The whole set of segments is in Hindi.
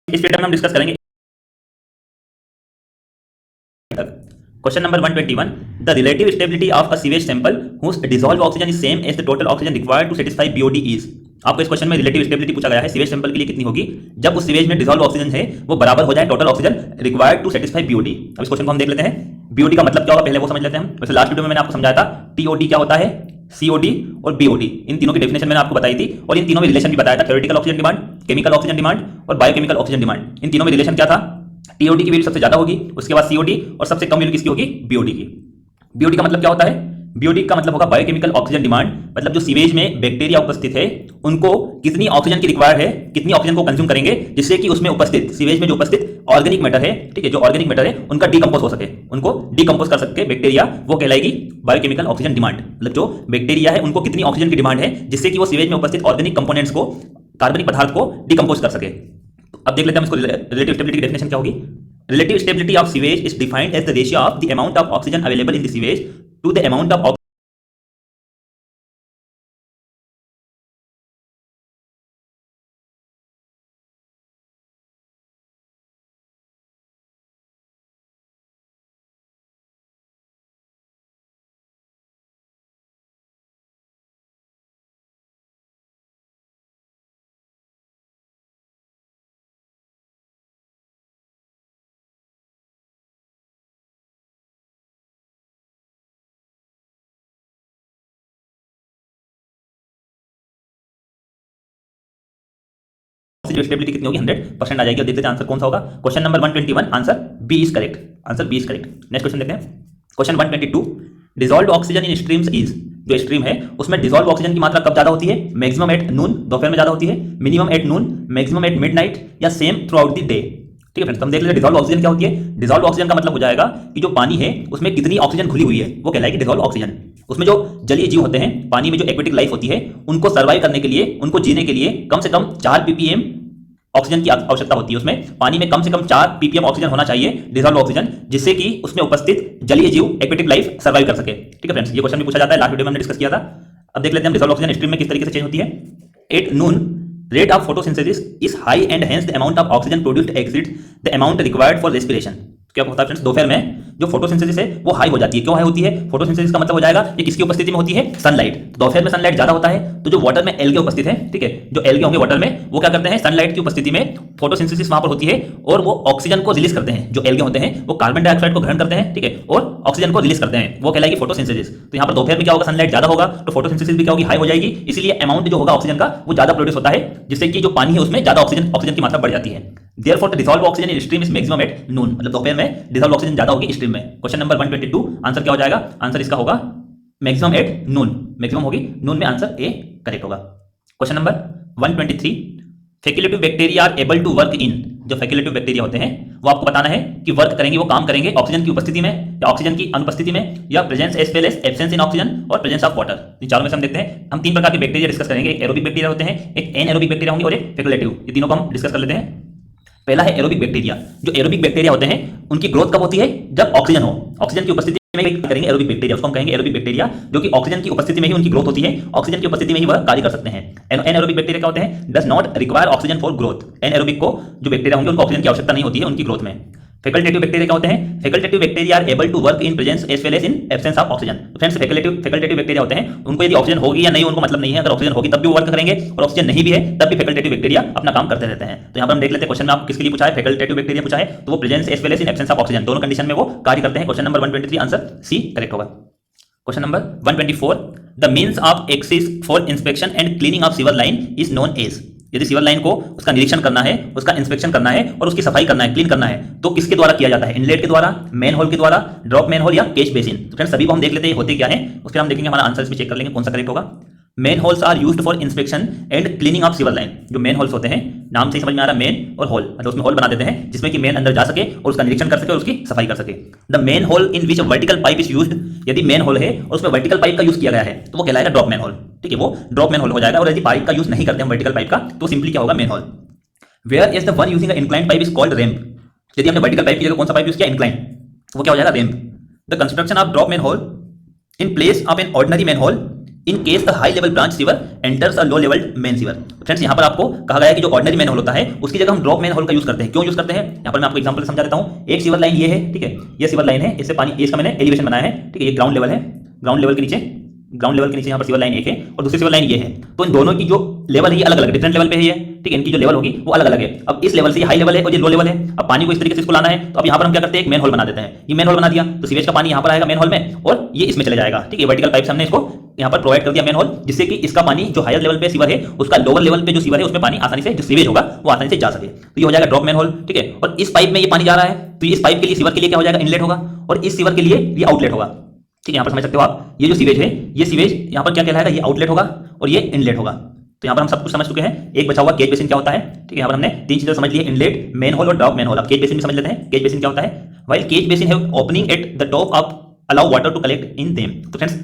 इस वीडियो में हम डिस्कस करेंगे question number 121 the relative stability of a sewage sample whose dissolve oxygen is same as the total oxygen required to satisfy BOD is. आपको इस क्वेश्चन में रिलेटिव स्टेबिलिटी पूछा गया है सीवेज सैंपल के लिए कितनी होगी जब उस सीवेज में डिसॉल्व ऑक्सीजन है वो बराबर हो जाए total oxygen required to satisfy BOD. अब इस क्वेश्चन को हम देख लेते हैं। बीओडी का मतलब क्या होगा पहले वो समझ लेते हैं हम। वैसे लास्ट वीडियो में मैंने आपको समझाया था टीओडी क्या होता है, सीओडी और बीओडी, इन तीनों की डेफिनेशन मैंने आपको बताई थी और इन तीनों में रिलेशन भी बताया था। Theoretical oxygen demand, chemical oxygen demand और बायोकेमिकल ऑक्सीजन डिमांड, इन तीनों में रिलेशन क्या था। टीओडी की वैल्यू सबसे ज्यादा होगी, उसके बाद सीओडी और सबसे कम वैल्यू किसकी होगी, बीओडी की। बीओडी का मतलब क्या होता है, बीओडी का मतलब होगा बायोकेमिकल ऑक्सीजन डिमांड, मतलब जो सीवेज में बैक्टीरिया उपस्थित है उनको कितनी ऑक्सीजन की रिक्वायर्ड है, कितनी ऑक्सीजन को कंज्यूम करेंगे जिससे कि उसमें उपस्थित सीवेज में जो उपस्थित ऑर्गेनिक मैटर है, ठीक है, जो ऑर्गेनिक मैटर है उनका डीकंपोज हो सके, उनको डीकंपोज कर सके बैक्टीरिया, वो कहलाएगी बायोकेमिकल ऑक्सीजन डिमांड। मतलब जो बैक्टीरिया है उनको कितनी ऑक्सीजन की डिमांड है जिससे कि वो सीवेज में उपस्थित ऑर्गेनिक कंपोनेंट्स को, कार्बनिक पदार्थ को डीकंपोज कर सके। अब देख लेते हैं इसको रिलेटिव स्टेबिलिटी की डेफिनेशन क्या होगी। Relative stability of sewage is defined as the ratio of the amount of oxygen available in the sewage to the amount of जो स्टेबिलिटी कितनी होगी 100% आ जाएगी। और देख लेते हैं आंसर कौन सा होगा। Question number 121 answer B is correct, answer B is correct. Next question देखते हैं। Question 122 dissolved oxygen in streams is, जो स्ट्रीम है उसमें डिसॉल्व ऑक्सीजन की मात्रा कब ज्यादा होती है, मैक्सिमम एट नून, दोपहर में ज्यादा होती है, minimum at noon, maximum at midnight या same throughout the day. ठीक है फ्रेंड्स, हम देख लेते हैं डिसॉल्व ऑक्सीजन क्या होती है। डिसॉल्व ऑक्सीजन का मतलब हो जाएगा कि जो पानी है उसमें कितनी ऑक्सीजन घुली हुई है वो कहलाएगी डिसॉल्व ऑक्सीजन। उसमें जो जलीय जीव होते हैं, पानी में जो एक्वेटिक लाइफ होती है, उनको सर्वाइव करने के लिए, उनको जीने के लिए कम से कम 4 ppm ऑक्सीजन की आवश्यकता होती है। उसमें पानी में कम से कम 4 ppm ऑक्सीजन होना चाहिए, डिसॉल्व ऑक्सीजन, जिससे कि उसमें उपस्थित जलीय जीव एक्वेटिक लाइफ सर्वाइव कर सके। ठीक है फ्रेंड्स, ये क्वेश्चन भी पूछा जाता है, लास्ट वीडियो में हमने डिस्कस किया था। अब देख लेते हैं डिसॉल्व ऑक्सीजन स्ट्रीम में किस तरीके से चेंज होती है। At noon rate of photosynthesis is high and hence the amount of oxygen produced exceeds the amount required for respiration। क्या होता है फ्रेंड्स, दोपहर में जो फोटोसिंथेसिस है वो हाई हो जाती है। क्यों हाई होती है, फोटोसिंथेसिस का मतलब हो जाएगा ये किसकी उपस्थिति में होती है, सनलाइट। दोपहर में सनलाइट ज्यादा होता है तो जो वाटर में एल्गे उपस्थित है, ठीक है, जो एल्गे होंगे वाटर में वो क्या करते हैं, सनलाइट की उपस्थिति में फोटोसिंथेसिस वहां पर होती है और वो ऑक्सीजन को रिलीज करते हैं। जो एल्गे होते हैं वो कार्बन डाइऑक्साइड को ग्रहण करते हैं, ठीक है, और ऑक्सीजन को रिलीज करते हैं, वो कहलाएगी फोटोसिंथेसिस। तो यहाँ पर दोपहर में क्या होगा, सनलाइट ज्यादा होगा तो फोटोसिंथेसिस भी क्या होगी, हाई हो जाएगी, इसलिए अमाउंट जो होगा ऑक्सीजन का वो ज्यादा प्रोड्यूस होता है, जिससे कि जो पानी है उसमें ज्यादा ऑक्सीजन की मात्रा बढ़ जाती है। Therefore, the dissolved oxygen in stream is maximum at noon, मतलब दोपहर में डिसॉल्व ऑक्सीजन ज्यादा होगी स्ट्रीम में। क्वेश्चन नंबर 122 आंसर क्या हो जाएगा, आंसर इसका होगा मैक्सिमम एट नून, मैक्सिमम होगी नून में, आंसर ए करेक्ट होगा। Question number 123 facultative bacteria are able to work in, जो फैकल्टेटिव बैक्टीरिया होते हैं वो आपको बताना है कि वर्क करेंगे, वो काम करेंगे ऑक्सीजन की उपस्थिति में या ऑक्सीजन की अनुपस्थिति में, या presence as well as absence in oxygen और प्रेजेंस ऑफ वाटर। इन चारों में से हम देखते हैं, हम 3 प्रकार के बैक्टीरिया डिस्कस करेंगे। एक एरोबिक बैक्टीरिया होते हैं, एक एनएरोबिक बैक्टीरिया होंगे और एक फैकल्टेटिव। ये तीनों को हम डिस्कस कर लेते हैं। पहला है एरोबिक बैक्टीरिया। जो एरोबिक बैक्टीरिया होते हैं उनकी ग्रोथ कब होती है, जब ऑक्सीजन हो, ऑक्सीजन की उपस्थिति में करेंगे एरोबिक बैक्टीरिया, उसको हम कहेंगे एरोबिक बैक्टीरिया, जो कि ऑक्सीजन की उपस्थिति में ही उनकी ग्रोथ होती है, ऑक्सीजन की उपस्थिति में ही वह कार्य कर सकते हैं। एनएरोबिक बैक्टीरिया क्या होते हैं, does not require oxygen for growth. Anaerobic को जो बैक्टीरिया होंगे उनको ऑक्सीजन की आवश्यकता नहीं होती है उनकी ग्रोथ में। फैकल्टेटिव बैक्टीरिया क्या होते हैं, facultative bacteria are able to work in presence as well as in absence of oxygen. Friends, facultative bacteria होते हैं, उनको यदि ऑक्सीजन होगी या नहीं उनको मतलब नहीं है, अगर ऑक्सीजन होगी तब भी वो वर्क करेंगे और ऑक्सीजन नहीं भी है तब भी फैकल्टेटिव बैक्टीरिया अपना काम करते रहते हैं। तो यहाँ पर हम देख लेते हैं क्वेश्चन में आपको किसके लिए पूछा है, फैकल्टेटिव बैक्टीरिया पूछा है, तो वो presence as well as in absence of oxygen दोनों कंडीशन में वो कार्य करते हैं। Question number 123 answer C correct होगा। Question number 124 the means of access for inspection and cleaning of sewer line is known as. यदि सीवर लाइन को उसका निरीक्षण करना है, उसका इंस्पेक्शन करना है और उसकी सफाई करना है, क्लीन करना है, तो किसके द्वारा किया जाता है, इनलेट के द्वारा, मैन होल के द्वारा, ड्रॉप मैन होल या कैच बेसिन। तो फ्रेंड्स सभी को हम देख लेते हैं होते क्या है, उसके हम देखेंगे, हमारा आंसर इसमें चेक कर लेंगे कौन सा करेक्ट होगा। Manholes are used for inspection and cleaning of sewer line. जो मेन होल्स होते हैं, नाम से ही समझ में आ रहा है मेन और होल, मतलब उसमें होल बना देते हैं जिसमें कि मेन अंदर जा सके और उसका निरीक्षण कर सके और उसकी सफाई कर सके। The main whole in which vertical pipe is used, यदि मेन होल है और उसमें वर्टिकल पाइप का यूज किया गया है तो वो कहलाएगा ड्रॉप मैन होल। ठीक है, वो ड्रॉप मैन होल हो जाएगा। और यदि पाइप का यूज नहीं करते हम वर्टिकल पाइप का तो सिंपली क्या होगा, manhole. Where is the one using inclined pipe is called ramp. यदि हमने वर्टिकल पाइप की जगह कौन सा पाइप यूज किया, इंक्लाइंड, वो क्या हो जाएगा, ramp. The construction of drop manhole in place of an ordinary manhole in case the high level branch sewer enters a low level main sewer. Friends यहाँ पर आपको कहा गया है कि जो ऑर्डिनरी मैन होल होता है उसकी जगह हम ड्रॉप मैन होल का यूज करते हैं। क्यों यूज करते हैं, यहाँ पर मैं आपको एग्जांपल समझा देता हूँ। एक सीवर लाइन ये है, ठीक है, ये सीवर लाइन है, इससे पानी, इसका मैंने एलिवेशन बनाया है, ठीक है, ये ग्राउंड लेवल है, ग्राउंड लेवल के नीचे यहाँ पर सीवर लाइन एक है और दूसरी सीवर लाइन ये है। तो इन दोनों की जो लेवल है ये अलग अलग डिफरेंट लेवल पे है, ठीक है, इनकी जो लेवल होगी वो अलग अलग है। अब इस लेवल से ये हाई लेवल है और ये लो लेवल है। अब पानी को इस तरीके से इसको लाना है, तो अब यहाँ पर हम क्या करते हैं, एक मेन होल बना देते हैं। ये मेन होल बना दिया तो सीवेज का पानी यहाँ पर आएगा मेन होल में और ये इसमें चले जाएगा, ठीक है। वर्टिकल पाइप से हमने इसको यहाँ पर प्रोवाइड कर दिया मेन होल, जिससे कि इसका पानी जो हायर लेवल पे सीवर है उसका लोअर लेवल पे जो सीवर है उसमें पानी आसानी से, जो सीवेज होगा वो आसानी से जा सके। तो ये हो जाएगा ड्रॉप मेन होल, ठीक है। और इस पाइप में ये पानी जा रहा है तो इस पाइप के लिए, सीवर के लिए क्या हो जाएगा, इनलेट होगा और इस सीवर के लिए ये आउटलेट होगा, ठीक है। यहाँ पर समझ सकते हो आप, ये जो सीवेज है, ये सीवेज यहाँ पर क्या कहलाएगा, ये आउटलेट होगा और ये इनलेट होगा। तो यहाँ पर हम सब कुछ समझ चुके हैं। एक बचा हुआ केज बेसिन क्या होता है, ठीक है। यहाँ पर हमने तीन चीजें समझ ली, इनलेट, मेन होल और ड्रॉप मेन होल। अब केज बेसिन भी समझ लेते हैं। केज बेसिन क्या होता है, while cage basin have opening at the top of allow water to collect in them. तो फ्रेंड्स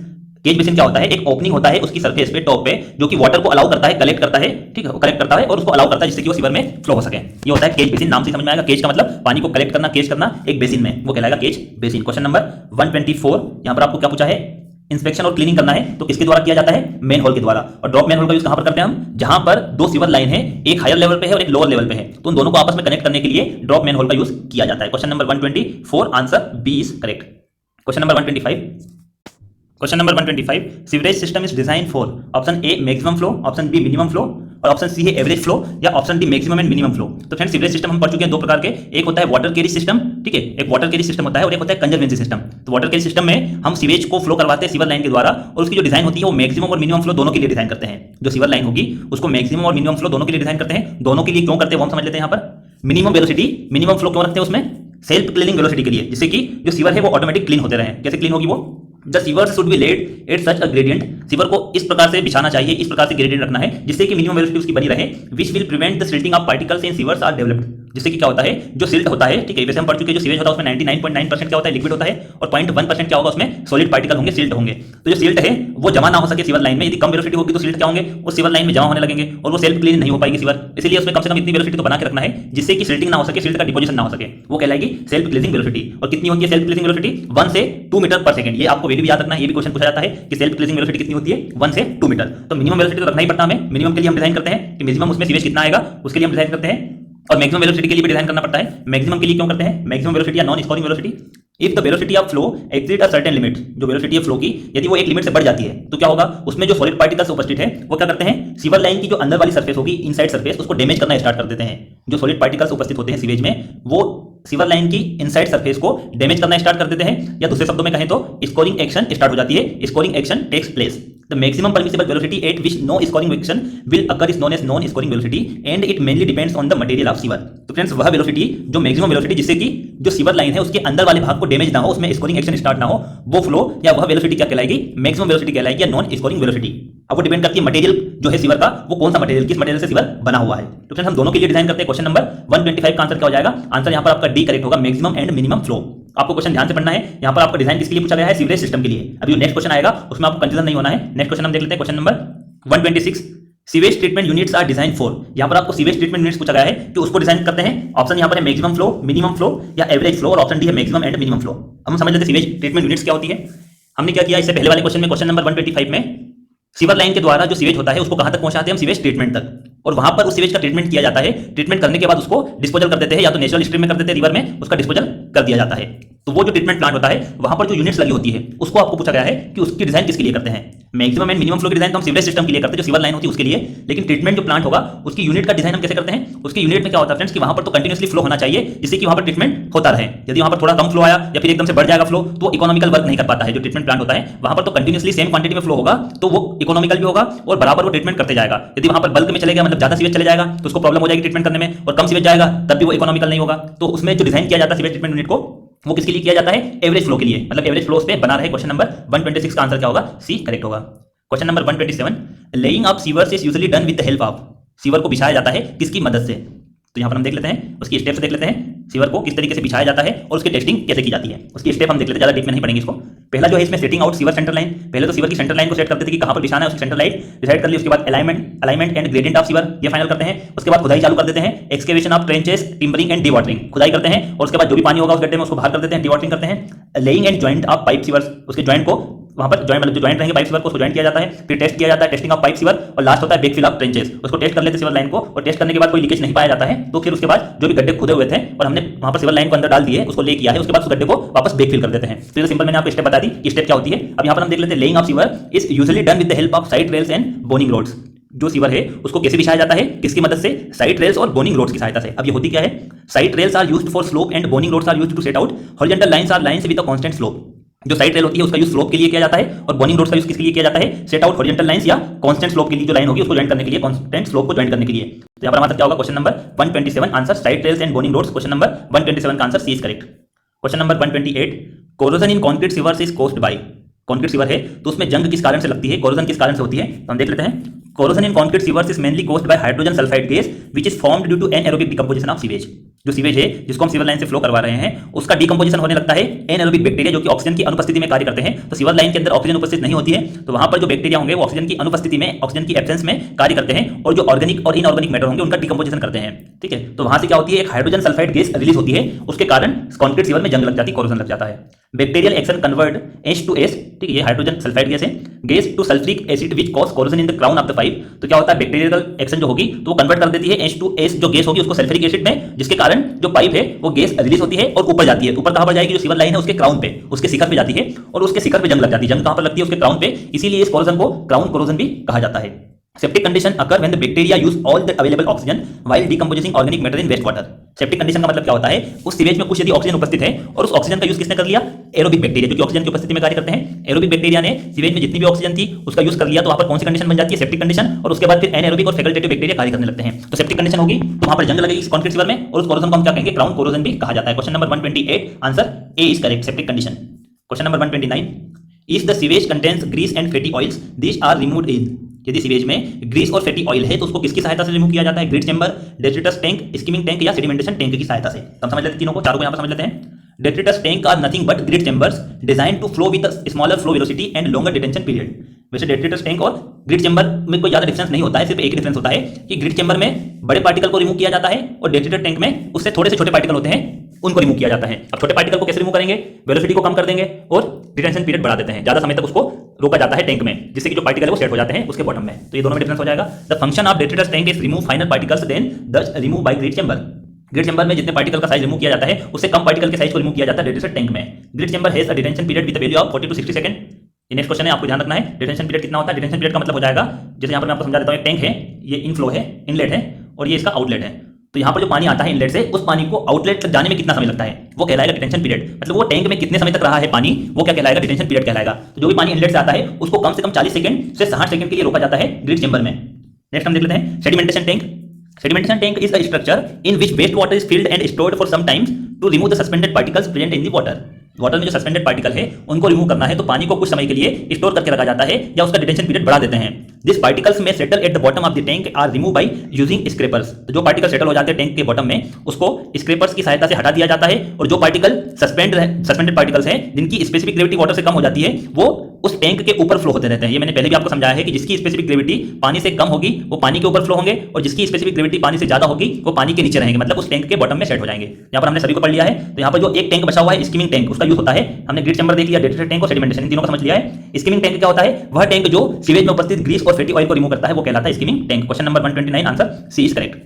केज बेसिन क्या होता है, एक ओपनिंग होता है उसकी सरफेस पे, टॉप पे, जो कि वाटर को अलाउ करता है, कलेक्ट करता है, ठीक है, कलेक्ट करता है और उसको अलाउ करता है जिससे कि वो सीवर में फ्लो हो सके। ये होता है केज बेसिन। नाम से समझ में आएगा, केज का मतलब पानी को कलेक्ट करना, केज करना एक बेसिन में, वो कहलाएगा केज बेसिन। क्वेश्चन नंबर 124, यहाँ पर आपको क्या पूछा है, इंस्पेक्शन और क्लीनिंग करना है तो किसके द्वारा किया जाता है, मेन होल के द्वारा। और ड्रॉप मेन होल का यूज कहां पर करते हैं हम, जहां पर दो सीवर लाइन है, एक हायर लेवल पे है और एक लोअर लेवल पे है, तो उन दोनों को आपस में कनेक्ट करने के लिए ड्रॉप मेन होल का यूज किया जाता है। Question number 124, answer B is correct. Question number 125, question number 125, sewerage system is design for option A maximum flow, option B minimum flow और ऑप्शन सी है एवरेज फ्लो या option D maximum and minimum flow. तो फ्रेंड्स सीवरेज सिस्टम हम पढ़ चुके हैं दो प्रकार के, एक होता है वाटर कैरी सिस्टम, ठीक है, एक वाटर कैरी सिस्टम होता है और एक होता है कंजर्वेंसी सिस्टम। तो वाटर कैरी सिस्टम में हम सीवेज को फ्लो करवाते हैं सीवर लाइन के द्वारा और उसकी जो डिजाइन होती है वो मैक्सिमम और मिनिमम फ्लो दोनों के लिए डिजाइन करते हैं। जो सीवर लाइन होगी उसको मैक्सिमम और मिनिमम फ्लो दोनों के लिए डिजाइन करते हैं। दोनों के लिए क्यों करते हैं वो हम समझ लेते हैं। यहाँ पर मिनिमम वेलोसिटी, मिनिमम फ्लो क्यों रखते हैं उसमें, सेल्फ क्लीनिंग वेलोसिटी के लिए, जिससे कि जो सीवर है वो ऑटोमेटिक क्लीन होते रहे। कैसे क्लीन होगी वो, the sewer should be laid at such a gradient, sewer को इस प्रकार से बिछाना चाहिए, इस प्रकार से ग्रेडियंट रखना है जिससे कि मिनिमम वेलोसिटी उसकी बनी रहे, which will prevent the silting of particles in sewers are developed. जिससे कि क्या होता है, जो सिल्ट होता है, ठीक है, वैसे हम पढ़ चुके हैं, जो सीवेज होता है उसमें 99.9% क्या होता है, लिक्विड होता है और 0.1% क्या होगा, उसमें सॉलिड पार्टिकल होंगे, सिल्ट होंगे। तो जो सिल्ट है वो जमा ना हो सके सीवर लाइन में, यदि कम वेलोसिटी होगी तो सिल्ट क्या होंगे, वो सीवर लाइन में जमा होने लगेंगे और वो सेल्फ क्लीन नहीं हो पाएगी सीवर। इसलिए उसमें कम से कम इतनी वेलोसिटी तो बना के रखना है जिससे कि सिल्टिंग ना हो सके, सिल्ट का डिपोजिशन ना हो सके, वो कहलाएगी सेल्फ क्लीनिंग वेलोसिटी। और कितनी होती है सेल्फ क्लीनिंग वेलोसिटी, 1 से 2 मीटर पर सेकंड। ये आपको वैल्यू भी याद रखना है, ये भी क्वेश्चन पूछा जाता है कि सेल्फ क्लीनिंग वेलोसिटी कितनी होती है, 1 से 2 मीटर। तो मिनिमम वेलोसिटी तो रखना ही पड़ता है हमें। मिनिमम के लिए हम डिजाइन करते हैं कि मिनिमम उसमें सीवेज कितना आएगा उसके लिए हम डिजाइन करते हैं, और मैक्सिमम वेलोसिटी के लिए भी डिजाइन करना पड़ता है। मैक्सिमम के लिए क्यों करते हैं, मैक्सिमम वेलोसिटी या non scoring velocity, if the velocity of flow exceed a certain limit, जो वेलोसिटी है फ्लो की यदि वो एक लिमिट से बढ़ जाती है तो क्या होगा, उसमें जो सॉलिड पार्टिकल्स उपस्थित है वो क्या करते हैं, सीवर लाइन की जो अंदर वाली सरफेस होगी, इनसाइड सरफेस, उसको डैमेज करना स्टार्ट कर देते हैं। जो सॉलिड पार्टिकल्स उपस्थित होते हैं सीवेज में वो सीवर लाइन की इनसाइड सरफेस को डैमेज करना स्टार्ट कर देते हैं, या दूसरे शब्दों में कहें तो स्कोरिंग एक्शन स्टार्ट हो जाती है, scouring action takes place. The maximum permissible velocity at which no scoring action will occur is known as non scoring velocity and it mainly depends on the material of sewer. तो फ्रेंड्स वह वेलोसिटी, जो मैक्सिमम वेलोसिटी जिससे कि जो सीवर लाइन है उसके अंदर वाले भाग को डैमेज ना हो, उसमें स्कोरिंग एक्शन स्टार्ट ना हो, वो फ्लो या वह वेलोसिटी क्या कहलाएगी, मैक्सिमम वेलोसिटी कहलाएगी या नॉन स्कोरिंग वेलोसिटी। अब वो डिपेंड करती है मटेरियल जो है सीवर का, वो कौन सा मटेरियल, किस मटेरियल से सीवर बना हुआ है। तो फ्रेंड्स हम दोनों के लिए डिजाइन करते हैं। क्वेश्चन नंबर 125 का आंसर क्या हो जाएगा, आंसर यहाँ पर आपका डी करेक्ट होगा, मैक्सिमम एंड मिनिमम फ्लो। आपको क्वेश्चन ध्यान से पढ़ना है। यहाँ पर आपका डिजाइन किसके लिए पूछा गया है, सीवरेज सिस्टम के लिए। अभी नेक्स्ट क्वेश्चन आएगा उसमें आपको कंफ्यूजन नहीं होना है। नेक्स्ट क्वेश्चन हम देख लेते हैं, question number 126, sewage treatment units are design for. यहाँ पर आपको सीवेज ट्रीटमेंट यूनिट्स पूछा गया है कि उसको डिजाइन करते हैं। ऑप्शन यहाँ पर है मैक्सिमम फ्लो, मिनिमम फ्लो या एवरेज फ्लो, और ऑप्शन डी है मैक्सिमम एंड मिनिमम फ्लो। हम समझ लेते हैं सीवेज ट्रीटमेंट यूनिट्स क्या होती है। हमने क्या किया, इससे पहले वाले क्वेश्चन में, क्वेश्चन नंबर 125 में सीवर लाइन के द्वारा जो सीवेज होता है उसको कहां तक पहुंचाते हैं हम, सीवेज ट्रीटमेंट तक, और वहां पर उस सीवेज का ट्रीटमेंट किया जाता है। ट्रीटमेंट करने के बाद उसको डिस्पोजल कर देते हैं, या तो नेचुरल स्ट्रीम में कर देते हैं, रिवर में उसका डिस्पोजल कर दिया जाता है। तो वो जो ट्रीटमेंट प्लांट होता है वहां पर जो यूनिट्स लगी होती है उसको आपको पूछा गया है कि उसकी डिजाइन किसके लिए करते हैं। मैक्सिमम एंड मिनिमम फ्लो की डिजाइन तो हम सीवरेज सिस्टम के लिए करते हैं, जो सीवर लाइन होती है उसके लिए, लेकिन ट्रीटमेंट जो प्लांट होगा उसकी यूनिट का डिजाइन हम कैसे करते हैं। उसकी यूनिट में क्या होता है फ्रेंड्स कि वहां पर तो कंटिन्यूअसली फ्लो होना चाहिए जिससे कि वहां पर ट्रीटमेंट होता रहे। यदि वहां पर थोड़ा कम फ्लो आया या फिर एकदम से बढ़ जाएगा फ्लो तो इकोनॉमिकल वर्क नहीं कर पाता है। जो ट्रीटमेंट प्लांट होता है वहां पर तो कंटिन्यूअसली सेम क्वांटिटी में फ्लो होगा तो वो इकोनॉमिकल भी होगा और बराबर वो ट्रीटमेंट करते जाएगा। यदि वहां पर बल्क में चलेगा, मतलब ज्यादा सीवेज चले जाएगा तो उसको प्रॉब्लम हो जाएगी ट्रीटमेंट करने में, और कम सीवेज जाएगा तब भी वो इकोनॉमिकल नहीं होगा। तो उसमें जो डिजाइन किया जाता है सीवेज ट्रीटमेंट यूनिट को, वो किसके लिए किया जाता है, एवरेज फ्लो के लिए, मतलब एवरेज फ्लो पे बना रहे। क्वेश्चन नंबर 126 का आंसर क्या होगा, सी करेक्ट होगा। Question number 127, laying of sewers is usually done with the help of. Sewer को बिछाया जाता है किसकी मदद से, तो यहां पर हम देख लेते हैं उसकी स्टेप्स देख लेते हैं। सीवर को किस तरीके से बिछाया जाता है और उसकी टेस्टिंग कैसे की जाती है, उसकी स्टेप हम देख लेते हैं, ज्यादा डीप में नहीं पढ़ेंगे इसको। पहला जो है इसमें setting out sewer centre line. पहले तो सीवर की सेंटर लाइन को सेट करते थे कि कहां पर बिछाना है, उसकी सेंटर लाइन डिसाइड कर ली। उसके बाद alignment and gradient of sewer ये फाइनल करते हैं। उसके बाद खुदाई चालू कर देते हैं, excavation of trenches, timbering and dewatering, खुदाई करते हैं और उसके बाद जो भी पानी होगा उस गड्ढे में उसको बाहर कर देते हैं, डीवाटरिंग करते हैं। Laying and joint of pipe sewers, उसके जॉइंट को वहां पर जॉइंट मतलब जो जॉइंट रहेंगे पाइप सीवर को उसको जॉइंट किया जाता है, फिर टेस्ट किया जाता है, टेस्टिंग ऑफ पाइप सीवर, और लास्ट होता है बैकफिल ऑफ ट्रेंचेस। उसको टेस्ट कर लेते हैं सीवर लाइन को, और टेस्ट करने के बाद कोई लीकेज नहीं पाया जाता है तो फिर उसके बाद जो भी गड्ढे खुदे हुए थे और हमने वहां पर सीवर लाइन को अंदर डाल दिए, उसको ले किया है, उसके बाद उस गड्ढे को वापस बैकफिल कर देते हैं। तो ये सिंपल मैंने आपको स्टेप बता दी कि स्टेप क्या होती है। अब यहाँ पर हम देख लेते हैं laying of sewer is usually done with the help of side rails and boning rods. जो सीवर है उसको कैसे बिछाया जाता है, किसकी मदद से, साइड रेल्स और बोनिंग रोड्स की सहायता से। अब ये होती क्या है, side rails are used for slope and boning rods are used to set out horizontal lines are lines with a constant slope. जो साइड रेल होती है उसका यूज स्लोप के लिए किया जाता है, और बोनिंग रोड्स का यूज किसके लिए किया जाता है, सेट आउट हॉरिजॉन्टल लाइंस या कांस्टेंट स्लोप के लिए जो लाइन होगी उसको ज्वाइन करने के लिए, कांस्टेंट स्लोप को ज्वाइन करने के लिए। तो यहाँ पर हमारा क्या होगा, question number 127 answer side rails and boning rods. Question number 127 का answer C is correct. Question number 128 corrosion in concrete sewers is caused by. Concrete sewer है तो उसमें जंग किस कारण से लगती है, कोरोजन किस कारण से होती है, तो हम देख लेते हैं। Corrosion in concrete sewers is mainly caused by hydrogen sulphide gas which is formed due to anaerobic decomposition of sewage. जो सीवेज है जिसको हम सीवर लाइन से फ्लो करवा रहे हैं उसका डिकम्पोजिशन होने लगता है एनाएरोबिक बैक्टीरिया जो कि ऑक्सीजन की अनुपस्थिति में कार्य करते हैं। तो सीवर लाइन के अंदर ऑक्सीजन उपस्थित नहीं होती है तो वहां पर जो बैक्टीरिया होंगे वो ऑक्सीजन की अनुपस्थिति में, ऑक्सीजन की एब्सेंस में कार्य करते हैं, और जो ऑर्गेनिक और इनऑर्गेनिक मैटर होंगे उनका डिकम्पोजिशन करते हैं। ठीक है, तो वहां से क्या होती है, एक हाइड्रोजन सल्फाइड गैस रिलीज होती है, उसके कारण कॉन्क्रीट सीवर में जंग लग जाती है, कोरोजन लग जाता है। बैक्टीरियल एक्शन कन्वर्ट H2S, ठीक है, ये हाइड्रोजन सल्फाइड गैस है, gas to sulphuric acid which cause corrosion in the crown of the pipe. तो क्या होता है, बैक्टीरियल एक्शन जो होगी तो वो कन्वर्ट कर देती है H2S जो गैस होगी उसको सल्फ्यूरिक एसिड में, जिसके कारण जो पाइप है वो गैस रिलीज होती है और ऊपर जाती है। ऊपर कहां पर जाएगी, जो सीवर लाइन है उसके क्राउन पे, उसके शिखर पे जाती है, और उसके शिखर पे जंग लग जाती है। जंग कहां पर लगती है, उसके क्राउन पे, इसीलिए इस कोरोजन को क्राउन कोरोजन भी कहा जाता है। Septic condition occur when the bacteria use all the available oxygen while decomposing organic matter in waste water. Septic condition का मतलब क्या होता है, उस सीवेज में कुछ यदि ऑक्सीजन उपस्थित है और उस ऑक्सीजन का यूज किसने कर लिया, एरोबिक बैक्टीरिया जो कि ऑक्सीजन की उपस्थिति में कार्य करते हैं। एरोबिक बैक्टीरिया ने सीवेज में जितनी भी ऑक्सीजन थी उसका यूज कर लिया, तो वहां पर कौन सी कंडीशन बन जाती है, सेप्टिक कंडीशन, और उसके बाद फिर एनाएरोबिक और फैकल्टेटिव बैक्टीरिया कार्य करने लगते हैं। तो सेप्टिक कंडीशन होगी तो वहां पर जंग लगेगी इस कॉन्क्रीट सीवर में, और उस कोरोजन को हम क्या कहेंगे, क्राउन कोरोजन भी कहा जाता है। Question number 128 answer A is correct, septic condition. Question number 129 if the sewage contains grease and fatty oils this are removed in. यदि सीवेज में ग्रीस और फैटी ऑयल है तो उसको किसकी सहायता से रिमूव किया जाता है, grit chamber, detritus tank, skimming tank या सेडिमेंटेशन टैंक की सहायता से। हम समझ लेते हैं तीनों को, चारों को यहां पर समझ लेते हैं। Detritus tank are nothing but grit chambers design to flow with smaller flow velocity and longer detention period. वैसे डेट्रिटस टैंक और ग्रिड चैम्बर में कोई ज्यादा डिफरेंस नहीं होता है, सिर्फ एक डिफरेंस होता है कि ग्रिड चैम्बर में बड़े पार्टिकल को रिमूव किया जाता है और डेट्रिटस टैंक में उससे थोड़े से छोटे पार्टिकल होते हैं उनको रिमूव किया जाता है। अब छोटे पार्टिकल को कैसे रिमूव करेंगे, वेलोसिटी को कम कर देंगे और डिटेंशन पीरियड बढ़ा देते हैं, ज्यादा समय तक उसको रोका जाता है टैंक में, जिससे कि जो पार्टिकल है वो सेट हो जाते हैं उसके बॉटम में। तो ये दोनों में डिफरेंस हो जाएगा। The function of detritus tank is remove final particles than those remove by grit chamber. Grit chamber में जितने पार्टिकल का साइज रिमूव किया जाता है उससे कम पार्टिकल के साइज को रिमूव किया जाता है डेट्रिटस टैंक में। Grid chamber has a detention period with value of 40 to 60 second. ये नेक्स्ट क्वेश्चन है, आपको ध्यान रखना है डिटेंशन पीरियड कितना होता है। डिटेंशन पीरियड का मतलब हो जाएगा, जैसे यहाँ पर मैं आपको समझा देता हूँ, एक टैंक है, ये इनफ्लो है, इनलेट है, और ये इसका आउटलेट है। तो यहाँ पर जो पानी आता है इनलेट से, उस पानी को आउटलेट तक जाने में कितना समय लगता है वो कहलाएगा डिटेंशन पीरियड। मतलब वो टैंक में कितने समय तक रहा है पानी, वो क्या कहलाएगा, डिटेंशन पीरियड कहलाएगा। तो जो भी पानी इनलेट से आता है उसको कम से कम 40 सेकंड से 60 सेकंड के लिए रोका जाता है ग्रिड चैम्बर में। नेक्स्ट हम देख लेते हैं sedimentation tank. Sedimentation tank is a structure in which wastewater is filled and stored for some time to remove the suspended particles present in the water. Water में जो सस्पेंडेड पार्टिकल है उनको रिमूव करना है तो पानी को कुछ समय के लिए स्टोर करके रखा जाता है या उसका डिटेंशन पीरियड बढ़ा देते हैं। दिस पार्टिकल्स में settle at the bottom of the tank are remove by using scrapers. तो जो पार्टिकल सेटल हो जाते हैं टैंक के बॉटम में उसको स्क्रैपर्स की सहायता से हटा दिया जाता है, और जो पार्टिकल सस्पेंडेड पार्टिकल्स हैं जिनकी स्पेसिफिक ग्रेविटी वाटर से कम हो जाती है वो उस टैंक के ऊपर फ्लो होते रहते हैं। ये मैंने पहले भी आपको समझाया है कि जिसकी स्पेसिफिक ग्रेविटी पानी से कम होगी वो पानी के ऊपर फ्लो होंगे, और जिसकी स्पेसिफिक ग्रेविटी पानी से ज्यादा होगी वो पानी के नीचे रहेंगे, मतलब उस टैंक के बॉटम में सेट हो जाएंगे। यहाँ पर हमने सभी को पढ़ लिया है। तो यहाँ पर जो एक टैंक बचा हुआ है स्कीमिंग टैंक, उसका यूज होता है, हमने ग्रिड चैम्बर देख लिया, डेट्रिटस टैंक और सेडिमेंटेशन, इन तीनों को समझ लिया है। स्कीमिंग टैंक क्या होता है, वह टैंक जो सीवेज में उपस्थित ग्रीस और फैटी ऑयल को रिमूव करता है वो कहलाता है skimming tank. Question number 129 answer C is correct.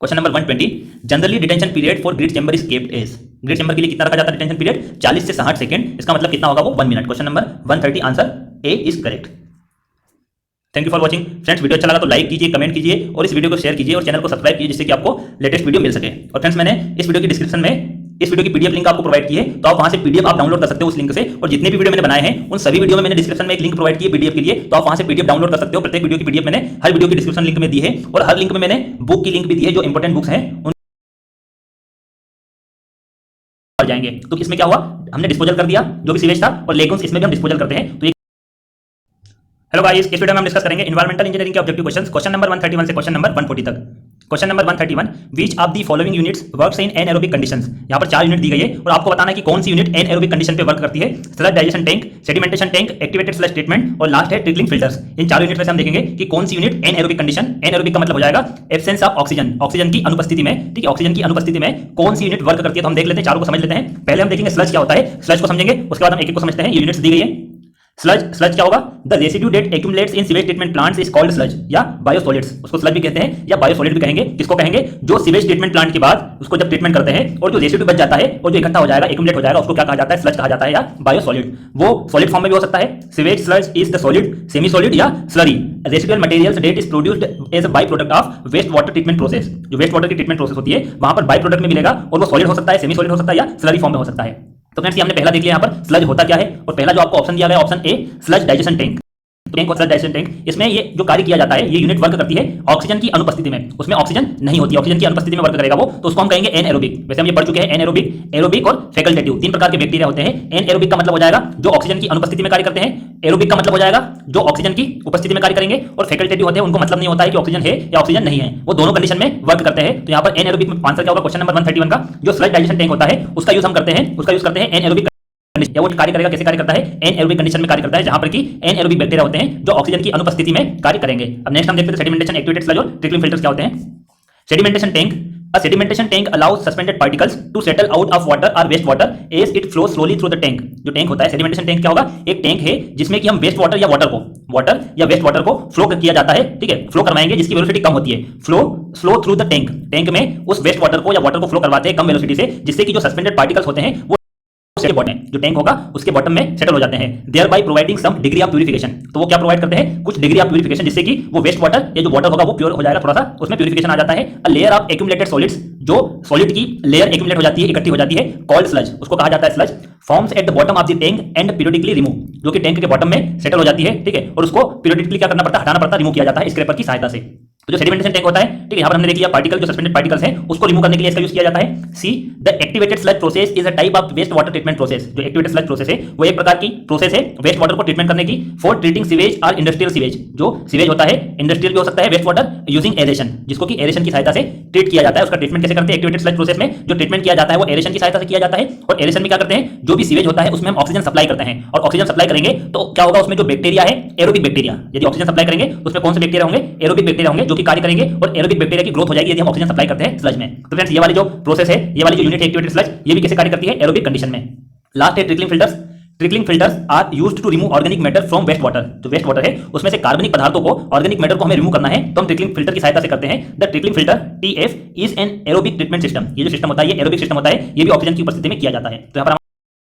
Question number 120 generally detention period for grit chamber is kept as. Grit chamber के लिए कितना रखा जाता है डिटेंशन पीरियड, 40 से 60 सेकंड। इसका मतलब कितना होगा वो 1 minute. Question number 130 answer A is correct. Thank you for watching friends. Video अच्छा लगा तो लाइक कीजिए, कमेंट कीजिए और इस वीडियो को शेयर कीजिए और चैनल को सब्सक्राइब कीजिए जिससे कि आपको लेटेस्ट वीडियो मिल सके। और फ्रेंड्स मैंने इस वीडियो की डिस्क्रिप्शन में इस वीडियो की पीडीएफ लिंक आपको प्रोवाइड की है, तो आप वहां से पीडीएफ आप डाउनलोड कर सकते हो उस लिंक से। और जितने भी वीडियो मैंने बनाए हैं उन सभी वीडियो में मैंने डिस्क्रिप्शन में एक लिंक प्रोवाइड की है पीडीएफ के लिए, तो आप वहां से पीडीएफ डाउनलोड कर सकते हो। प्रत्येक वीडियो की पीडीएफ मैंने हर वीडियो की डिस्क्रिप्शन लिंक में दी है, और हर लिंक में मैंने बुक की लिंक भी दी है, जो इंपॉर्टेंट बुक्स हैं उन जाएंगे। तो इसमें क्या हुआ, हमने डिस्पोजल कर दिया जो भी सीवेज था, और लेगुन्स इसमें भी हम डिस्पोजल करते हैं। तो हेलो गाइस, इस वीडियो में हम डिस्कस करेंगे एनवायरमेंटल इंजीनियरिंग के ऑब्जेक्टिव क्वेश्चंस, क्वेश्चन नंबर 131 से क्वेश्चन नंबर 140 तक। Question number 131 which of the following units works in anaerobic conditions. यहां पर 4 यूनिट दी गई है और आपको बताना है कि कौन सी यूनिट एनाएरोबिक कंडीशन पे वर्क करती है। Sludge digestion tank, sedimentation tank, activated sludge treatment और लास्ट है ट्रिकलिंग फिल्टर्स। इन 4 यूनिट में से हम देखेंगे कि कौन सी यूनिट एनाएरोबिक कंडीशन, एनाएरोबिक का मतलब हो जाएगा एब्सेंस ऑफ ऑक्सीजन, ऑक्सीजन की अनुपस्थिति में, ठीक है, ऑक्सीजन की अनुपस्थिति में कौन सी यूनिट वर्क करती है। तो हम देख लेते हैं, चारों को समझ लेते हैं। पहले हम देखेंगे स्लज क्या होता है, स्लज को समझेंगे, उसके बाद हम एक एक को समझते हैं। ये यूनिट्स दी गई है। स्लज क्या होगा? The residue that accumulates in sewage treatment plants is called sludge या बायोसॉलिड्स। उसको स्लज भी कहते हैं या बायोसॉलिड भी कहेंगे। किसको कहेंगे? जो सीवेज ट्रीटमेंट प्लांट के बाद उसको जब ट्रीटमेंट करते हैं और जो रेसिड्यू बच जाता है और जो इकट्ठा हो जाएगा, एक्यूमुलेट हो जाएगा, उसको क्या कहा जाता है? स्लज कहा जाता है या बायोसॉलिड। वो सॉलिड फॉर्म में भी हो सकता है। Sewage sludge is the solid, semi solid या slurry. Residual materials that is produced as a by product of waste water treatment process. जो वेस्ट वाटर की ट्रीटमेंट प्रोसेस होती है वहां पर बाई प्रोडक्ट में मिलेगा और वो सॉलिड हो सकता है, सेमी सॉलिड हो सकता है या स्लरी फॉर्म में हो सकता है। तो फ्रेंड्स, हमने पहला देख लिया यहाँ पर स्लज होता क्या है, और पहला जो आपको ऑप्शन दिया गया ऑप्शन ए स्लज डाइजेशन टैंक। टैंक और स्लज डाइजेशन टैंक, इसमें ये जो कार्य किया जाता है, ये यूनिट वर्क करती है ऑक्सीजन की अनुपस्थिति में। उसमें ऑक्सीजन नहीं होती, ऑक्सीजन की अनुपस्थिति में वर्क करेगा वो, तो उसको हम कहेंगे एनएरोबिक। वैसे हम ये पढ़ चुके हैं एनएरोबिक, एरोबिक और फैकल्टेटिव, तीन प्रकार के बैक्टीरिया होते हैं। एनएरोबिक का मतलब हो जाएगा जो ऑक्सीजन की अनुपस्थिति में कार्य करते हैं, एरोबिक का मतलब हो जाएगा जो ऑक्सीजन की उपस्थिति में कार्य करेंगे, और फैकल्टेटिव होते हैं उनको मतलब नहीं होता है कि ऑक्सीजन है या ऑक्सीजन नहीं है, वो दोनों कंडीशन में वर्क करते हैं। तो यहाँ पर एनएरोबिक में आंसर क्या होगा? क्वेश्चन नंबर 131 का जो स्लज डाइजेशन टैंक होता है उसका यूज हम करते हैं, उसका यूज करते हैं एनएरोबिक। वो कार्य करेगा, कैसे कार्य करता है? एनएरोबिक कंडीशन में कार्य करता है, जहां पर कि एनएरोबिक बैक्टीरिया होते हैं जो ऑक्सीजन की अनुपस्थिति में कार्य करेंगे। अब नेक्स्ट हम देखते हैं सेडिमेंटेशन, एक्टिवेटेड स्लज और ट्रिकलिंग फिल्टर्स क्या होते हैं। Sedimentation tank, a sedimentation tank allows suspended particles to settle out of water or waste water as it flows slowly through the tank। जो टैंक होता है सेडिमेंटेशन टैंक क्या होगा? एक टैंक है जिसमें कि हम वेस्ट वाटर या वेस्ट वाटर को फ्लो किया जाता है, ठीक है, फ्लो करवाएंगे जिसकी वेलोसिटी कम होती है। Flow through the tank, tank में उस वेस्ट वाटर को या वाटर को फ्लो करवाते हैं कम वेलोसिटी से, जिससे कि जो सस्पेंडेड पार्टिकल्स होते हैं वो बॉटम, जो टैंक होगा उसके बॉटम में सेटल हो जाते हैं, thereby providing some degree of purification. तो वो क्या प्रोवाइड करते हैं? कुछ डिग्री ऑफ प्यूरिफिकेशन, जिससे कि वो वेस्ट वाटर या जो वाटर होगा वो प्योर हो जाएगा, थोड़ा सा उसमें प्यूरिफिकेशन आ जाता है। अ लेयर ऑफ एक्यूमुलेटेड सॉलिड्स, जो सॉलिड की लेयर एक्यूमुलेट हो जाती है, इकट्ठी हो जाती है, कॉल्ड स्लज, उसको कहा जाता है sludge. Forms eight the bottom of the tank and periodically remove, जो कि टैंक के बॉटम में सेटल हो जाती है, ठीक है, और उसको पीरियडिकली क्या करना पड़ता है? हटाना पड़ता है, रिमूव किया जाता है स्क्रैपर की सहायता से। तो जो सेडिमेंटेशन टैंक होता है, ठीक है, यहाँ पर हमने देख लिया पार्टिकल, जो सस्पेंडेड पार्टिकल्स हैं उसको रिमूव करने के लिए इसका यूज किया जाता है। C the activated sludge process is a type of waste water treatment process. जो एक्टिवेटेड स्लज प्रोसेस है वो एक प्रकार की प्रोसेस है वेस्ट वाटर को ट्रीटमेंट करने की, फॉर ट्रीटिंग सीवेज और इंडस्ट्रियल सीवेज। जो सीवेज होता है इंडस्ट्रियल भी हो सकता है, वेस्ट वाटर यूजिंग एरेशन, जिसको कि एरेशन की सहायता से ट्रीट किया जाता है। उसका ट्रीटमेंट कैसे करते हैं? एक्टिवेटेड स्लज प्रोसेस में जो ट्रीटमेंट किया जाता है वो एरेशन की सहायता से किया जाता है। और एरेशन में क्या करते हैं? जो भी सीवेज होता है उसमें हम ऑक्सीजन सप्लाई करते हैं, और ऑक्सीजन सप्लाई करेंगे तो क्या होगा? उसमें जो बैक्टीरिया है, एरोबिक बैक्टीरिया, यदि ऑक्सीजन सप्लाई करेंगे तो उसमें कौन से बैक्टीरिया होंगे? एरोबिक बैक्टीरिया होंगे, जो कि कार्य करेंगे और एरोबिक बैक्टीरिया की ग्रोथ हो जाएगी यदि हम ऑक्सीजन सप्लाई करते हैं स्लज में। तो फ्रेंड्स, ये वाली जो प्रोसेस है, ये वाली जो यूनिट है एक्टिवेटेड स्लज, ये भी कैसे कार्य करती है? एरोबिक कंडीशन में। लास्ट है trickling filters. Trickling filters are used to remove organic matter from waste water. जो वेस्ट वाटर है उसमें से कार्बनिक पदार्थों को, ऑर्गेनिक मैटर को हमें रिमूव करना है तो हम ट्रिकलिंग फिल्टर की सहायता से करते हैं। The trickling filter TF is an aerobic treatment system. ये जो सिस्टम होता है ये एरोबिक सिस्टम होता है, ये भी ऑक्सीजन की उपस्थिति में किया जाता है। तो यहाँ पर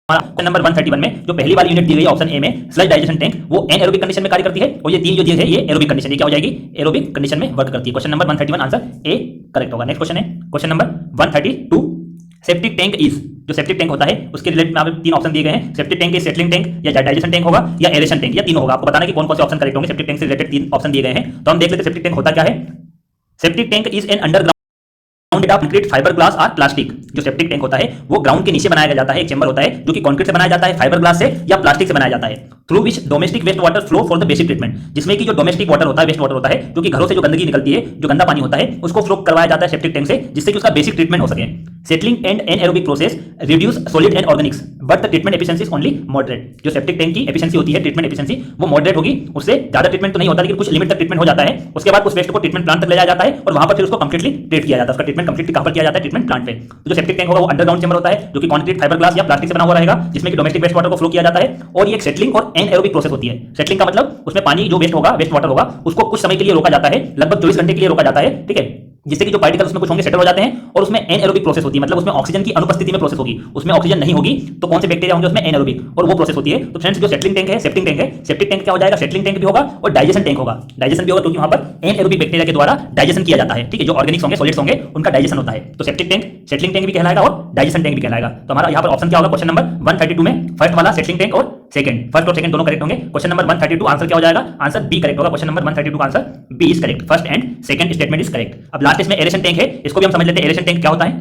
क्वेश्चन नंबर 131 में जो पहली वाली यूनिट दी गई ऑप्शन ए में स्लज डाइजेशन टैंक, वो एनएरोबिक कंडीशन में कार्य करती है, और ये तीन जो दिए है ये एरोबिक कंडीशन, ये क्या हो जाएगी? एरोबिक कंडीशन में वर्क करती है। Question number 131 answer A correct होगा। नेक्स्ट क्वेश्चन है question number 132। Septic tank is, जो सेप्टिक टैंक होता है उसके रिलेटेड में तीन ऑप्शन दिए गए हैं। Septic tank is settling tank, या डाइजेशन टैंक होगा, या एरेशन टैंक, या तीनों होगा। आपको बताना कि कौन कौन से ऑप्शन करेक्ट होंगे। सेप्टिक टैंक से रिलेटेड तीन ऑप्शन दिए गए हैं, तो हम देख लेते हैं सेप्टिक टैंक होता क्या है। Septic tank is an underground concrete, fibre glass और प्लास्टिक। जो सेप्टिक टैंक होता है वो ग्राउंड के नीचे बनाया जाता है, एक चेंबर होता है जो कि कंक्रीट से बनाया जाता है, फाइबर ग्लास से या प्लास्टिक से बनाया जाता है। Through which domestic waste water flow for the basic treatment, जिसमें कि जो डोमेस्टिक वाटर होता है, वेस्ट वाटर होता है, जो कि घरों से जो गंदगी निकलती है, जो गंदा पानी होता है, उसको फ्लो करवाया जाता है सेप्टिक टैंक से, जिससे कि उसका बेसिक ट्रीटमेंट हो सके। Settling and anaerobic process reduce solid and Organics but the treatment efficiency is only moderate. जो सेप्टिक टैंक की एफिशिएंसी होती है, ट्रीटमेंट एफिशिएंसी, वो मॉडरेट होगी, उससे ज्यादा ट्रीटमेंट तो नहीं होता, लेकिन कुछ लिमिट तक ट्रीटमेंट हो जाता है। उसके बाद उस वेस्ट को ट्रीटमेंट प्लांट तक ले जाया जाता है और वहां पर फिर उसको कंप्लीटली ट्रीट किया जाता है। उसका ट्रीटमेंट कंप्लीटली कहां पर किया जाता है? ट्रीटमेंट प्लांट पे। तो जो सेप्टिक टैंक होगा वो अंडरग्राउंड चेंबर होता है, जो कि कंक्रीट, फाइबर ग्लास या प्लास्टिक से बना हुआ रहेगा, जिसमें कि डोमेस्टिक वेस्ट वाटर को फ्लो किया जाता है। और ये एक सेटलिंग और एनएरोबिक प्रोसेस होती है। सेटलिंग का मतलब उसमें पानी जो वेस्ट होगा, वेस्ट वाटर होगा, उसको कुछ समय के लिए रोका जाता है, लगभग 24 घंटे के लिए रोका जाता है, ठीक है, जिससे कि जो पार्टिकल्स उसमें कुछ होंगे सेटल हो जाते हैं। और उसमें एनएरोबिक प्रोसेस होती है, मतलब उसमें ऑक्सीजन की अनुपस्थिति में प्रोसेस होगी, उसमें ऑक्सीजन नहीं होगी तो कौन से बैक्टीरिया होंगे उसमें? एनएरोबिक, और वो प्रोसेस होती है। तो फ्रेंड्स, जो सेटलिंग टैंक है, सेप्टिक टैंक है, सेप्टिक टैंक क्या हो जाएगा? सेटलिंग टैंक भी होगा और डाइजेशन टैंक होगा। डाइजेशन भी होगा क्योंकि वहां पर एनएरोबिक बैक्टीरिया के द्वारा डाइजेशन किया जाता है, ठीक है, जो ऑर्गेनिक्स होंगे, सॉलिड्स होंगे, उनका डाइजेशन होता है। तो सेप्टिक टैंक, सेटलिंग टैंक भी कहलाएगा और डाइजेशन टैंक भी कहलाएगा। तो हमारा यहाँ पर ऑप्शन क्या होगा क्वेश्चन नंबर 132 में? फर्स्ट वाला सेटलिंग टैंक और सेकंड, फर्स्ट और सेकंड दोनों करेक्ट होंगे। क्वेश्चन नंबर 132 आंसर क्या हो जाएगा? आंसर बी करेक्ट होगा। क्वेश्चन नंबर 132 का answer B is correct. First and second statement is correct. अब लास्ट इसमें एरेशन टैंक है, इसको भी हम समझ लेते हैं। एरेशन टैंक क्या होता है?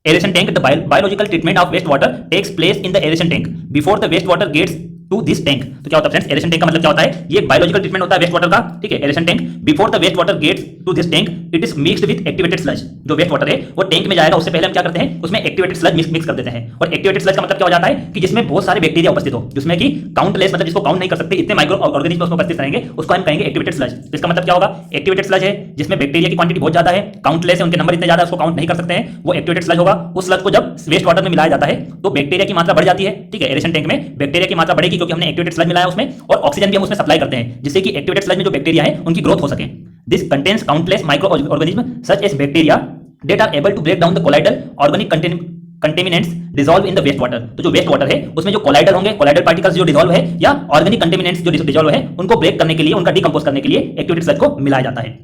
Aeration tank, the biological treatment of waste water takes place in the aeration tank before the waste water gets to this tank. तो क्या होता है फ्रेंड्स? एरेशन टैंक का मतलब क्या होता है? ये एक बायोलॉजिकल ट्रीटमेंट होता है वेस्ट वाटर का, ठीक है, aeration tank. Before the waste water gets to this tank it is mixed with activated sludge. जो वेस्ट वाटर है वो टैंक में जाएगा, उससे पहले हम क्या करते हैं? उसमें एक्टिवेटेड स्लज मिक्स कर देते हैं। और एक्टिवेटेड स्लज का मतलब क्या हो जाता है? कि जिसमें बहुत सारे बैक्टीरिया उपस्थित हो, जिसमें कि काउंटलेस, मतलब जिसको काउंट नहीं कर सकते, इतने माइक्रो ऑर्गेनिज्म उसमें उपस्थित रहेंगे, उसको हम कहेंगे एक्टिवेटेड स्लज। इसका मतलब क्या होगा? एक्टिवेटेड स्लज है जिसमें बैक्टीरिया की क्वांटिटी बहुत ज्यादा है, काउंटलेस है, उनके नंबर इतने ज्यादा उसको काउंट नहीं कर सकते हैं, वो एक्टिवेटेड स्लज होगा। उस स्लज को जब वेस्ट वाटर में मिलाया जाता है तो बैक्टीरिया की मात्रा बढ़ जाती है, ठीक है, एरेशन टैंक में बैक्टीरिया की मात्रा बढ़ेगी रहेगी क्योंकि हमने एक्टिवेटेड स्लज मिलाया उसमें, और ऑक्सीजन भी हम उसमें सप्लाई करते हैं जिससे कि एक्टिवेटेड स्लज में जो बैक्टीरिया है उनकी ग्रोथ हो सके। This contains countless micro organism such as bacteria that are able to break down the colloidal organic contaminants dissolve in the waste water. तो जो वेस्ट वाटर है उसमें जो कोलाइडल होंगे, कोलाइडल पार्टिकल्स जो डिसॉल्व है या ऑर्गेनिक कंटेमिनेंट्स जो डिसॉल्व है, उनको ब्रेक करने के लिए, उनका डिकंपोज करने के लिए एक्टिवेटेड स्लज को मिलाया जाता है।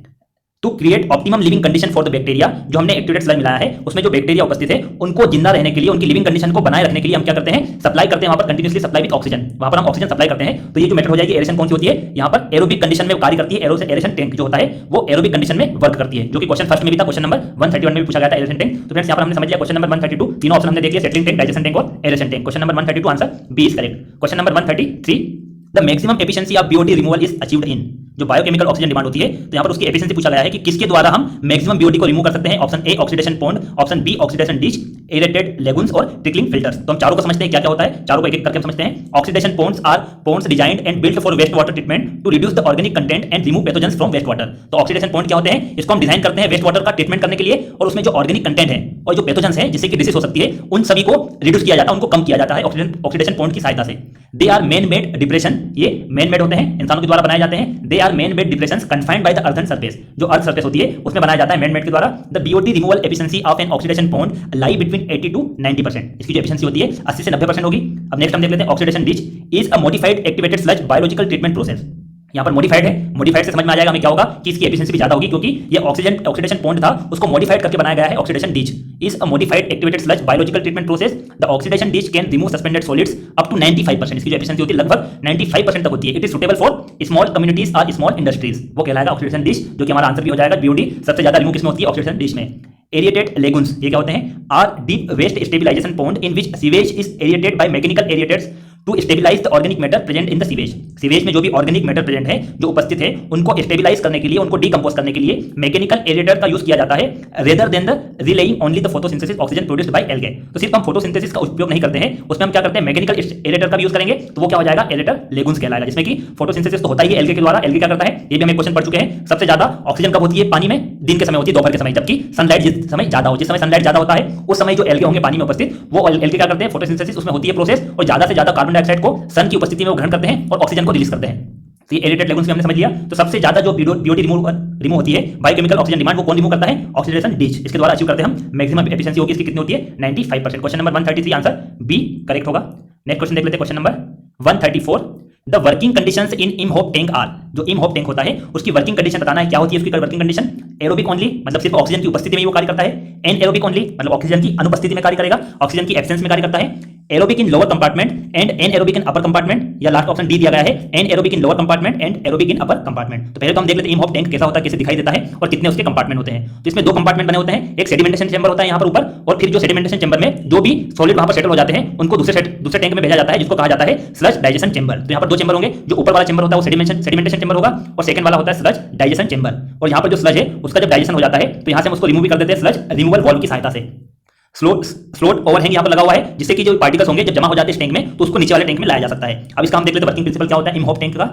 To create optimum living condition for the bacteria, जो हमने एक्टिवेटेड स्लज मिलाया है उसमें जो बैक्टीरिया उपस्थित है उनको जिंदा रहने के लिए, उनकी लिविंग कंडीशन को बनाए रखने के लिए हम क्या करते हैं, सप्लाई करते हैं वहां पर कंटिन्यूसली सप्लाई विद ऑक्सीजन, वहां पर हम ऑक्सीजन सप्लाई करते हैं। तो ये जो मेथड हो जाएगी, एरेशन कौन सी होती है, यहाँ पर एरोबिक कंडीशन में कार्य करती है। एरेशन टैंक जो होता है वो एरोबिक कंडीशन में वर्क करती है, जो कि क्वेश्चन फर्स्ट में भी था, क्वेश्चन नंबर 131 में भी पूछा गया था एरेशन टैंक। तो फ्रेंड्स यहाँ पर हमने समझ लिया क्वेश्चन नंबर 132, तीनों ऑप्शन हमने देख लिया, सेटलिंग टैंक, डाइजेशन टैंक और aeration tank. Question number 132 answer B is correct. Question number 133, the maximum efficiency of BOT removal is achieved in, जो बायोकेमिकल ऑक्सीजन डिमांड होती है, तो यहां पर उसकी एफिशिएंसी पूछा गया है कि किसके द्वारा हम मैक्सिमम बीओटी को रिमूव कर सकते हैं। Option A oxidation pond, option B oxidation ditch, aerated lagoons और ट्रिकलिंग फिल्टर्स। तो हम चारों को समझते हैं क्या क्या होता है, चारों को एक एक करके हम समझते हैं। Oxidation ponds are ponds designed and built for waste water treatment to reduce the organic content and remove pathogens from waste water. तो ऑक्सीडेशन पॉन्ड क्या होते हैं, इसको हम डिजाइन करते हैं वेस्ट वाटर का ट्रीटमेंट करने के लिए, और उसमें जो ऑर्गेनिक कंटेंट है और जो पैथोजेंस है जिससे कि डिसीज हो सकती है, उन सभी को रिड्यूस किया जाता है, उनको कम किया जाता है ऑक्सीडेशन पॉन्ड की सहायता से। They are man made depression, ये मैन मेड होते हैं, इंसानों के द्वारा बनाए जाते हैं। They are man made depression confined by the earthen surface, जो अर्थ सरफेस होती है उसमें बनाया जाता है मैन मेड के द्वारा। The BOT removal efficiency of an oxidation pond lie between 80 to 90%, इसकी जो एफिशिएंसी होती है 80 से 90% होगी। अब नेक्स्ट हम देख लेते हैं oxidation ditch is a modified activated sludge biological treatment process. यहाँ पर मॉडिफाइड है, मॉडिफाइड से समझ में आ जाएगा हमें क्या होगा कि इसकी एफिशिएंसी भी ज्यादा होगी, क्योंकि ये ऑक्सीडेशन पॉन्ड था उसको मॉडिफाइड करके बनाया गया है। Oxidation ditch is a modified activated sludge biological treatment process. The oxidation ditch can remove suspended solids up to 95%, इसकी जो एफिशिएंसी होती है लगभग 95% तक होती है। It is suitable for small communities और स्मॉल इंडस्ट्रीज, वो कहलाएगा ऑक्सीडेशन डिच, जो कि हमारा आंसर भी हो जाएगा। बीओटी सबसे ज्यादा रिमूव किसमें होती है, ऑक्सीडेशन डिच में। एरिएटेड लेगुन्स, ये क्या होते हैं, are deep waste stabilisation pond in which sewage is aerated by mechanical aerators to stabilise the organic matter present in the sewage. Sewage में जो भी ऑर्गेनिक मैटर प्रेजेंट है, जो उपस्थित है, उनको स्टेबिलाइज करने के लिए, उनको डीकंपोज करने के लिए मैकेनिकल एरिएटर का यूज किया जाता है, rather than the relying only the photosynthesis oxygen produced by algae. तो सिर्फ हम फोटोसिंथेसिस का उपयोग नहीं करते हैं, उसमें हम क्या करते हैं, मैकेनिकल एरिएटर का भी यूज करेंगे, तो वो क्या हो जाएगा, एरिएटर लेगुन्स कहलाएगा, जिसमें कि फोटोसिंथेसिस तो होता ही है एल्गे के द्वारा। एल्गे क्या करता है, ये भी हम क्वेश्चन पढ़ चुके हैं। सबसे ज्यादा ऑक्सीजन कब होती है पानी में, दिन के समय होती है, दोपहर के समय, जबकि सनलाइट जिस समय ज्यादा हो, जिस समय सनलाइट ज्यादा होता है उस समय जो एल्गे होंगे पानी में उपस्थित, वो एल्गे क्या करते हैं, फोटोसिंथेसिस उसमें होती है प्रोसेस, और ज्यादा से ज्यादा कार्बन डाइऑक्साइड को सन की उपस्थिति में वो ग्रहण करते हैं और ऑक्सीजन को रिलीज करते हैं। तो ये एरिएटेड लेगुन्स हमने समझ लिया। तो सबसे ज्यादा जो बीओटी रिमूव होती है बायोकेमिकल ऑक्सीजन डिमांड, वो कौन रिमूव करता है, ऑक्सीडेशन डिच, इसके द्वारा अचीव करते हैं हम। मैक्सिमम एफिशिएंसी होगी इसकी कितनी होती है, 95%। Question number 133 answer B correct होगा। नेक्स्ट क्वेश्चन देख लेते हैं, question number 134, the working conditions in Imhoff tank are, जो इमहोप टैंक होता है उसकी वर्किंग कंडीशन बताना है, क्या होती है उसकी वर्किंग कंडीशन। एरोबिक ओनली, मतलब सिर्फ ऑक्सीजन की उपस्थिति में वो कार्य करता है। एन एरोबिक ओनली, मतलब ऑक्सीजन की अनुपस्थिति में कार्य करेगा, ऑक्सीजन की एब्सेंस में कार्य करता है। Aerobic in lower compartment and anaerobic in upper compartment, या लास्ट ऑप्शन डी दिया गया है, anaerobic in lower compartment and aerobic in upper compartment. तो पहले तो हम देख लेते हैं इमहोप टैंक कैसा होता है, कैसे दिखाई देता है और कितने उसके कंपार्टमेंट होते हैं। तो इसमें दो कंपार्टमेंट बने होते हैं, एक सेडिमेंटेशन चैम्बर होता है यहाँ पर ऊपर, और फिर जो सेडिमेंटेशन चैम्बर में जो भी सॉलिड वहां पर सेटल हो जाते हैं उनको दूसरे टैंक में भेजा जाता है, जिसको कहा जाता है स्लज डाइजेशन चैम्बर। तो यहाँ पर दो चैम्बर होंगे, जो ऊपर वाला चैम्बर होता है वो सेडिमेंटेशन चैम्बर होगा, और सेकंड वाला होता है स्लज डाइजेशन चैम्बर। और यहाँ पर जो स्लज है उसका जब डाइजेशन हो जाता है तो यहाँ से हम उसको रिमूव भी कर देते हैं स्लज रिमूवल वाल्व की सहायता से। स्लोट ओवरहैंग यहाँ पर लगा हुआ है, जिससे कि जो पार्टिकल्स होंगे जब जमा हो जाते हैं इस टैंक में तो उसको नीचे वाले टैंक में लाया जा सकता है। अब इसका हम देख लेते हैं वर्किंग प्रिंसिपल क्या होता है इमहोप टैंक का।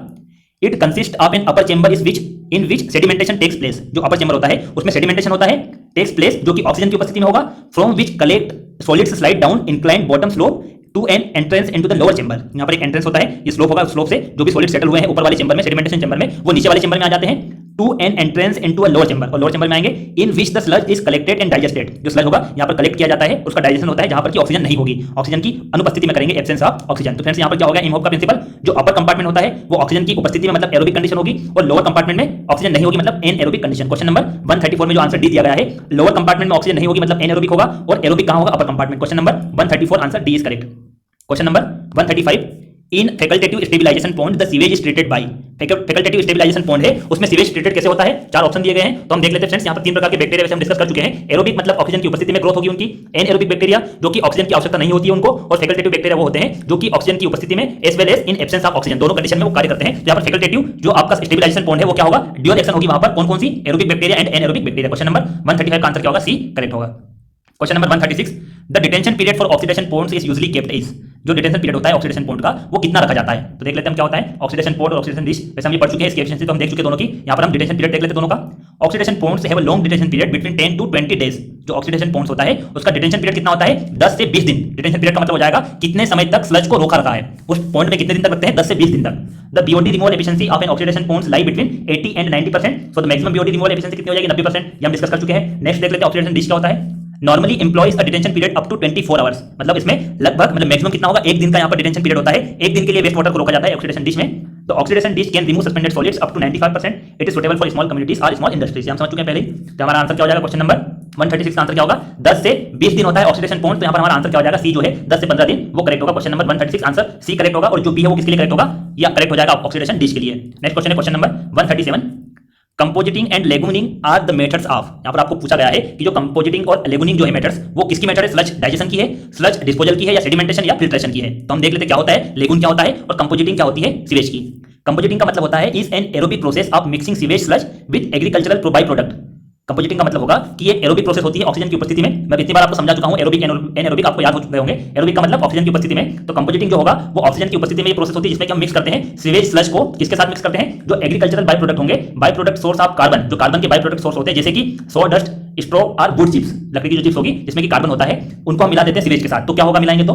It consist of an upper chamber in which sedimentation takes place, जो अपर चैम्बर होता है उसमें सेडिमेंटेशन होता है, टेक्स प्लेस, जो कि ऑक्सीजन की उपस्थिति में होगा, from which collect solids slide down inclined bottom slope to an entrance into the lower chamber. यहाँ पर एक एंट्रेंस होता है, ये स्लोप होगा, स्लोप से जो भी सॉलिड सेटल हुए हैं ऊपर वाले चैम्बर में, सेडिमेंटेशन चैम्बर में, वो नीचे वाले चैम्बर में आ जाते हैं to an entrance into a lower chamber, और लोअर चैम्बर में आएंगे in which the sludge is collected and digested. जो स्लज होगा यहाँ पर कलेक्ट किया जाता है, उसका डाइजेशन होता है जहां पर की ऑक्सीजन नहीं होगी, ऑक्सीजन की अनुपस्थिति में करेंगे, एब्सेंस ऑफ ऑक्सीजन। तो फ्रेंड्स यहाँ पर क्या होगा इमहोप का प्रिंसिपल, जो अपर कंपार्टमेंट होता है वो ऑक्सीजन की उपस्थिति में मतलब एरोबिक कंडीशन होगी, और लोअर कंपार्टमेंट में ऑक्सीजन नहीं होगी मतलब anaerobic condition. Question number 134 में जो आंसर डी दिया गया है, लोअर कंपार्टमेंट में ऑक्सीजन नहीं होगी मतलब एन एरोबिक होगा, और एरोबिक कहां होगा, upper compartment. Question number 134 answer D is correct. Question number 135, in facultative stabilisation pond the sewage is treated by, facultative stabilisation pond है उसमें सीवेज ट्रीटेड कैसे होता है, चार ऑप्शन दिए गए हैं, तो हम देख लेते हैं फ्रेंड्स। यहाँ पर तीन प्रकार के बैक्टीरिया वैसे हम डिस्कस कर चुके हैं। एरोबिक मतलब ऑक्सीजन की उपस्थिति में ग्रोथ होगी उनकी, एन एरोबिक बैक्टीरिया जो कि ऑक्सीजन की आवश्यकता नहीं होती है उनको, और फैकल्टेटिव बैक्टीरिया वो होते हैं जो कि ऑक्सीजन की उपस्थिति में as well as in absence of oxygen, दोनों कंडीशन में वो कार्य करते हैं। तो यहाँ पर फैकल्टेटिव जो आपका स्टेबिलाइजेशन पॉन्ड है वो क्या होगा, ड्यूअल एक्शन होगी वहां पर, कौन कौन सी, aerobic bacteria and anaerobic bacteria. Question number 135 का आंसर क्या होगा, सी करेक्ट होगा। Question number 136, the detention period for oxidation ponds is usually kept is, जो डिटेंशन पीरियड होता है ऑक्सीडेशन पॉन्ड का वो कितना रखा जाता है। तो देख लेते हैं हम क्या होता है ऑक्सीडेशन पॉन्ड और ऑक्सीडेशन डिश, वैसे हम ये पढ़ चुके हैं, इसकी एफिशिएंसी तो हम देख चुके हैं दोनों की। यहाँ पर हम डिटेंशन पीरियड देख लेते हैं दोनों का। Oxidation points have a long detention period between 10 to 20 days. जो ऑक्सीडेशन पॉइंट्स होता है उसका डिटेंशन पीरियड कितना होता है? 10 से 20 दिन। डिटेंशन पीरियड का मतलब हो जाएगा कितने समय तक स्लज को रोका रखा है, उस पॉइंट में कितने दिन तक रखते हैं? 10 से 20 दिन तक। The BOD removal efficiency of an oxidation points lie between 80 and 90%। So the maximum BOD removal efficiency कितनी हो जाएगी? 90%। ये हम डिस्कस कर चुके हैं। नेक्स्ट देख लेते हैं ऑक्सीडेशन डिश क्या होता है। Normally employs a detention period up to 24 hours. मतलब इसमें लगभग मतलब मैक्सिमम कितना होगा? एक दिन का यहाँ पर डिटेंशन पीरियड होता है। एक दिन के लिए वेस्ट वाटर को रोका जाता है ऑक्सीडेशन डिश में। तो oxidation ditch can remove suspended solids up to 95%। It is suitable for small communities और स्मॉल इंडस्ट्रीज। हम समझ चुके हैं पहले। तो हमारा आंसर क्या हो जाएगा? क्वेश्चन नंबर 136 का आंसर क्या होगा? 10 से 20 दिन होता है ऑक्सीडेशन पॉइंट। तो यहाँ पर हमारा आंसर क्या हो जाएगा? सी जो है 10 से 15 दिन, वो करेक्ट होगा। Question number 136 answer C correct होगा। और जो बी है वो किसके लिए करेक्ट होगा? या करेक्ट हो जाएगा ऑक्सीडेशन डिश के लिए। नेक्स्ट क्वेश्चन है question number 137। Composting and lagooning are the methods of. यहां पर आपको पूछा गया है कि जो कंपोजिटिंग और लेगुनिंग जो है मेथड्स, वो किसकी मेथड है? स्लज डाइजेशन की है, स्लज डिस्पोजल की है, या सेडिमेंटेशन या फिल्ट्रेशन की है। तो हम देख लेते हैं क्या होता है, लेगुन क्या होता है और कंपोजिटिंग क्या होती है सीवेज की। कंपोजिटिंग का मतलब होता है is an aerobic process of mixing sewage sludge with agricultural by product. Compositing का मतलब होगा कि ये एरोबिक प्रोसेस होती है ऑक्सीजन की उपस्थिति में। मैं इतनी बार आपको समझा चुका हूं एरोबिक एनारोबिक आपको याद हो चुके होंगे। एरोबिक का मतलब ऑक्सीजन की उपस्थिति में। तो कंपोजिटिंग जो होगा वो ऑक्सीजन की उपस्थिति में ये प्रोसेस होती है जिसमें कि हम मिक्स करते हैं सीवेज स्लज को। किसके साथ मिक्स करते हैं? जो एग्रीकल्चरल बाई प्रोडक्ट होंगे, by product source of carbon, जो कार्बन के बाई प्रोडक्ट सोर्स होते हैं, जैसे कि सॉ डस्ट, स्ट्रॉ और वुड चिप्स, लकड़ी की जो चिप्स होगी जिसमें कि कार्बन होता है, उनको हम मिला देते हैं सीवेज के साथ। तो क्या होगा मिलाएंगे तो?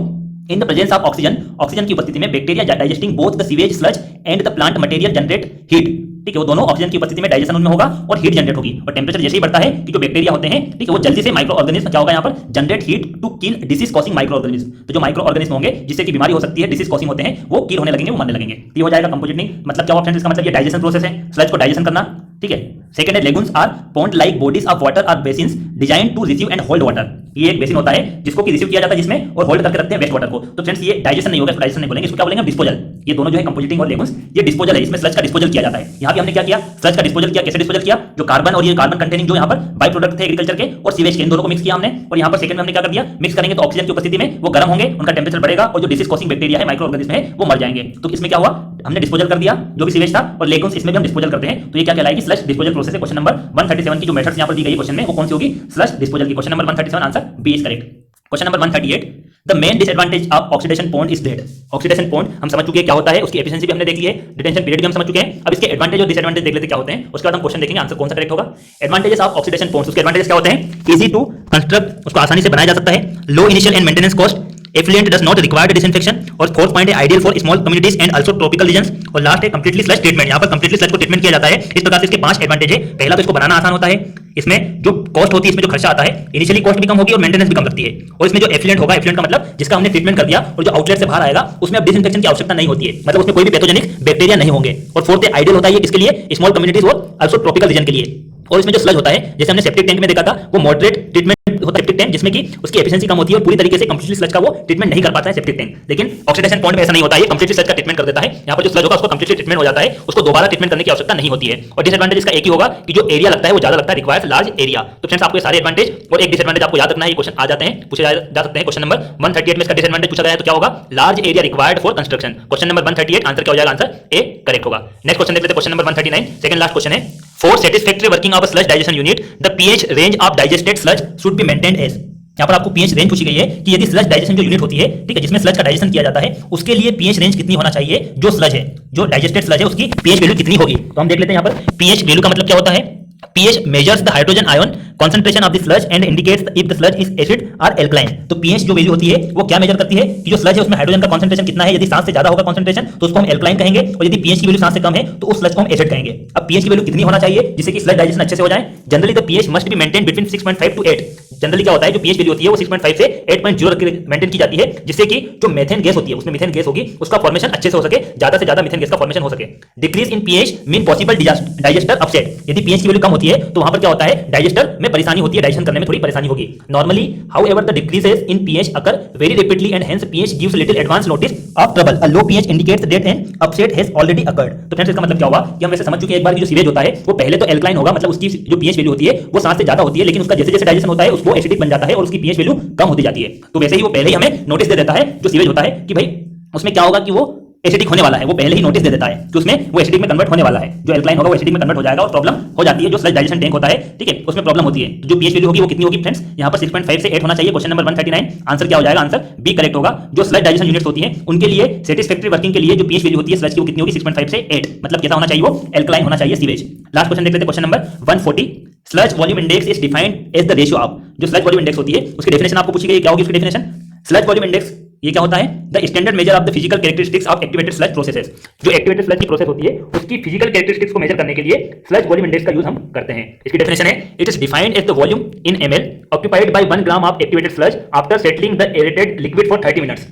In the presence of oxygen, oxygen की उपस्थिति में bacteria digesting both the sewage sludge and the plant material generate heat. ठीक है, वो दोनों ऑक्सीजन की उपस्थिति में डाइजेशन उनमें होगा और हीट जनरेट होगी। और टेंपरेचर जैसे ही बढ़ता है कि जो बैक्टीरिया होते हैं, ठीक है, वो जल्दी से माइक्रो ऑर्गेनिज्म क्या होगा यहाँ पर? Generate heat to kill disease causing micro organism. तो जो माइक्रो ऑर्गेनिज्म होंगे जिससे कि बीमारी हो सकती है, डिसीज कॉसिंग होते हैं, वो किल होने लगेंगे, वो मरने लगेंगे। तो ये हो जाएगा कंपोजिटिंग। मतलब क्या ऑप्शन? इसका मतलब ये डाइजेशन प्रोसेस है, स्लज को डाइजेशन करना। ठीक है। सेकंड है lagoons are pond like bodies of water or basins designed to receive and hold water. ये एक बेसिन होता है जिसको कि रिसीव किया जाता है जिसमें और होल्ड करके रखते हैं वेस्ट वाटर को। तो फ्रेंड्स ये डाइजेशन नहीं होगा, इसको डाइजेशन नहीं बोलेंगे, इसको क्या बोलेंगे? डिस्पोजल। ये दोनों जो है कंपोजिटिंग और लेगुन्स, ये डिस्पोजल है, इसमें स्लज का डिस्पोजल किया जाता है। यहाँ पे हमने क्या किया? स्लज का डिस्पोजल किया। कैसे डिस्पोजल किया? जो कार्बन और ये कार्बन कंटेनिंग जो यहाँ पर बाई प्रोडक्ट थे एग्रीकल्चर के और सीवेज के, इन दोनों को मिक्स किया हमने। और यहाँ पर सेकंड में हमने क्या कर दिया? मिक्स करेंगे तो ऑक्सीजन की उपस्थिति में वो गर्म होंगे, उनका टेंपरेचर बढ़ेगा और जो डिसीज कॉसिंग बैक्टीरिया है, माइक्रो ऑर्गेनिज्म है, वो मर जाएंगे। तो इसमें क्या हुआ? हमने डिस्पोजल कर दिया जो भी सीवेज था, और लेगुन्स इसमें भी हम डिस्पोजल करते हैं। तो ये क्या कहलाएगी? स्लज डिस्पोजल प्रोसेस है। क्वेश्चन नंबर 137 की जो मेथड्स यहाँ पर दी गई क्वेश्चन में, वो कौन सी होगी? स्लज डिस्पोजल की। Question number 137 answer B is correct. Question number 138। The main disadvantage of oxidation point is that. Oxidation point हम समझ चुके हैं क्या होता है, उसकी एफिशिएंसी भी हमने देख ली है, डिटेंशन पीरियड भी हम समझ चुके हैं। अब इसके एडवांटेज और डिसएडवांटेज देख लेते हैं क्या होते हैं, उसके बाद हम क्वेश्चन देखेंगे, आंसर कौन सा करेक्ट होगा। एडवांटेजेस ऑफ ऑक्सीडेशन पॉइंट्स, उसके एडवांटेजेस क्या होते हैं? इजी टू कंस्ट्रक्ट, उसको आसानी से बनाया जा सकता है। Low initial and maintenance cost, effluent does not required disinfection. और फोर्थ पॉइंट है ideal for small communities and also tropical regions. और लास्ट है कंप्लीटली स्लज ट्रीटमेंट, यहां पर कंप्लीटली स्लज को ट्रीटमेंट किया जाता है। इस प्रकार से इसके 5 एडवांटेज है। पहला तो इसको बनाना आसान होता है, इसमें जो कॉस्ट होती है, इसमें जो खर्चा आता है, इनिशियली कॉस्ट भी कम होगी और मेंटेनेंस भी कम लगती है। और इसमें जो एफ्लुएंट होगा, एफ्लुएंट का मतलब जिसका हमने ट्रीटमेंट कर दिया और जो आउटलेट से बाहर आएगा, उसमें अब डिसइंफेक्शन की आवश्यकता नहीं होती है, मतलब उसमें कोई भी पैथोजेनिक बैक्टीरिया नहीं होंगे। और फोर्थ है आइडियल होता है, ये किसके लिए? स्मॉल कम्युनिटीज और आल्सो ट्रॉपिकल रीजन के लिए। और इसमें जो स्लज होता है, जैसे हमने सेप्टिक टैंक में देखा था, वो मॉडरेट ट्रीटमेंट होता है सेप्टिक टैंक, जिसमें कि उसकी एफिशिएंसी कम होती है और पूरी तरीके से कंप्लीटली स्लज का वो ट्रीटमेंट नहीं कर पाता है सेप्टिक टैंक। लेकिन ऑक्सीडेशन पॉइंट में ऐसा नहीं होता है, ये कंप्लीटली स्लज का ट्रीटमेंट कर देता है। यहाँ पर जो स्लज होगा उसको कंप्लीटली ट्रीटमेंट हो जाता है, उसको दोबारा ट्रीटमेंट करने की आवश्यकता नहीं होती है। और डिसएडवांटेज इसका एक ही होगा कि जो एरिया लगता है वो ज्यादा लगता है, रिक्वायर्स लार्ज एरिया। तो फ्रेंड्स आपको ये सारे एडवांटेज और एक डिसएडवांटेज आपको याद रखना है, ये क्वेश्चन आ जाते हैं, पूछे जा सकते हैं। क्वेश्चन नंबर 138 में इसका डिसएडवांटेज पूछा गया है, तो क्या होगा? Large area required for construction. Question number 138 answer क्या हो जाएगा? आंसर ए करेक्ट होगा। नेक्स्ट क्वेश्चन देख लेते हैं, question number 139, second last question है। For satisfactory working of a sludge digestion unit the pH range of digested sludge should be maintained as. यहाँ पर आपको पीएच रेंज पूछी गई है कि यदि स्लज डाइजेशन जो यूनिट होती है, ठीक है, जिसमें स्लज का डाइजेशन किया जाता है, उसके लिए पीएच रेंज कितनी होना चाहिए? जो स्लज है, जो डाइजेस्टेड स्लज है, उसकी पीएच वैल्यू कितनी होगी? तो हम देख लेते हैं यहाँ पर पीएच वैल्यू का मतलब क्या होता है। pH measures the hydrogen ion concentration of the sludge and indicates if the sludge is acid or alkaline। तो pH जो वैल्यू होती है वो क्या मेजर करती है कि जो स्लज है उसमें हाइड्रोजन का कंसंट्रेशन कितना है। यदि 7 से ज्यादा होगा कंसंट्रेशन तो उसको हम एल्कलाइन कहेंगे, और यदि pH की वैल्यू 7 से कम है तो उस स्लज को हम एसिड कहेंगे। अब pH की वैल्यू कितनी होना चाहिए जिससे कि स्लज डाइजेशन अच्छे से हो जाए? Generally the pH must be maintain between 6.5 to 8। Generally क्या होता है, जो pH वैल्यू होती है वो 6.5 से 8.0 रख के मेंटेन की जाती है, जिससे कि जो मेथेन गैस होती है, उसमें मीथेन गैस होगी, उसका फॉर्मेशन अच्छे से हो सके, ज्यादा से ज्यादा मीथेन गैस का फॉर्मेशन हो सके। Decrease in pH mean possible digester upset. यदि pH की वैल्यू कम होती है तो वहां पर क्या होता है, डाइजेस्टर में परेशानी होती है, डाइजेशन करने में थोड़ी परेशानी होगी। Normally however the decreases in pH occur very rapidly and hence pH gives little advance notice of trouble. A low pH indicates that an upset has already occurred. तो फ्रेंड्स इसका मतलब क्या हुआ कि हम वैसे समझ चुके हैं एक बार कि जो सीवेज होता है वो पहले तो एल्कलाइन होगा, मतलब उसकी जो pH वैल्यू होती है वो 7 से ज्यादा होती है, लेकिन उसका जैसे जैसे डाइजेशन होता है उसको एसिडिक बन जाता है और उसकी pH वैल्यू कम होती जाती है। तो वैसे ही वो पहले ही हमें नोटिस दे देता है जो सीवेज होता है कि भाई उसमें क्या होगा कि वो एसिडिक होने वाला है, वो पहले ही नोटिस दे देता है कि उसमें वो एसिडिक में कन्वर्ट होने वाला है, जो एल्कलाइन होगा वो एसिडिक में कन्वर्ट हो जाएगा और प्रॉब्लम हो जाती है। जो स्लज डाइजेशन टैंक होता है, ठीक है, उसमें प्रॉब्लम होती है। तो जो पीएच वैल्यू होगी वो कितनी होगी फ्रेंड्स, यहाँ पर 6.5 से 8 होना चाहिए। क्वेश्चन नंबर 139 आंसर क्या हो जाएगा, आंसर बी करेक्ट होगा। जो स्लज डाइजेशन यूनिट्स होती है उनके लिए सेटिस्फैक्टरी वर्किंग के लिए जो पीएच वैल्यू होती है स्लज की वो कितनी होगी, 6.5 से 8, मतलब कैसा होना चाहिए, वो एल्कलाइन होना चाहिए सीवेज। लास्ट क्वेश्चन देख लेते हैं, question number 140। Sludge volume index is defined as the ratio of, जो स्लज वॉल्यूम इंडेक्स होती है उसकी डेफिनेशन आपको पूछी गई, क्या होगी उसकी डेफिनेशन। स्लज वॉल्यूम इंडेक्स ये क्या होता है, the standard major of the physical characteristics of activated sludge processes. जो एक्टिवेटेड स्लज की प्रोसेस होती है उसकी फिजिकल कैरेक्टरिस्टिक्स को मेजर करने के लिए स्लज वॉल्यूम इंडेक्स का यूज हम करते हैं। इसकी डेफिनेशन है, it is defined as the volume in ml occupied by 1 gram of activated sludge after settling the aerated liquid for 30 minutes.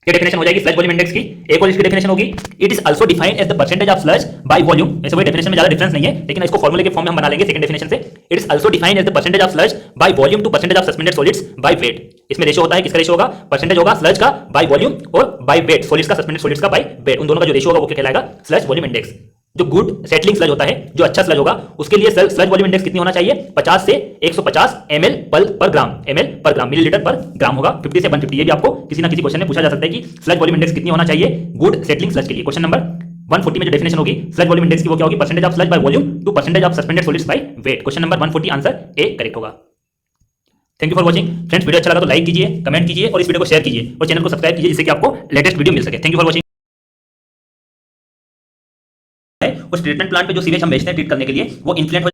ये डेफिनेशन हो जाएगी स्लज वॉल्यूम इंडेक्स की। एक और इसकी डेफिनेशन होगी, it is also defined as the percentage of sludge by volume. ऐसे कोई डेफिनेशन में ज्यादा डिफरेंस नहीं है, लेकिन इसको फॉर्मूले के फॉर्म में हम बना लेंगे सेकंड डेफिनेशन से। It is also defined as the percentage of sludge by volume to percentage of suspended solids by weight. इसमें रेशियो होता है, किसका रेशियो होगा, परसेंटेज होगा स्लज का बाय वॉल्यूम और बाय वेट, सॉलिड्स का सस्पेंडेड सॉलिड्स का बाय वेट, उन दोनों का जो रेशियो होगा वो क्या कहलाएगा, स्लज वॉल्यूम इंडेक्स। जो गुड सेटलिंग स्लज होता है, जो अच्छा स्लज होगा, उसके लिए स्लज वॉल्यूम इंडेक्स कितनी होना चाहिए, 50 से 150 ml पर ग्राम, ml पर ग्राम, मिलीलीटर पर ग्राम होगा। 50 से 150, ये भी आपको किसी ना किसी क्वेश्चन में पूछा जा सकता है कि स्लज वॉल्यूम इंडेक्स कितनी होना चाहिए गुड सेटलिंग स्लज के लिए। क्वेश्चन नंबर 140 में जो डेफिनेशन होगी स्लज वॉल्यूम इंडेक्स की वो क्या होगी, percentage of sludge by volume to percentage of suspended solids by weight. Question number 140 answer A correct होगा। Thank you for watching friends. Video अच्छा लगा तो लाइक कीजिए, कमेंट कीजिए और इस वीडियो को शेयर कीजिए और चैनल को सब्सक्राइब कीजिए, जिससे कि आपको लेटेस्ट वीडियो मिल सके। Thank you for watching. उस ट्रीटमेंट प्लांट पे जो सीवेज हम भेजते हैं ट्रीट करने के लिए, वो इन्फ्लुएंट हो।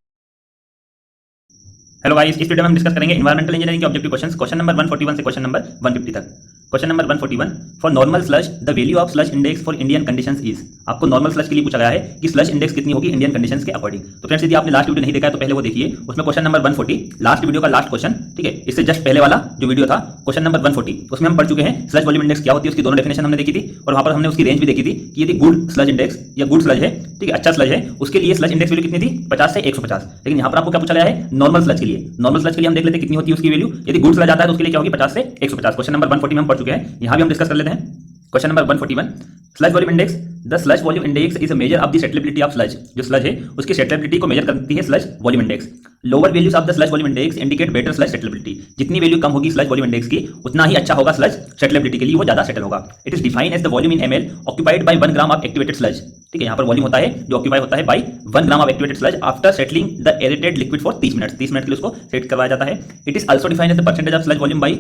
हेलो गाइस, इस वीडियो में हम डिस्कस करेंगे एनवायरमेंटल इंजीनियरिंग के ऑब्जेक्टिव क्वेश्चंस, क्वेश्चन नंबर 141 से क्वेश्चन नंबर 150 तक। Question number 141, for normal sludge the value of sludge index for Indian conditions is. आपको नॉर्मल स्लज के लिए पूछा गया है कि स्लज इंडेक्स कितनी होगी इंडियन कंडीशंस के अकॉर्डिंग। तो फ्रेंड्स, यदि आपने लास्ट वीडियो नहीं देखा है तो पहले वो देखिए, उसमें क्वेश्चन नंबर 140 लास्ट वीडियो का लास्ट क्वेश्चन, ठीक है, इससे जस्ट पहले वाला जो वीडियो था क्वेश्चन नंबर 140, उसमें हम पढ़ चुके हैं स्लज वॉल्यूम इंडेक्स क्या होती है, उसकी दोनों डेफिनेशन हमने देखी थी और वहां पर हमने उसकी रेंज भी देखी थी कि यदि गुड स्लज इंडेक्स या गुड स्लज है, ठीक है, अच्छा स्लज है, उसके लिए स्लज इंडेक्स वैल्यू कितनी थी, 50 से 150। लेकिन यहाँ पर आपको क्या पूछा गया है, नॉर्मल स्लज के लिए। नॉर्मल स्लज के लिए हम देख लेते हैं कितनी होती है उसकी वैल्यू। यदि गुड स्लज आता है तो उसके लिए क्या होगी, 50 से 150। क्वेश्चन नंबर 140 में हम पढ़ चुके हैं, यहाँ भी हम डिस्कस कर लेते हैं। Question number 141, sludge volume index, the sludge volume index is a measure of the settleability of sludge. जो स्लज है उसकी सेटलेबिलिटी को मेजर करती है sludge volume index. Lower values of the sludge volume index indicate better sludge settleability. जितनी वैल्यू कम होगी स्लज वॉल्यूम इंडेक्स की, उतना ही अच्छा होगा स्लज सेटलेबिलिटी के लिए, वो ज्यादा सेटल होगा। It is defined as the volume in ml occupied by 1 gram of activated sludge. ठीक है, यहाँ पर वॉल्यूम होता है जो ऑक्यूपाई होता है by 1 gram of activated sludge after settling the aerated liquid for 30 minute. 30 minute के लिए उसको सेट करवाया जाता है। It is also defined as the percentage of sludge volume by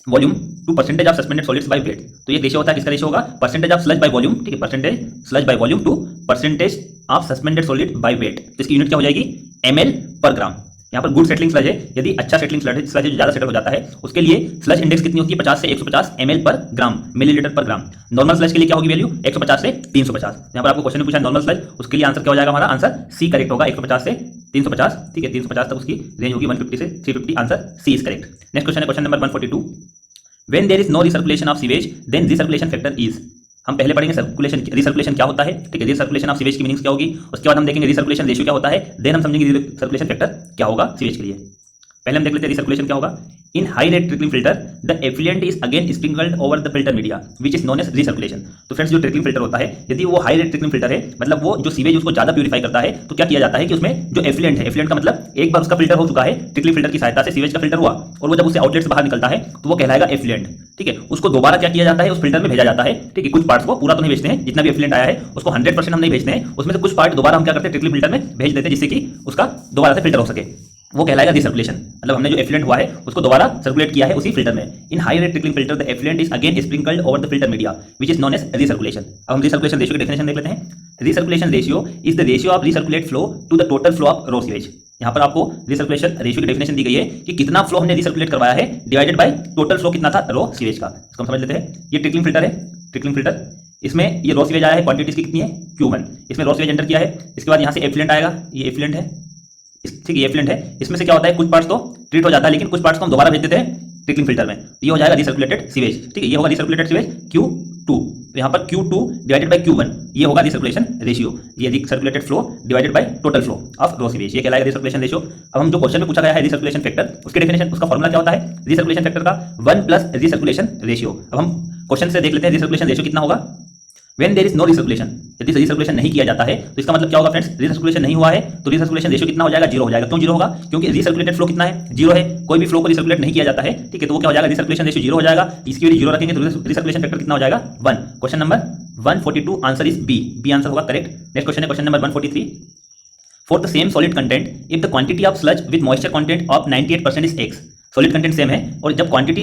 volume to percentage of suspended solids by weight. तो ये रेशियो होता है, किसका रेशियो होगा, percentage of sludge by volume, ठीक है, percentage sludge by volume to percentage of suspended solid bye weight. तो इसकी यूनिट क्या हो जाएगी, ml पर ग्राम। यहाँ पर गुड सेटलिंग स्लज है, यदि अच्छा सेटलिंग स्लज है जो ज्यादा सेटल हो जाता है, उसके लिए स्लज इंडेक्स कितनी होती है, 50 से 150 ml पर ग्राम, मिलीलीटर पर ग्राम। नॉर्मल स्लज के लिए क्या होगी वैल्यू, 150 से 350। यहाँ पर आपको क्वेश्चन में पूछा नॉर्मल स्लज, उसके लिए आंसर क्या हो जाएगा, हमारा आंसर सी करेक्ट होगा, 150 से 350, ठीक है, 350 तक उसकी रेंज होगी, 150 से 350, answer C is correct. Next question है question number 142, When there is no recirculation of sewage, then recirculation factor is। हम पहले पढ़ेंगे सर्कुलेशन, रिसर्कुलेशन क्या होता है, ठीक है, रिसर्कुलेशन ऑफ सीवेज की मीनिंग्स क्या होगी, उसके बाद हम देखेंगे रिसर्कुलेशन रेशियो क्या होता है, देन हम समझेंगे रिसर्कुलेशन फैक्टर क्या होगा सीवेज के लिए। पहले हम देख लेते हैं रिसर्कुलेशन क्या होगा। In high rate trickling filter the effluent is again sprinkled over the filter media which is known as recirculation. तो फ्रेंड्स, जो ट्रिकलिंग फिल्टर होता है, यदि वो हाई रेट ट्रिकलिंग फिल्टर है, मतलब वो जो सीवेज उसको ज्यादा प्यूरिफाई करता है, तो क्या किया जाता है कि उसमें जो एफ्लुएंट है, एफ्लुएंट का मतलब एक बार उसका फिल्टर हो चुका है, ट्रिकलिंग फिल्टर की सहायता से सीवेज का फिल्टर हुआ और वो जब उससे आउटलेट से बाहर निकलता है तो वो कहलाएगा एफ्लुएंट। ठीक है, उसको दोबारा क्या किया जाता है, उस फिल्टर में भेजा जाता है। ठीक है, कुछ पार्ट्स को पूरा तो नहीं भेजते हैं, जितना भी एफ्लुएंट आया है उसको 100% हम नहीं भेजते हैं, उसमें से कुछ पार्ट दोबारा हम क्या करते हैं, ट्रिकलिंग फिल्टर में भेज देते हैं, जिससे कि उसका दोबारा से फिल्टर हो सके। वो कहलाएगा रिसर्कुलेशन, मतलब हमने जो एफ्लुएंट हुआ है उसको दोबारा सर्कुलेट किया है उसी फिल्टर में। In high rate trickling filter the effluent is again sprinkled over the filter media which is known as recirculation. अब हम रिसर्कुलेशन रेशियो की डेफिनेशन देख लेते हैं। Recirculation ratio is the ratio of recirculate flow to the total flow of raw sewage. यहाँ पर आपको रिसर्कुलेशन रेशियो की डेफिनेशन दी गई है कि कितना फ्लो हमने रिसर्कुलेट करवाया है डिवाइडेड बाय टोटल फ्लो कितना था रॉ सीवेज का। इसको हम समझ लेते हैं। ये ट्रिकलिंग फिल्टर है, ट्रिकलिंग फिल्टर, इसमें ये रॉ सीवेज आया है, क्वांटिटी इसकी कितनी है, Q1। इसमें रॉ सीवेज एंटर किया है, इसके बाद यहाँ से एफ्लुएंट आएगा, ये एफ्लुएंट है, ठीक है, ये एफ्लुएंट है। इसमें से क्या होता है, कुछ पार्ट्स तो ट्रीट हो जाता है, लेकिन कुछ पार्ट्स को हम दोबारा भेज देते हैं ट्रिकलिंग फिल्टर में, ये हो जाएगा रिसर्कुलेटेड सीवेज। ठीक है, ये होगा रिसर्कुलेटेड सीवेज Q2। तो यहाँ पर Q2 डिवाइडेड बाय Q1, ये होगा रिसर्कुलेशन रेशियो, ये recirculated flow divided by total flow of raw sewage, ये कहलाएगा रिसर्कुलेशन रेशियो। अब हम जो क्वेश्चन में पूछा गया है रिसर्कुलेशन फैक्टर, उसकी डेफिनेशन, उसका फॉर्मूला क्या होता है, रिसर्कुलेशन फैक्टर का 1 प्लस रिसर्कुलेशन रेशियो। अब हम क्वेश्चन से देख लेते हैं रिसर्कुलेशन रेशियो कितना होगा। When there is no recirculation, यदि रिसर्कुलेशन नहीं किया जाता है तो इसका मतलब क्या होगा फ्रेंड्स, रिसर्कुलेशन नहीं हुआ है तो रिसर्कुलेशन रेशियो कितना हो जाएगा, 0 हो जाएगा। क्यों 0 होगा, क्योंकि रिसर्कुलेटेड फ्लो कितना है, 0 है, कोई भी फ्लो को रिसर्कुलेट नहीं किया जाता है। ठीक है, तो वो क्या हो जाएगा, रिसर्कुलेशन रेशियो 0 हो जाएगा। इसकी वैल्यू 0 रखेंगे तो रिसर्कुलेशन फैक्टर कितना हो जाएगा, 1। Question number 142 answer is B, B answer होगा करेक्ट। नेक्स्ट क्वेश्चन है question number 143। For the same solid content if the quantity of sludge with moisture content of 98% is X. Solid content same है और जब क्वांटिटी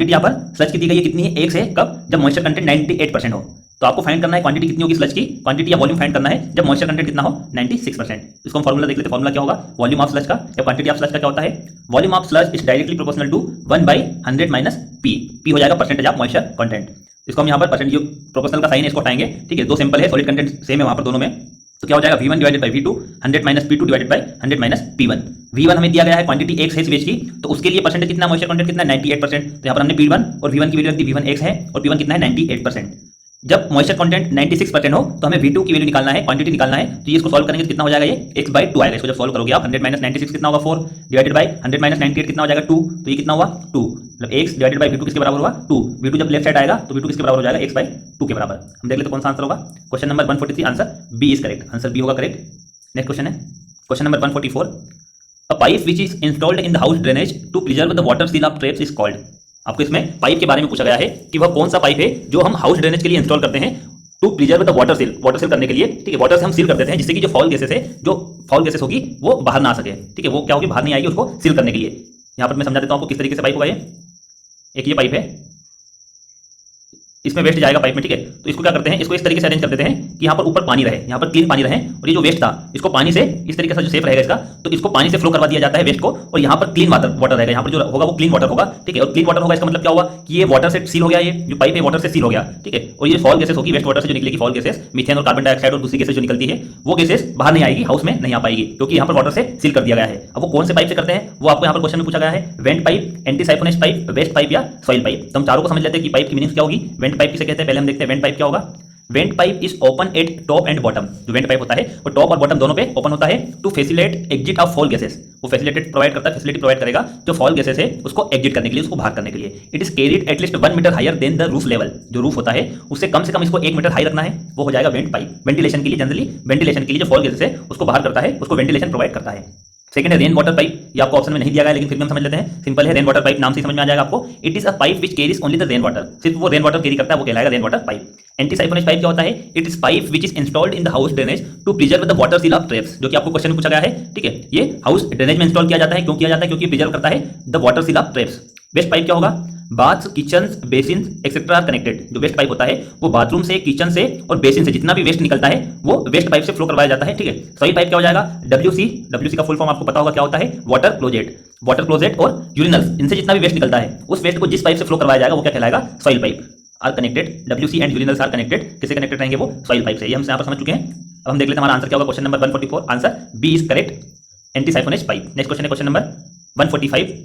यहाँ पर स्लज की दी गई है कितनी है, एक्स है, कब, जब मॉइस्चर कंटेंट 98% हो। तो आपको फाइंड करना है क्वांटिटी कितनी होगी स्लज की, क्वांटिटी या वॉल्यूम फाइंड करना है जब मॉइस्चर कंटेंट कितना हो 96%। इसको हम फॉर्मूला देख लेते हैं, फॉर्मूला क्या होगा वॉल्यूम ऑफ स्लज का या क्वांटिटी ऑफ स्लज का क्या होता है, volume of sludge is directly proportional to 1/100 minus P, P हो जाएगा परसेंटेज ऑफ मॉइस्चर कंटेंट। इसको हम यहाँ पर परसेंट प्रोपोर्शनल का साइन है इसको हटाएंगे, ठीक है, दो सिंपल है, सॉलिड कंटेंट सेम है वहां पर दोनों में, तो क्या हो जाएगा V1 divided by V2 100 minus P2 divided by 100 minus P1। V1 हमें दिया गया है क्वांटिटी x है इस वेज की, तो उसके लिए परसेंटेज कितना, मॉइस्चर कंटेंट कितना 98%, तो यहाँ पर हमने P1 और V1 की वैल्यू रख दी, V1 x है और P1 कितना है 98%। जब मॉइस्चर कंटेंट 96% हो तो हमें V2 की वैल्यू निकालना है, क्वांटिटी निकालना है, तो ये इसको सॉल्व करेंगे तो कितना हो जाएगा, ये x/2 आएगा। इसको जब सॉल्व करोगे आप 100 माइनस 96 कितना होगा 4 डिवाइडेड बाई 100 माइनस 98 कितना हो जाएगा 2, तो ये कितना हुआ 2, मतलब x डिवाइडेड बाई V2 किसके बराबर हुआ 2। V2 जब लेफ्ट साइड आएगा तो V2 किसके बराबर हो जाएगा x/2 के बराबर। हम देख लेते कौन सा आंसर होगा, question number 143 answer B is correct, answer B होगा करेक्ट। नेक्स्ट क्वेश्चन है question number 144। A pipe which is installed in the house drainage to preserve the water seal of traps is called. आपको इसमें पाइप के बारे में पूछा गया है कि वह कौन सा पाइप है जो हम हाउस ड्रेनेज के लिए इंस्टॉल करते हैं to preserve the water seal करने के लिए, ठीक है, वाटर से हम सील कर देते हैं जिससे कि जो फाउल गैसेस होगी वो बाहर ना आ सके, ठीक है, वो क्या होगी बाहर नहीं आएगी, उसको सील करने के लिए। यहां पर मैं समझा देता हूं आपको किस तरीके से पाइप होगा। ये एक ये पाइप है, इसमें वेस्ट जाएगा पाइप में, ठीक है, तो इसको क्या करते हैं, इसको इस तरीके से अरेंज कर देते हैं कि यहाँ पर ऊपर पानी रहे, यहाँ पर क्लीन पानी रहे, और ये जो वेस्ट था इसको पानी से इस तरीके से जो शेप रहेगा इसका, तो इसको पानी से फ्लो करवा दिया जाता है वेस्ट को, और यहाँ पर क्लीन वाटर रहेगा, यहाँ पर जो होगा वो क्लीन वाटर होगा, ठीक है, और क्लीन वाटर होगा इसका मतलब क्या हुआ कि ये वाटर से सील हो गया, ये जो पाइप है वाटर से सील हो गया, ठीक है, और ये फॉल गैसेस होगी वेस्ट वाटर से जो निकलेगी, फॉल गैसेस मीथेन और कार्बन डाइऑक्साइड और दूसरी गैसेस जो निकलती है वो गैसेस बाहर नहीं आएगी, हाउस में नहीं आ पाएगी, क्योंकि यहाँ पर वाटर से सील कर दिया गया है। अब वो कौन से पाइप से करते हैं वो आपको यहाँ पर क्वेश्चन में पूछा गया है, vent pipe, anti siphonage pipe, waste pipe या सॉइल पाइप। तो हम चारों को समझ लेते हैं कि पाइप की मीनिंग क्या होगी। वेंट पाइप किसे कहते हैं, पहले हम देखते हैं वेंट पाइप क्या होगा। Went pipe is open at top and bottom, जो वेंट पाइप होता है वो टॉप और बॉटम दोनों पे ओपन होता है to facilitate exit of foul gases, वो फैसिलिटी प्रोवाइड करेगा जो फॉल गैसेस है उसको एग्जिट करने के लिए, उसको बाहर करने के लिए। It is carried at least 1 metre higher than the roof level, जो रूफ होता है उससे कम से कम इसको 1 मीटर हाई रखना है, वो हो जाएगा वेंट पाइप। वेंटिलेशन के लिए, जनरली वेंटिलेशन के लिए जो फॉल गैसेस है उसको बाहर करता है, उसको वेंटिलेशन प्रोवाइड करता है। सेकंड है रेन वाटर पाइप, ये आपको ऑप्शन में नहीं दिया गया लेकिन फिर भी हम समझ लेते हैं, सिंपल है, रेन वाटर पाइप नाम से समझ में आ जाएगा आपको। It is a pipe which carries only the rain water, सिर्फ वो रेन वाटर कैरी करता है, वो कहलाएगा rain water pipe. Anti siphonage pipe क्या होता है, it is pipe which is installed in the house drainage to preserve the water seal of traps, जो कि आपको क्वेश्चन पूछा गया है, ठीक है, ये हाउस ड्रेनेज में इंस्टॉल किया जाता है, क्यों किया जाता है, क्योंकि प्रिजर्व करता है the water seal of traps. Waste pipe क्या होगा, baths, kitchen, basin etcetera are connected, जो वेस्ट पाइप होता है वो बाथरूम से, किचन से और बेसिन से जितना भी वेस्ट निकलता है वो वेस्ट पाइप से फ्लो करवाया जाता है, ठीक है। सॉइल पाइप क्या हो जाएगा, WC का फुल फॉर्म आपको पता होगा क्या होता है, वाटर क्लोजेट और यूरिनल्स, इनसे जितना भी वेस्ट निकलता है उस वेस्ट को जिस पाइप से फ्लो करवाया जाएगा वो क्या कहलाएगा, soil pipe. Are connected, WC and urinals are connected, किससे कनेक्टेड रहेंगे वो, सॉइल पाइप से। ये हम यहाँ पर समझ चुके हैं। अब हम देख लेते हैं हमारा आंसर क्या होगा, question number 144 answer B is correct, anti siphonage pipe. Next question है question number 145।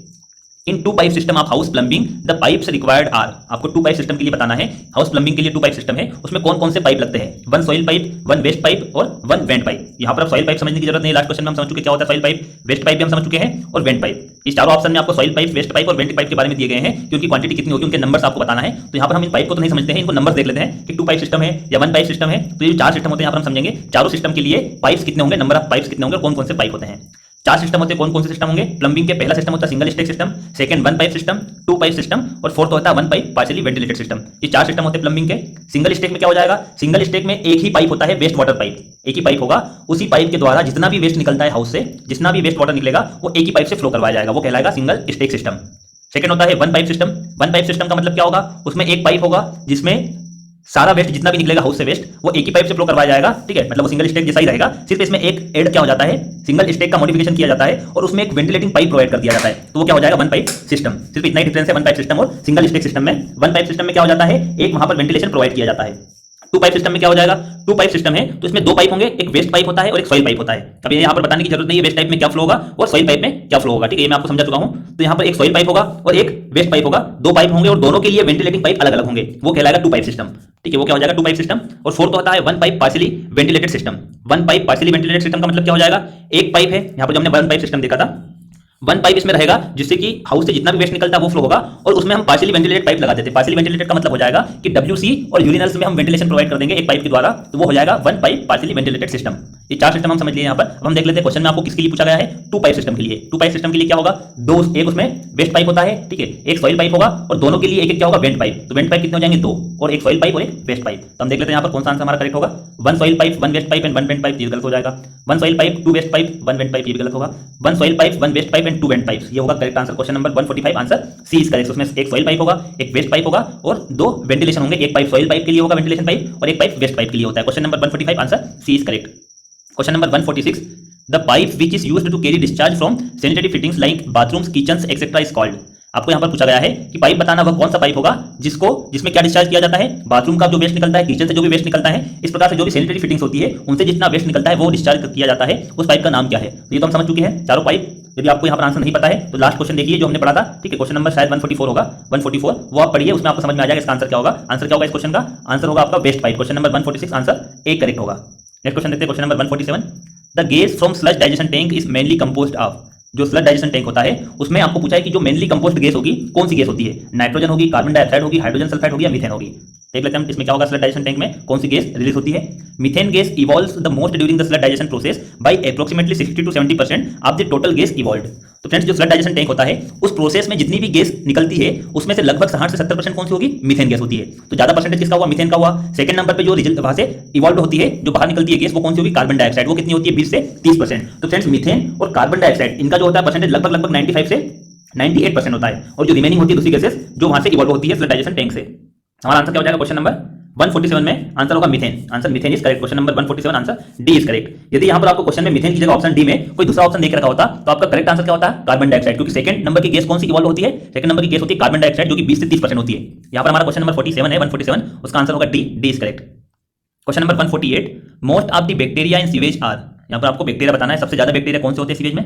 In 2 pipe system of house plumbing the pipes required are, आपको 2 पाइप सिस्टम के लिए बताना है, हाउस प्लम्बिंग के लिए 2 पाइप सिस्टम है, उसमें कौन कौन से पाइप लगते हैं, 1 सॉइल पाइप, 1 वेस्ट पाइप और 1 वेंट पाइप। यहां पर आप सॉइल पाइप समझने की जरूरत नहीं, लास्ट क्वेश्चन में हम समझ चुके क्या होता है सॉइल पाइप, वेस्ट पाइप भी हम समझ चुके हैं और वेंट पाइप। इस चारों ऑप्शन में आपको सॉइल पाइप, वेस्ट पाइप और वेंट पाइप के बारे में दिए गए हैं कि उनकी क्वांटिटी कितनी होगी, उनके नंबर्स आपको बताना है। तो यहाँ पर हम इन पाइप को तो नहीं समझते हैं, इनको नंबर्स देख लेते हैं कि 2 पाइप सिस्टम है या 1 पाइप सिस्टम है, तो ये 4 सिस्टम होते हैं, यहाँ पर हम समझेंगे चारों सिस्टम के लिए पाइप्स कितने होंगे, नंबर ऑफ पाइप्स कितने होंगे, कौन कौन से पाइप होते हैं। 4 सिस्टम होते हैं, कौन कौन से सिस्टम होंगे, प्लम्बिंग के पहला सिस्टम होता है single stack system, second 1 pipe system, 2 pipe system और फोर्थ होता है 1 पाइप पार्शियली वेंटिलेटेड सिस्टम। ये 4 सिस्टम होते हैं प्लम्बिंग के। सिंगल स्टेक में क्या हो जाएगा, सिंगल स्टेक में एक ही पाइप होता है, वेस्ट वाटर पाइप, एक ही पाइप होगा, उसी पाइप के द्वारा जितना भी वेस्ट निकलता है हाउस से, जितना भी वेस्ट वाटर निकलेगा वो एक ही पाइप से फ्लो करवाया जाएगा, वो कहलाएगा सिंगल स्टेक सिस्टम। सेकंड होता है 1 पाइप सिस्टम। 1 पाइप सिस्टम का मतलब क्या होगा, उसमें एक पाइप होगा जिसमें सारा वेस्ट जितना भी निकलेगा हाउस से वेस्ट वो एक ही पाइप से फ्लो करवाया जाएगा, ठीक है, मतलब वो सिंगल स्टेक जैसा ही रहेगा, सिर्फ इसमें एक ऐड क्या हो जाता है, सिंगल स्टेक का मॉडिफिकेशन किया जाता है और उसमें एक वेंटिलेटिंग पाइप प्रोवाइड कर दिया जाता है, तो वो क्या हो जाएगा 1 पाइप सिस्टम। सिर्फ इतना ही डिफरेंस है 1 पाइप सिस्टम और सिंगल स्टेक सिस्टम में। 1 पाइप सिस्टम में क्या हो जाता है, एक वहां पर वेंटिलेशन प्रोवाइड किया जाता है। 2 पाइप सिस्टम में क्या हो जाएगा, 2 पाइप सिस्टम है तो इसमें 2 पाइप होंगे, एक वेस्ट पाइप होता है और एक सॉइल पाइप होता है। अब यहाँ पर बताने की जरूरत नहीं है वेस्ट पाइप में क्या फ्लो होगा और सॉइल पाइप में क्या फ्लो होगा, ठीक है, ये मैं आपको समझा चुका हूं। तो यहाँ पर एक सॉइल पाइप होगा और एक वेस्ट पाइप होगा, 2 पाइप होंगे और दोनों के लिए वेंटिलेटिंग पाइप अलग अलग होंगे, वो कहलाएगा 2 पाइप सिस्टम, ठीक है, वो क्या हो जाएगा 2 पाइप सिस्टम। और फोर्थ होता है 1 pipe partially ventilated system. 1 pipe partially ventilated system का मतलब क्या हो जाएगा, एक पाइप है, यहाँ पर जो हमने 1 पाइप सिस्टम देखा था, वन पाइप इसमें रहेगा जिससे कि हाउस से जितना भी वेस्ट निकलता है वो फ्लो होगा, और उसमें हम पार्शियली वेंटिलेटेड पाइप लगा देते हैं। पार्शियली वेंटिलेटेड का मतलब हो जाएगा कि WC और यूरिनल्स में हम वेंटिलेशन प्रोवाइड कर देंगे एक पाइप के द्वारा, तो वो हो जाएगा one pipe partially ventilated system. ये 4 सिस्टम हम समझ लिए यहाँ पर। अब हम देख लेते हैं क्वेश्चन में आपको किसके लिए पूछा गया है, 2 पाइप सिस्टम के लिए। 2 पाइप सिस्टम के लिए क्या होगा, दो, एक उसमें वेस्ट पाइप होता है, ठीक है, एक सॉइल पाइप होगा, और दोनों के लिए एक एक क्या होगा, वेंट पाइप। तो वेंट पाइप कितने हो जाएंगे, 2, और एक सॉइल पाइप और एक वेस्ट पाइप। तो हम देख लेते हैं यहाँ पर कौन सा आंसर हमारा करेक्ट होगा। 1 soil pipe 1 waste pipe and 1 vent pipe, ये गलत हो जाएगा। 1 soil pipe 2 waste pipe 1 vent pipe, ये भी गलत होगा। 1 soil pipe 1 waste pipe and 2 vent pipes, ये होगा correct answer. Question number 145 answer C is correct. उसमें एक सॉइल पाइप होगा, एक वेस्ट पाइप होगा, और 2 वेंटिलेशन होंगे। एक पाइप सॉइल पाइप के लिए होगा वेंटिलेशन पाइप, और एक पाइप वेस्ट पाइप के लिए होता है। Question number 145 answer C is correct. Question number 146, the pipe which is used to carry discharge from sanitary fittings like bathrooms, kitchens etcetera is called. आपको यहां पर पूछा गया है कि पाइप बताना वह कौन सा पाइप होगा जिसमें क्या डिस्चार्ज किया जाता है, बाथरूम का जो वेस्ट निकलता है, किचन से जो भी वेस्ट निकलता है, इस प्रकार से जो भी सैनिटरी फिटिंग्स होती है उनसे जितना वेस्ट निकलता है वो डिस्चार्ज किया जाता है, उस पाइप का नाम क्या है। तो ये तो हम समझ चुके हैं चारों पाइप। यदि आपको यहाँ पर आंसर नहीं पता है तो लास्ट क्वेश्चन देखिए जो हमने पढ़ा था, ठीक है, क्वेश्चन नंबर शायद 144 होगा, 144 वो आप पढ़िए, उसमें आपको समझ में आ जाएगा इसका आंसर क्या होगा। आंसर क्या होगा इस क्वेश्चन का, आंसर होगा आपका waste pipe. Question number 146 answer A correct होगा। नेक्स्ट क्वेश्चन देखते हैं, question number 147, the gas from sludge digestion tank is mainly composed of. जो स्लज डाइजेशन टैंक होता है उसमें आपको पूछा है कि जो मेनली कंपोस्ट गैस होगी कौन सी गैस होती है, नाइट्रोजन होगी, कार्बन डाइऑक्साइड होगी, हाइड्रोजन सल्फाइड होगी, या मीथेन होगी। देख लेते हैं हम इसमें क्या होगा। स्लज डाइजेशन टैंक में कौन सी गैस रिलीज होती है, methane gas evolves the most during the sludge digestion process by approximately 60 to 70% of the total gas evolved. तो फ्रेंड्स जो स्लज डाइजेशन टैंक होता है उस प्रोसेस में जितनी भी गैस निकलती है उसमें से लगभग 60 से 70% कौन सी होगी, मीथेन गैस होती है। तो ज्यादा परसेंटेज किसका हुआ, मीथेन का हुआ। सेकंड नंबर पे जो रिजल्ट वहां से इवॉल्व होती है, जो बाहर निकलती है गैस, वो कौन सी होगी, कार्बन डाइऑक्साइड। वो कितनी होती है, 20 से 30%। तो फ्रेंड्स मीथेन और कार्बन डाइऑक्साइड इनका जो होता है परसेंटेज लगभग 95 से 98% होता है, और जो रिमेनिंग होती है दूसरी गैसेस जो वहां से इवॉल्व होती है स्लज डाइजेशन टैंक से। हमारा आंसर क्या हो जाएगा क्वेश्चन नंबर 147 में, आंसर होगा methane. Answer methane is correct. Question number 147 answer D is correct. यदि यहां पर आपको क्वेश्चन में मीथेन की जगह ऑप्शन डी में कोई दूसरा ऑप्शन देख रखा होता तो आपका करेक्ट आंसर क्या होता है, कार्बन डाइऑक्साइड, क्योंकि सेकंड नंबर की गैस कौन सी इवॉल्व होती है, सेकंड नंबर की गैस होती है कार्बन डाइऑक्साइड, जो कि 20 से 30% होती है। यहां पर हमारा क्वेश्चन नंबर 47 है, 147, उसका आंसर होगा D, D is correct. Question number 148, most of the bacteria in sewage are. यहां पर आपको बैक्टीरिया बताना है, सबसे ज्यादा बैक्टीरिया कौन से होते हैं सीवेज में।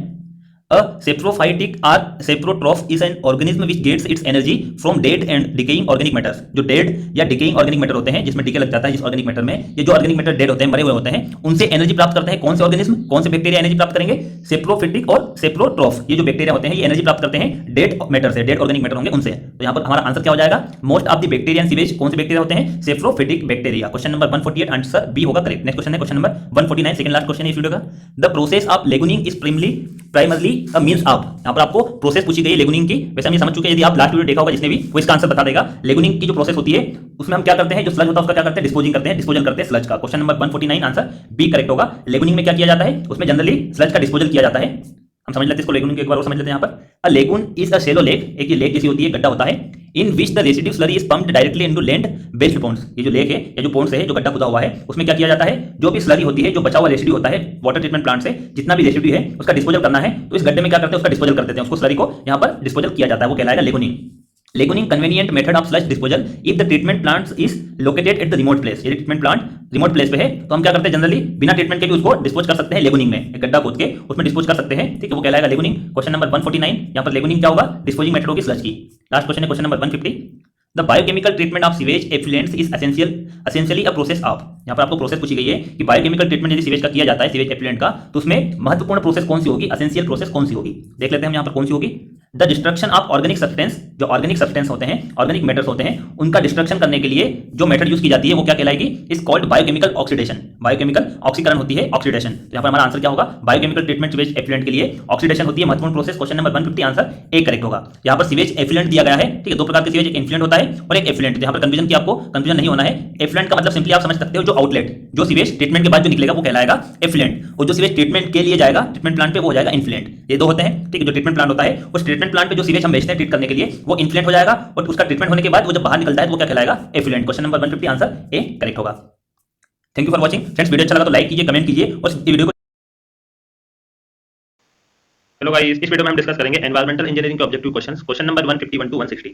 A saprophytic or saprotroph is an organism which gets its energy from dead and decaying organic matters। जो dead या decaying organic matter होते हैं, जिसमें decay लग जाता है जिस organic matter में, ये जो organic matter dead होते हैं, मरे हुए होते हैं, उनसे एनर्जी प्राप्त करते हैं। कौन से ऑर्गेनिज्म, कौन से बैक्टीरिया एनर्जी प्राप्त करेंगे, सेप्रोफिटिक और सेप्रोट्रॉफ। ये जो बैक्टीरिया होते हैं ये एनर्जी प्राप्त करते हैं डेड मैटर से, डेड ऑर्गेनिक मैटर होंगे उनसे। तो यहाँ पर हमारा आंसर क्या हो जाएगा, most of the bacteria in sewage कौन से बैक्टीरिया होते हैं, saprophytic bacteria. Question number 148 answer B होगा करेक्ट। नेक्स्ट क्वेश्चन है question number 149, second last question है इस वीडियो का। The process of lagooning is primarily a means of. यहाँ पर आपको प्रोसेस पूछी गई है लेगुनिंग की, वैसे हम ये समझ चुके हैं, यदि आप लास्ट वीडियो देखा होगा जिसने भी, वो इसका आंसर बता देगा। लेगुनिंग की जो प्रोसेस होती है उसमें हम क्या करते हैं, जो स्लज होता है उसका क्या करते हैं, डिस्पोजिंग करते हैं, डिस्पोजल करते हैं स्लज का। Question number 149 answer B correct होगा। लेगुनिंग में क्या किया जाता है, उसमें जनरली स्लज का डिस्पोजल किया जाता है। हम समझ लेते हैं इसको, लेगुन की एक बार और समझ लेते हैं यहाँ पर। A lagoon is a shallow lake, एक ये लेक जैसी होती है, गड्ढा होता है, in which the residue slurry is pumped directly into land based ponds. ये जो लेक है या जो पॉन्ड्स है, जो गड्ढा खुदा हुआ है, उसमें क्या किया जाता है, जो भी स्लरी होती है, जो बचा हुआ रेसिड्यू होता है वाटर ट्रीटमेंट प्लांट से, जितना भी रेसिड्यू है उसका डिस्पोजल करना है, तो इस गड्ढे में क्या करते हैं, उसका डिस्पोजल कर देते हैं, उसको स्लरी को यहाँ पर डिस्पोजल किया जाता है, वो कहलाएगा लेगुनिंग। Lagoning convenient method of sludge disposal if the treatment plant is located at the remote place। ये ट्रीटमेंट प्लांट रिमोट प्लेस पे है तो हम क्या करते हैं, जनरली बिना ट्रीटमेंट के भी उसको डिस्पोज कर सकते हैं लेगुनिंग में, एक गड्ढा खोद के उसमें डिस्पोज कर सकते हैं, ठीक है, वो कहलाएगा लेगुनिंग। क्वेश्चन नंबर 149, यहाँ पर लेगुनिंग क्या होगा, डिस्पोजिंग मेथड होगी स्लज की। लास्ट क्वेश्चन है question number 150, the biochemical treatment of sewage effluents is essentially a process of. यहाँ पर आपको प्रोसेस पूछी गई है कि बायोकेमिकल ट्रीटमेंट यदि सीवेज का किया जाता है, सीवेज एफ्लुएंट का, तो उसमें महत्वपूर्ण प्रोसेस कौन सी होगी, एसेंशियल प्रोसेस कौन सी होगी। देख लेते हैं हम यहाँ पर कौन सी होगी। The destruction of organic substance, जो ऑर्गेनिक सब्सटेंस होते हैं, ऑर्गेनिक मैटर्स होते हैं, उनका डिस्ट्रक्शन करने के लिए जो मेथड यूज की जाती है वो क्या कहलाएगी, is called biochemical oxidation. Biochemical ऑक्सीकरण होती है, ऑक्सीडेशन। तो यहाँ पर हमारा आंसर क्या होगा, बायोकेमिकल ट्रीटमेंट सीवेज एफ्लुएंट के लिए ऑक्सीडेशन होती है महत्वपूर्ण process. Question number 150 answer A correct होगा। यहाँ पर सीवेज एफ्लुएंट दिया गया है, ठीक है, दो प्रकार के सीवेज, एक इन्फ्लुएंट होता है और एक एफ्लुएंट। यहाँ पर कंफ्यूजन की आपको कंफ्यूजन नहीं होना है। एफ्लुएंट का मतलब सिंपली आप समझ सकते हो जो आउटलेट, जो सीवेज ट्रीटमेंट के बाद जो निकलेगा वो कहलाएगा एफ्लुएंट, और जो सीवेज ट्रीटमेंट के लिए जाएगा ट्रीटमेंट प्लांट पे वो हो जाएगा इन्फ्लुएंट। ये दो होते हैं, ठीक है। जो ट्रीटमेंट प्लांट होता है उस ट्रीटमेंट प्लांट पे जो सीवेज हम भेजते हैं ट्रीट करने के लिए वो इन्फ्लुएंट हो जाएगा, और उसका ट्रीटमेंट होने के बाद वो जब बाहर निकलता है तो वो क्या कहलाएगा, effluent. Question number 150 answer A correct होगा। Thank you for watching friends. Video अच्छा लगा तो लाइक कीजिए, कमेंट कीजिए और वीडियो को। हेलो गाइस, इस वीडियो में हम डिस्कस करेंगे एनवायरमेंटल इंजीनियरिंग के objective questions. Question number 151 to 160।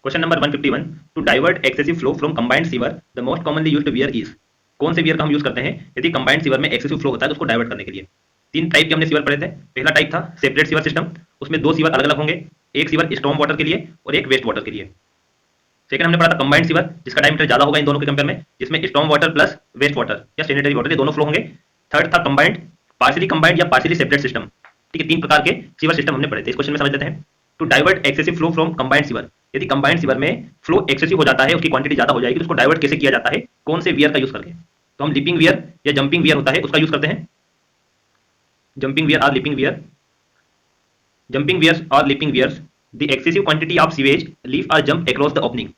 Question number 151, to divert excessive flow from combined sewer the most commonly used weir is. कौन से वियर का हम यूज करते हैं यदि कंबाइंड सीवर में एक्सेसिव फ्लो होता है तो उसको डाइवर्ट करने के लिए। तीन टाइप के हमने सीवर पढ़े थे। पहला टाइप था सेपरेट सीवर सिस्टम, उसमें दो सीवर अलग अलग होंगे, एक सीवर स्टॉर्म वाटर के लिए और एक वेस्ट वाटर के लिए। सेकंड हमने पढ़ा था कंबाइंड सीवर, जिसका डायमीटर ज्यादा होगा इन दोनों के कंपेयर में, जिसमें storm water plus waste water या सैनिटरी वाटर ये दोनों फ्लो होंगे। थर्ड था कंबाइंड, पार्शियली कंबाइंड या पार्शियली सेपरेट सिस्टम, ठीक है, 3 प्रकार के सीवर सिस्टम हमने पढ़े थे। इस क्वेश्चन में समझ लेते हैं। To divert excessive flow from combined sewer, यदि कंबाइंड सीवर में फ्लो एक्सेसिव हो जाता है, उसकी क्वांटिटी ज्यादा हो जाएगी, तो उसको डाइवर्ट कैसे किया जाता है, कौन से वियर का यूज करके? तो हम लिपिंग वियर या जंपिंग वियर होता है उसका यूज करते हैं। जंपिंग वियर और leaping wear, jumping weirs or leaping weirs, the excessive quantity of sewage leaf or jump across the opening.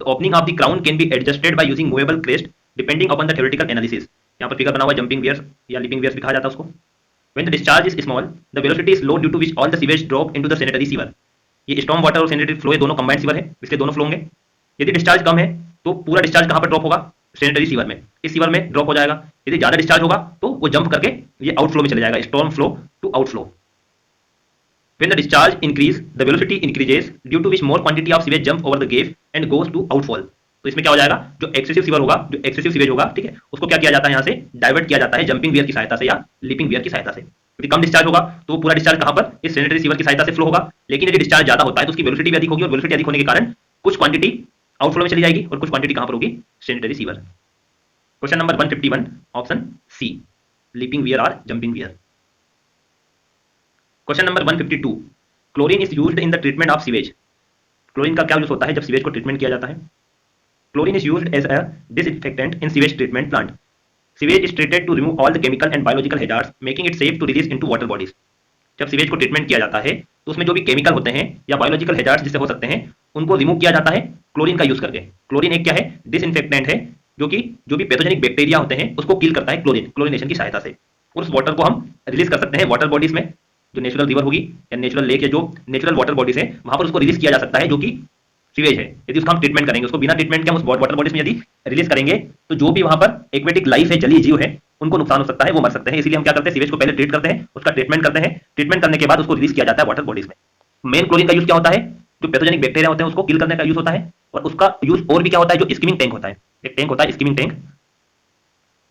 The opening of the crown can be adjusted by using movable crest depending upon the theoretical analysis. यहाँ पर फिगर बना हुआ है jumping weirs या leaping weirs भी कहा जाता है उसको। When the discharge is small, the velocity is low due to which all the sewage drop into the sanitary sewer. ये storm water और sanitary flow दोनों combined sewer है, इसके दोनों फ्लो होंगे। यदि डिस्चार्ज कम है तो पूरा डिस्चार्ज कहाँ पर ड्रॉप होगा? सैनिटरी सीवर में, इस सीवर में ड्रॉप हो जाएगा। यदि ज्यादा डिस्चार्ज होगा तो वो जंप करके ये आउटफ्लो में चले जाएगा, storm flow to outflow. When the discharge increase, the velocity increases due to which more quantity of sewage jump over the gap and goes to outfall. तो इसमें क्या हो जाएगा, जो एक्सेसिव सीवर होगा, जो एक्सेसिव सीवेज होगा, ठीक है, उसको क्या किया जाता है, यहाँ से डाइवर्ट किया जाता है जंपिंग वियर की सहायता से या लिपिंग वियर की सहायता से। यदि कम डिस्चार्ज होगा तो वो पूरा डिस्चार्ज कहाँ पर? इस सैनिटरी सीवर की सहायता से फ्लो होगा। लेकिन यदि डिस्चार्ज ज्यादा होता है तो उसकी वेलोसिटी भी अधिक होगी और वेलोसिटी अधिक होने के कारण कुछ क्वांटिटी आउटफ्लो में चली जाएगी और कुछ क्वांटिटी कहाँ पर होगी? Sanitary sewer. Question number 151 option C, leaping weir और jumping weir. Question number 152, chlorine is used in the treatment of sewage. Chlorine का क्या यूज होता है जब सीवेज को ट्रीटमेंट किया जाता है? Chlorine is used as a disinfectant in sewage treatment plant. Sewage is treated to remove all the chemical and biological hazards making it safe to release into water bodies. जब सीवेज को ट्रीटमेंट किया जाता है तो उसमें जो भी केमिकल होते हैं या बायोलॉजिकल हैजार्ड्स जिससे हो सकते हैं उनको रिमूव किया जाता है क्लोरीन का यूज करके। क्लोरीन एक क्या है? डिसइंफेक्टेंट है, जो भी पैथोजेनिक बैक्टीरिया होते हैं उसको किल करता है क्लोरीनेशन की सहायता से। और उस वाटर को हम रिलीज कर सकते हैं वाटर बॉडीज में, जो नेचुरल रिवर होगी या नेचुरल लेक या जो नेचुरल वाटर बॉडीज है वहां पर उसको रिलीज किया जा सकता है, जो कि सीवेज है। यदि उसका हम ट्रीटमेंट करेंगे, उसको बिना ट्रीटमेंट के हम उस वाटर बॉडीज में यदि रिलीज करेंगे तो जो भी वहां पर एक्वेटिक लाइफ है, जलीय जीव है, उनको नुकसान हो सकता है, वो मर सकते हैं। इसलिए हम क्या करते हैं, सीवेज को पहले ट्रीट करते हैं, उसका ट्रीटमेंट करते हैं, ट्रीटमेंट करने के बाद उसको रिलीज किया जाता है वाटर बॉडीज में। मेन क्लोरीन का यूज क्या होता है? जो पैथोजेनिक बैक्टीरिया होते हैं उसको किल करने का यूज होता है। और उसका यूज और भी क्या होता है, जो स्कीमिंग टैंक होता है, एक टैंक होता है स्कीमिंग टैंक,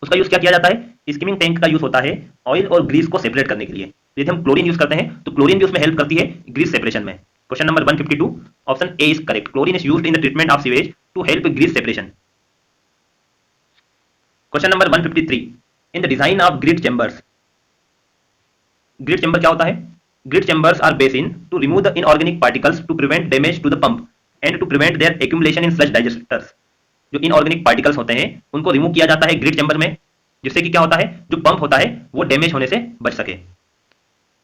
उसका यूज क्या किया जाता है? स्कीमिंग टैंक का यूज होता है ऑयल और ग्रीस को सेपरेट करने के लिए। यदि हम क्लोरीन यूज करते हैं तो क्लोरीन भी उसमें हेल्प करती है ग्रीस सेपरेशन में। Question number 152 option A is correct. Chlorine is used in the treatment of sewage to help grease separation. Question number 153 in the design of grid chambers. Grid chamber क्या होता है? Grid chambers are basin to remove the inorganic particles to prevent damage to the pump and to prevent their accumulation in flush digesters. जो इनऑर्गेनिक पार्टिकल्स होते हैं उनको रिमूव किया जाता है ग्रिड चैम्बर में, जिससे कि क्या होता है, जो पंप होता है वो डैमेज होने से बच सके।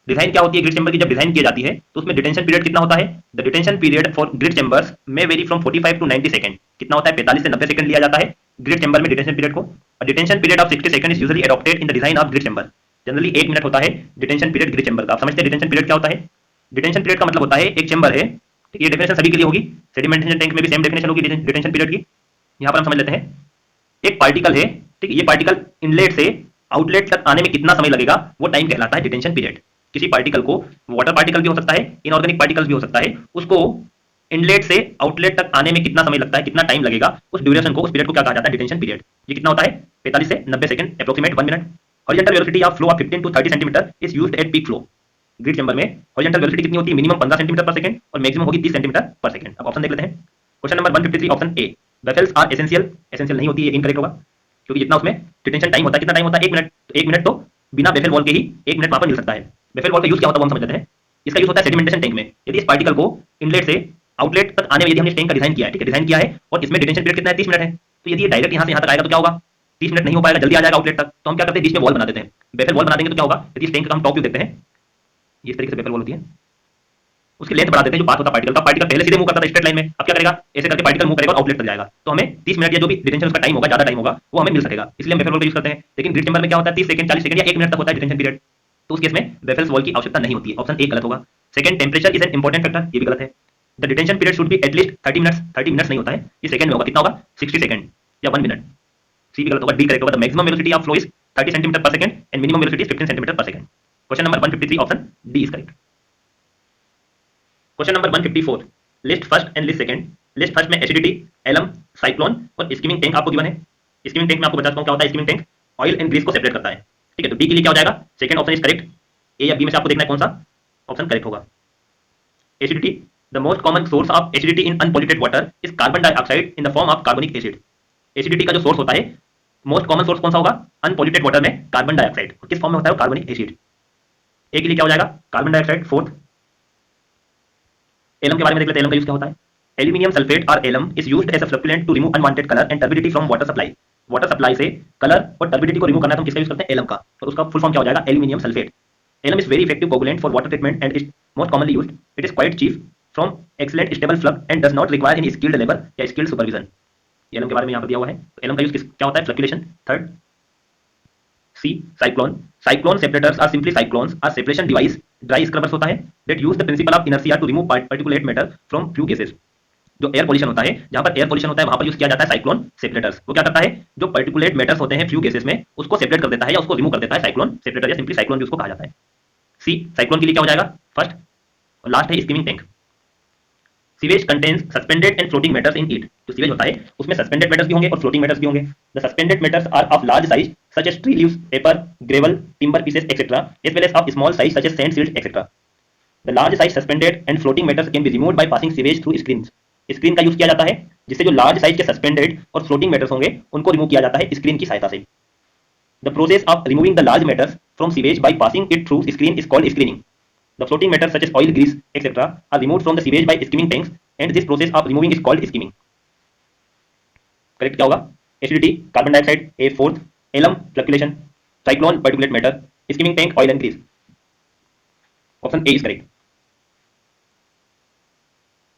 डिजाइन क्या होती है ग्रिड चैम्बर की? जब डिजाइन की जाती है तो उसमें डिटेंशन पीरियड कितना होता है? The detention period for grid chambers में वेरी फ्रॉम 45 टू 90 सेकंड। कितना होता है? 45 से 90 सेकंड लिया जाता है ग्रिड चैम्बर में डिटेंशन पीरियड को। Detention period of 60 second is usually adopted in the design of grid chamber. Generally 1 minute होता है डिटेंशन पीरियड ग्रिड चैम्बर का। आप समझते हैं डिटेंशन पीरियड क्या होता है? डिटेंशन पीरियड का मतलब होता है एक चैम्बर है, ये डेफिनेशन सभी के लिए होगी, सेडिमेंटेशन टैंक में भी सेम डेफिनेशन होगी डिटेंशन पीरियड की। यहाँ पर हम समझ लेते हैं, एक पार्टिकल है, ठीक है, ये पार्टिकल इनलेट से आउटलेट तक आने में कितना समय लगेगा, वो टाइम कहलाता है डिटेंशन पीरियड। किसी पार्टिकल को, वाटर पार्टिकल भी हो सकता है, इनऑर्गेनिक पार्टिकल्स भी हो सकता है, उसको इनलेट से आउटलेट तक आने में कितना समय लगता है, कितना टाइम लगेगा, उस ड्यूरेशन को, उस पीरियड को क्या कहा जाता है? Detention period. ये कितना होता है? 45 से 90 second, approximate 1 minute. Horizontal velocity of flow of 15 to 30 centimetre is used at peak flow. Grid chamber में हॉरिजॉन्टल वेलोसिटी कितनी होती है? मिनिमम 15 सेंटीमीटर पर सेकंड और मैक्सिमम होगी 30 सेंटीमीटर पर सेकंड। अब ऑप्शन देख लेते हैं। Question number 153 option A, vessels are essential. Essential नहीं होती है, इनकरेक्ट होगा, क्योंकि जितना उसमें डिटेंशन टाइम होता है, कितना टाइम होता है? 1 मिनट। तो 1 मिनट तो बिना बेफेल वॉल के ही 1 मिनट वहां पर मिल सकता है। बेफेल वॉल का यूज क्या होता है वो हम समझ लेते हैं। इसका यूज होता है सेडिमेंटेशन टैंक में। यदि इस पार्टिकल को इनलेट से आउटलेट तक आने में यदि हमने टैंक का डिजाइन किया है, ठीक है, डिजाइन किया है, और इसमें डिटेंशन पीरियड कितना है? 30 मिनट है, तो यदि ये डायरेक्ट यहाँ से यहाँ तक आएगा तो क्या होगा? 30 मिनट नहीं हो पाएगा, जल्दी आ जाएगा आउटलेट तक। तो हम क्या करते हैं, बीच में वॉल बना देते हैं, बेफेल वॉल बना देंगे तो क्या होगा? यदि इस टैंक का हम टॉप व्यू देखते हैं, ये इस तरीके से बेफेल वॉल होती है, उसकी लेंथ बढ़ा देते हैं, जो पाथ होता है पार्टिकल का। पार्टिकल पहले सीधे मूव करता था स्ट्रेट लाइन में, अब क्या करेगा? ऐसे करके पार्टिकल मूव करेगा और आउटलेट तक जाएगा। तो हमें 30 मिनट या जो भी डिटेंशन उसका टाइम होगा, ज्यादा टाइम होगा, वो हमें मिल सकेगा, इसलिए हम बेफेल वॉल का यूज करते हैं। लेकिन ग्रिड चैम्बर में क्या होता है? 30 सेकंड, 40 सेकंड या 1 मिनट तक होता है डिटेंशन पीरियड, तो उस केस में बेफेल वॉल की आवश्यकता नहीं होती है। ऑप्शन ए गलत होगा। Second, temperature is an important factor, ये भी गलत है। The detention period should be at least 30 minutes. 30 minutes नहीं होता है, ये सेकंड में होगा। कितना होगा? 60 सेकंड या 1 मिनट। सी भी गलत होगा, डी करेक्ट होगा। The maximum velocity of flow is 30 centimetre per second and minimum velocity is 15 centimetre per second. Question number 153 option D is correct. Question number 154, list first and list second. List first में एसिडिटी, एलम, साइक्लोन और स्कीमिंग टैंक आपको गिवन है। स्कीमिंग टैंक में आपको बताता हूं क्या होता है। Skimming tank oil and grease को सेपरेट करता है, ठीक है। तो डी के लिए क्या हो जाएगा? Second option is correct. A या बी में से आपको देखना है कौन सा ऑप्शन करेक्ट होगा। Acidity, the most common source of acidity in unpolluted water is carbon dioxide in the form of carbonic acid. Acidity का जो सोर्स होता है, मोस्ट कॉमन सोर्स कौन सा होगा? अनपॉल्यूटेड वाटर में कार्बन डाइऑक्साइड। किस फॉर्म में होता है? Carbonic acid. ए के लिए क्या हो जाएगा, कार्बन डाइऑक्साइड। फोर्थ, एलम के बारे में देख लेते हैं, एलम का यूज क्या होता है। एल्यूमिनियम सल्फेट और alum is used as a flocculant to remove unwanted colour and turbidity from water supply. Water supply से कलर और टर्बिडिटी को रिमूव करना है तो हम किसका यूज करते हैं, एलम का। तो उसका फुल फॉर्म क्या हो जाएगा, aluminium sulphate. Alum is very effective coagulant for water treatment and is most commonly used. It is quite cheap from excellent stable floc and does not require any skilled labour या स्किल्ड सुपरविजन। एलम के बारे में यहाँ पर दिया हुआ है। तो एलम का यूज क्या होता है, flocculation. Third, C, cyclone. Cyclone separators are simply cyclones are separation device, dry scrubbers होता है, that use the principle of inertia to remove particulate matter from few gases. जो एयर पोल्यूशन होता है, जहां पर एयर पोल्यूशन होता है वहां पर यूज किया जाता है साइक्लोन सेपरेटर्स। वो क्या करता है, जो पार्टिकुलेट मैटर्स होते हैं फ्यू गैसेस में, उसको सेपरेट कर देता है या उसको रिमूव कर देता है, साइक्लोन सेपरेटर या सिंपली साइक्लोन भी उसको कहा जाता है। सी, साइक्लोन के लिए क्या हो जाएगा, फर्स्ट और लास्ट है skimming tank. Sewage contains suspended and floating matters in it. जो सीवेज होता है उसमें सस्पेंडेड मैटर्स भी होंगे और फ्लोटिंग मैटर्स भी होंगे। The suspended matters are of large size such as tree leaves, paper, gravel, timber pieces etcetera, as well as of small size such as sand silts etcetera. The large size suspended and floating matters can be removed by passing sewage through screen. Screen का यूज किया जाता है, जिससे जो लार्ज साइज के सस्पेंडेड और फ्लोटिंग मैटर्स होंगे उनको रिमूव किया जाता है स्क्रीन की सहायता से। The process of removing the large matters from sewage by passing it through screen is called screening. The floating matter such as oil, grease, etc. are removed from the sewage by skimming tanks, and this process of removing is called skimming. Correct क्या होगा, acidity, carbon dioxide, A fourth, alum fluctuation, cyclone particulate matter, skimming tank oil and grease. Option A is correct.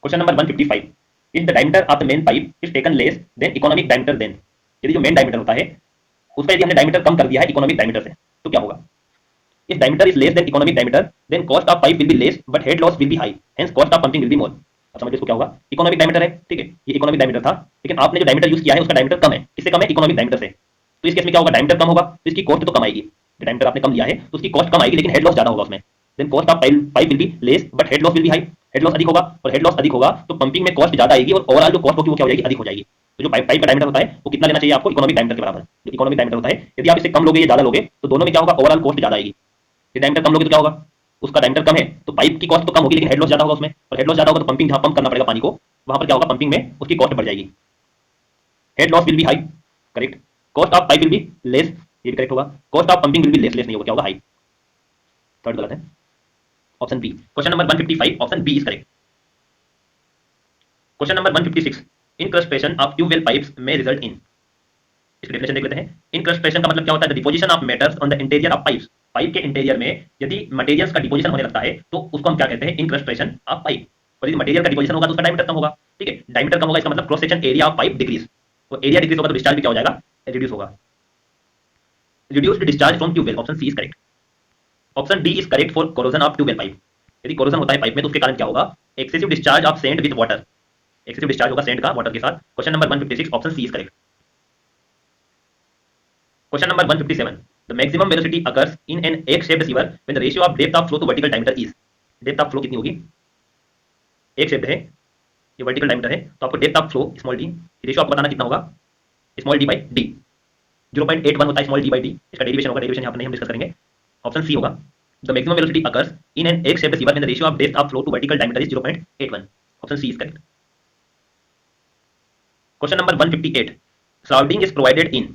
Question number 155, if the diameter of the main pipe is taken less than economic diameter, then यदि जो मेन डायमीटर होता है उसका यदि हमने डायमीटर कम कर दिया है इकोनॉमिक डायमीटर से तो क्या होगा। If diameter is less than economic diameter, then cost of pipe will be less, but head loss will be high. Hence cost of pumping will be more. अब समझिए इसको क्या होगा, इकोनॉमिक डायमीटर है, ठीक है, ये इकोनॉमिक डायमीटर था, लेकिन आपने जो डायमीटर यूज किया है उसका डायमीटर कम है, किससे कम है, इकोनॉमिक डायमीटर से। तो इस केस में क्या होगा, डायमीटर कम होगा तो इसकी कॉस्ट तो कम आएगी। डायमीटर आपने कम लिया है तो उसकी कॉस्ट कम आएगी, लेकिन हेड लॉस ज्यादा होगा उसमें। Then cost of pipe will be less, but head loss will be high. Head loss अधिक होगा, और हेड लॉस अधिक होगा तो पंपिंग में कॉस्ट ज्यादा आएगी, और ओवरऑल जो कॉस्ट होगी वो क्या हो जाएगी, अधिक हो जाएगी। तो जो पाइप का डायमीटर होता है वो कितना लेना चाहिए आपको, इकोनॉमिक डायमीटर के बराबर। जो इकोनॉमिक डायमीटर होता है यदि आप इससे कम लोगे या ज्यादा लोगे तो दोनों में क्या होगा, ओवरऑल कॉस्ट ज्यादा आएगी। डायमीटर कम लोगे तो क्या होगा, उसका डायमीटर कम है तो पाइप की कॉस्ट तो कम होगी, लेकिन हेड लॉस ज्यादा होगा उसमें, और हेड लॉस ज्यादा होगा तो पंपिंग जहां पंप करना पड़ेगा पानी को, वहां पर क्या होगा, पंपिंग में उसकी कॉस्ट बढ़ जाएगी। Head loss will be high, correct. Cost of pipe will be less, ये भी करेक्ट होगा। Cost of pumping will be less, less नहीं होगा, क्या होगा, हाई। थर्ड गलत है, option B. Question number 155, option B is correct. Question number 156, incrustation of tubewell pipes में रिजल्ट इन। इसकी डेफिनेशन देख लेते हैं। इनक्रस्टेशन का मतलब क्या होता है, the deposition of matters on the interior of pipes. Pipe के इंटीरियर में यदि मटेरियल्स का डिपोजिशन होने लगता है तो उसको हम क्या कहते हैं, इनक्रस्टेशन ऑफ पाइप। और यदि मटेरियल का डिपोजिशन होगा तो उसका डायमीटर कम होगा, ठीक है। डायमीटर कम होगा इसका मतलब cross section area of pipe decrease, तो एरिया डिक्रीज होगा तो डिस्चार्ज भी क्या हो जाएगा, रिड्यूस होगा। Reduced discharge from tubewell, option C is correct. Option D is correct for corrosion of tubewell pipe. यदि कोरोजन होता है पाइप में तो उसके कारण क्या होगा, excessive discharge of sand with water. Excessive discharge होगा सेंड का वाटर के साथ। Question number 156, option C is correct. Question number 157, the maximum velocity occurs in an egg-shaped receiver when the ratio of depth of flow to vertical diameter is। Depth of flow कितनी होगी, एक शेप्ड है, ये वर्टिकल डायमीटर है, तो आपको depth of flow small D, ratio आपको बताना कितना होगा, स्मॉल डी बाई डी। 0.81 होता है स्मॉल डी बाई डी, इसका डेरिवेशन होगा, डेरिवेशन यहाँ पर नहीं हम डिस्कस करेंगे। ऑप्शन सी होगा, the maximum velocity occurs in an egg-shaped receiver when the ratio of depth of flow to vertical diameter is 0.81। Option C is correct. Question number 158, shrouding is provided in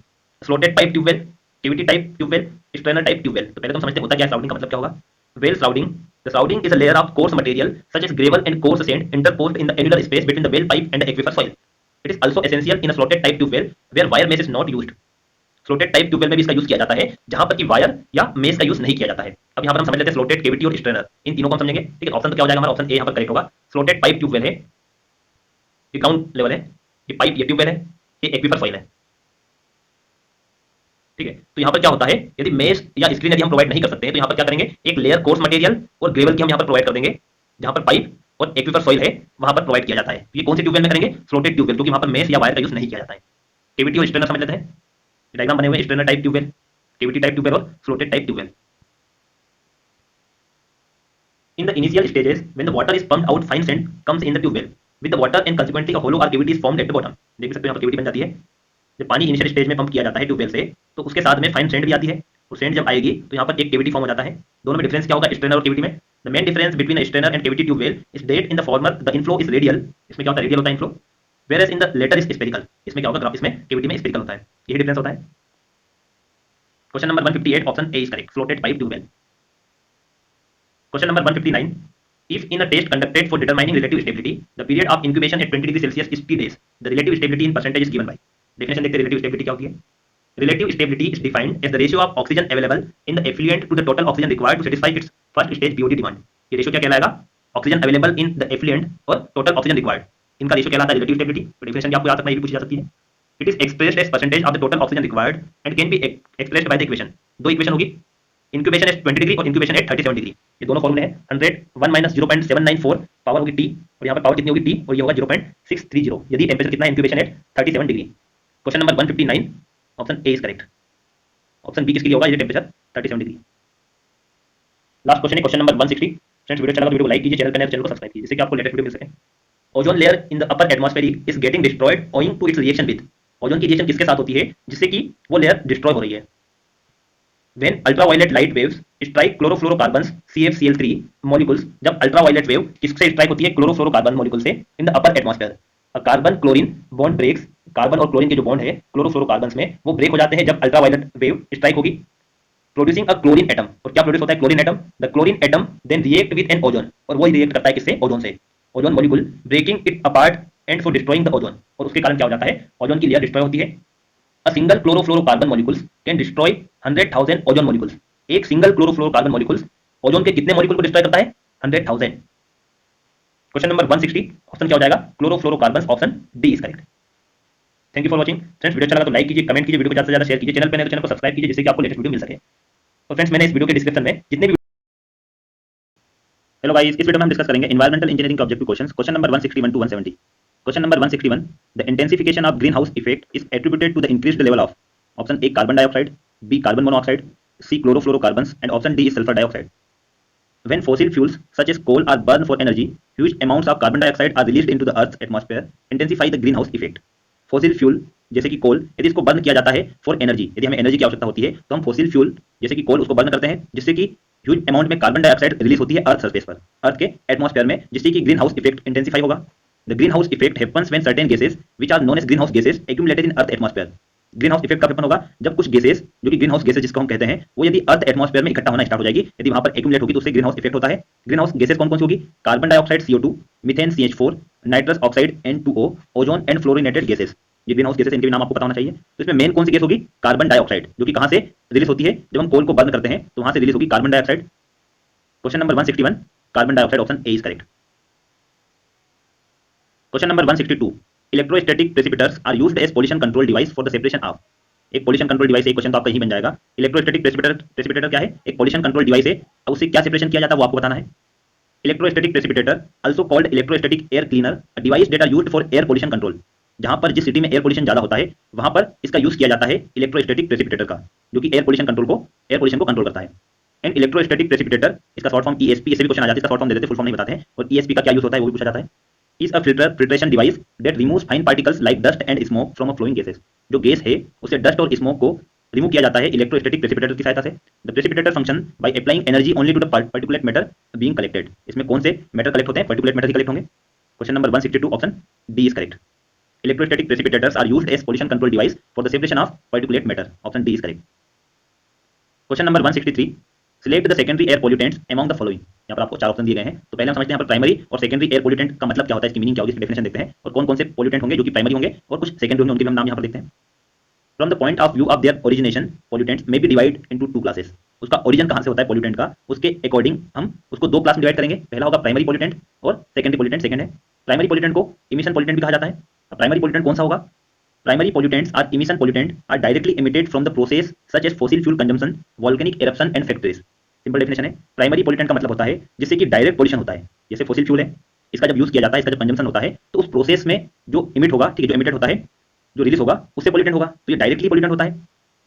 slotted pipe tubewell, cavity type tubewell, strainer type tubewell. तो पहले तो समझते हैं होता क्या है श्राउडिंग का मतलब क्या होगा। Well shrouding, the shrouding is a layer of coarse material such as gravel and coarse sand interposed in the annular space between the well pipe and the aquifer soil. It is also essential in a slotted type tubewell where wire mesh is not used. Slotted type tubewell में भी इसका यूज किया जाता है जहां पर कि वायर या मेश का यूज नहीं किया जाता है। अब यहां पर हम समझ लेते हैं स्लॉटेड, केविटी और स्ट्रेनर, इन तीनों को हम समझेंगे, ठीक है। ऑप्शन तो क्या हो जाएगा हमारा, ऑप्शन ए यहां पर करेक्ट होगा। स्लॉटेड पाइप ट्यूबवेल है, ये ग्राउंड लेवल है, ये पाइप, ये ट्यूबवेल है, ये एक्विफर सॉइल है, ठीक है। तो यहाँ पर क्या होता है, यदि मेश या स्क्रीन यदि हम प्रोवाइड नहीं कर सकते हैं तो यहाँ पर क्या करेंगे, एक लेयर कोर्स मटेरियल और ग्रेवल की हम यहाँ पर प्रोवाइड कर देंगे, जहाँ पर पाइप और एक्विफर सॉइल है वहां पर प्रोवाइड किया जाता है। ये कौन से ट्यूबवेल में करेंगे, स्लॉटेड ट्यूबवेल, क्योंकि वहां पर मेश या वायर का यूज नहीं किया जाता है। केविटी और स्ट्रेनर समझ लेते हैं, डायग्राम बने हुए, strainer type tubewell, cavity type tubewell और slotted type tubewell. In the initial stages, when the water is pumped out, fine sand comes in the tube well with the water and consequently a hollow or cavity is formed at the bottom। देख सकते हो यहाँ पर कैविटी बन जाती है। जब पानी इनिशियल स्टेज में पंप किया जाता है ट्यूबवेल से तो उसके साथ में फाइन सैंड भी आती है, और सैंड जब आएगी तो यहाँ पर एक केविटी फॉर्म हो जाता है। दोनों में डिफरेंस क्या होगा, स्ट्रेनर और केविटी में। The main difference between strainer and cavity tubewell is that in the former the inflow is radial, इसमें क्या होता है, रेडियल होता है inflow, whereas in the latter is spherical, इसमें क्या होगा, इसमें केविटी में स्फेरिकल होता है। यही डिफरेंस होता है। Question number 158, option A is correct, floated pipe tubewell. Question number 159, if in a test conducted for determining relative stability the period of incubation at 20 degree Celsius is t days, the relative stability in percentage is given by। Definition देखते हैं relative stability क्या होती है। relative stability is defined as the ratio of oxygen available in the effluent to the total oxygen required to satisfy its first stage BOD demand। ये रेशियो क्या कहलाएगा, oxygen available in the effluent और टोटल ऑक्सीजन रिक्वायर्ड, इनका रेशियो कहलाता है रिलेटिव स्टेबिलिटी। तो डेफिनेशन भी आपको याद रखना, ये भी पूछी जा सकती है। It is expressed as percentage of the total oxygen required and can be expressed by the equation. दो इक्वेशन होगी, इंक्यूबेशन एट 20 डिग्री और इंक्यूबेशन एट 37 डिग्री। ये दोनों फॉर्मूले हैं। 100 1 माइनस 0.794 पावर होगी टी, और यहाँ पर पावर कितनी होगी टी, और ये होगा 0.630 यदि टेम्परेचर कितना है incubation at 37 degree. Question number 159 option A is correct. Option B किसके लिए होगा, ये टेम्परेचर 37 डिग्री। लास्ट क्वेश्चन है क्वेश्चन नंबर 160। फ्रेंड्स वीडियो अच्छा लगा तो वीडियो को लाइक कीजिए, चैनल चैनल को सब्सक्राइब कीजिए जिससे कि आपको लेटेस्ट वीडियो मिल सके। Ozone layer in the upper atmosphere is getting destroyed owing to its reaction with. Ozone की रिएक्शन किसके साथ होती है जिससे कि वो लेयर डिस्ट्रॉय हो रही है। When ultraviolet light waves strike chlorofluorocarbons CFCl3 molecules, जब अल्ट्रावायलेट वेव किससे स्ट्राइक होती है, क्लोरोफ्लोरोकार्बन मॉलिक्यूल से in the upper atmosphere, carbon chlorine bond breaks, carbon और क्लोरीन के जो बॉन्ड है क्लोरोफ्लोरोकार्बन्स में वो ब्रेक हो जाते हैं जब अल्ट्रावायलेट वेव स्ट्राइक होगी, प्रोड्यूसिंग अ क्लोरीन एटम। और क्या प्रोड्यूस होता है, chlorine atom. The chlorine atom then react with an ozone, और वो रिएक्ट करता है किससे, ओजोन से, ozone molecule, breaking it apart and for destroying the ozone. और उसके कारण क्या हो जाता है, ओजोन की लेयर डिस्ट्रॉय होती है। A single chlorofluorocarbon molecules can destroy 100,000 ozone molecules. एक सिंगल क्लोरोफ्लोरोकार्बन मॉलिक्यूल्स ओजोन के कितने मॉलिक्यूल को डिस्ट्रॉय करता है, 100,000। क्वेश्चन नंबर 160 ऑप्शन क्या हो जाएगा, chlorofluorocarbon, option D is correct. Thank you for watching. Friends video अच्छा लगा तो लाइक कीजिए, कमेंट कीजिए, वीडियो को ज्यादा से ज्यादा शेयर कीजिए, चैनल पर नए तो चैनल को सब्सक्राइब कीजिए जिससे कि आपको लेटेस्ट वीडियो मिल सके। तो फ्रेंड्स मैंने इस वीडियो के डिस्क्रिप्शन में जितने भी, हेलो गाइस, इस वीडियो में हम डिस्कस करेंगे एनवायरमेंटल इंजीनियरिंग के objective questions, question number 161 to 170। Question number 161, the intensification of greenhouse effect is attributed to the increased level of, option A carbon dioxide, B carbon monoxide, C chlorofluorocarbons and option D is sulphur dioxide. When fossil fuels such as coal are burned for energy, huge amounts of carbon dioxide are released into the Earth's atmosphere, intensify the greenhouse effect. Fossil fuel जैसे कि कोल, यदि इसको बर्न किया जाता है फॉर एनर्जी, यदि हमें एनर्जी की आवश्यकता होती है तो हम फॉसिल फ्यूल जैसे कि कोल उसको बर्न करते हैं जिससे कि ह्यूज अमाउंट में कार्बन डाइऑक्साइड रिलीज होती है अर्थ सरफेस पर, अर्थ के एटमॉस्फेयर में, जिससे कि ग्रीन हाउस इफेक्ट इंटेंसिफाई होगा। The greenhouse effect happens when certain gases which are known as greenhouse gases accumulated in earth atmosphere. Greenhouse effect कब हैपन होगा, जब कुछ गैसेस जो कि ग्रीन हाउस गैसेस जिसको हम कहते हैं वो यदि अर्थ एटमॉस्फेयर में इकट्ठा होना स्टार्ट हो जाएगी, यदि वहां पर एक्यूमुलेट होगी तो उससे ग्रीन हाउस इफेक्ट होता है। ग्रीन हाउस गैसेस कौन कौन सी होगी, carbon dioxide CO2, methane CH4, nitrous oxide N2O, ozone and fluorinated gases. ये ग्रीन हाउस गैसेस, इनके भी नाम आपको पता होना चाहिए। तो इसमें मेन कौन सी गैस होगी, कार्बन डाइऑक्साइड, जो कि कहां से रिलीज होती है, जब हम कोल को बर्न करते हैं तो वहां से रिलीज होगी carbon dioxide. Question number 161, carbon dioxide, option A is correct. Question number 162, electrostatic precipitators are used as pollution control device for the separation of. एक पोल्यूशन कंट्रोल डिवाइस, एक क्वेश्चन तो आपका यही बन जाएगा। इलेक्ट्रोस्टैटिक प्रेसिपिटेटर क्या है, एक पोल्यूशन कंट्रोल डिवाइस है, अब उससे क्या सेपरेशन किया जाता है वो आपको बताना है। Electrostatic precipitator also called electrostatic air cleaner, a device that are used for air pollution control. जहां पर जिस सिटी में एयर पोल्यूशन ज्यादा होता है वहां पर इसका यूज किया जाता है इलेक्ट्रोस्टैटिक प्रेसिपिटेटर का, जो कि एयर पोल्यूशन को कंट्रोल करता है। एंड इलेक्ट्रोस्टैटिक प्रेसिपिटेटर, इसका शॉर्ट फॉर्म ESP, ऐसे भी क्वेश्चन आ जाता है, इसका शॉर्ट फॉर्म दे देते हैं, फुल फॉर्म नहीं बताते हैं। और ESP का क्या यूज होता है वो भी पूछा जाता है। Is a filtration device that removes fine particles like dust and smoke from a flowing gases. जो गैस है उससे डस्ट और स्मोक को रिमूव किया जाता है इलेक्ट्रोस्टैटिक प्रेसिपिटेटर की सहायता से। The precipitator function by applying energy only to the particulate matter being collected. इसमें कौन से मैटर कलेक्ट होते हैं, पार्टिकुलेट मैटर ही कलेक्ट होंगे। Question number 162, option D is correct. Electrostatic precipitators are used as pollution control device for the separation of particulate matter, option D is correct. Question number 163, select the secondary air pollutants among the following. यहाँ पर आपको चार ऑप्शन दिए गए हैं, तो पहले हम समझते हैं यहाँ पर प्राइमरी और सेकेंडरी एयर पोल्यूटेंट का मतलब क्या होता है, इसकी मीनिंग क्या होगी, इसकी डेफिनेशन देखते हैं, और कौन कौन से पोल्यूटेंट होंगे जो कि प्राइमरी होंगे और कुछ सेकेंडरी होंगे, उनके भी हम नाम यहाँ पर देखते हैं। From the point of view of their origination, pollutants may be divide into two classes. उसका ओरिजिन कहाँ से होता है पोल्यूटेंट का, उसके अकॉर्डिंग हम उसको दो क्लास में डिवाइड करेंगे। पहला होगा प्राइमरी पोल्यूटेंट और सेकेंडरी पोल्यूटेंट। सेकंड है प्राइमरी पोल्यूटेंट को इमिशन पोल्यूटेंट भी कहा जाता है। प्राइमरी पोल्यूटेंट कौन सा होगा, primary pollutants are emission pollutant are directly emitted from the process such as fossil fuel consumption, volcanic eruption and factories. Simple definition है, प्राइमरी पोल्यूटेंट का मतलब होता है जिससे कि डायरेक्ट पोल्यूशन होता है, जैसे फॉसिल फ्यूल है, इसका जब यूज किया जाता है, इसका जब कंजम्पशन होता है तो उस प्रोसेस में जो इमिट होगा, ठीक है, जो इमिटेड होता है, जो रिलीज होगा उससे पोल्यूटेंट होगा, तो ये डायरेक्टली पोल्यूटेंट होता है।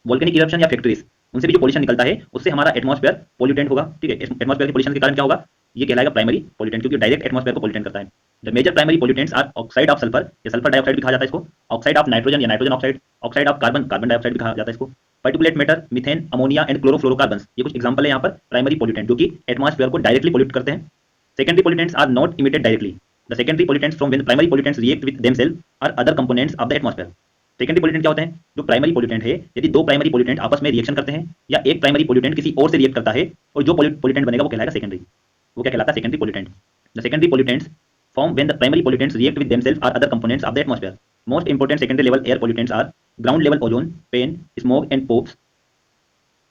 वोल्केनिक इरप्शन या फैक्ट्रीज, उनसे भी जो पोल्यूशन निकलता है उससे हमारा एटमॉस्फेयर पोल्यूटेंट होगा, ठीक है। एटमॉस्फेयर के पोल्यूशन के कारण क्या होगा, ये कहलाएगा प्राइमरी पोल्यूटेंट, क्योंकि डायरेक्ट एटमॉस्फेयर को पोल्यूटेंट करता है। The major primary pollutants are oxide of sulphur, या सल्फर डाइऑक्साइड भी कहा जाता है इसको, ऑक्साइड ऑफ नाइट्रोजन या nitrogen oxide, oxide of carbon, carbon dioxide भी कहा जाता है इसको, particulate matter, methane, ammonia and chlorofluorocarbons. ये कुछ एग्जांपल है यहाँ पर प्राइमरी पोल्यूटेंट जो कि एटमॉस्फेयर को डायरेक्टली पोल्यूट करते हैं। Secondary pollutants are not emitted directly. The secondary pollutants from when primary pollutants react with themselves or other components of the atmosphere. Secondary pollutant क्या होते हैं, जो प्राइमरी पोल्यूटेंट है, यदि दो प्राइमरी पोल्यूटेंट आपस में रिएक्शन करते हैं या एक प्राइमरी पोल्यूटेंट किसी और से रिएक्ट करता है और जो पोल्यूटेंट बनेगा वो कहलाएगा सेकेंडरी। वो क्या कहलाता है? Secondary pollutant. The secondary pollutants form when the primary pollutants react with themself और other components of the atmosphere. Most important secondary level air pollutants are ground level ozone, pen, smoke and pops.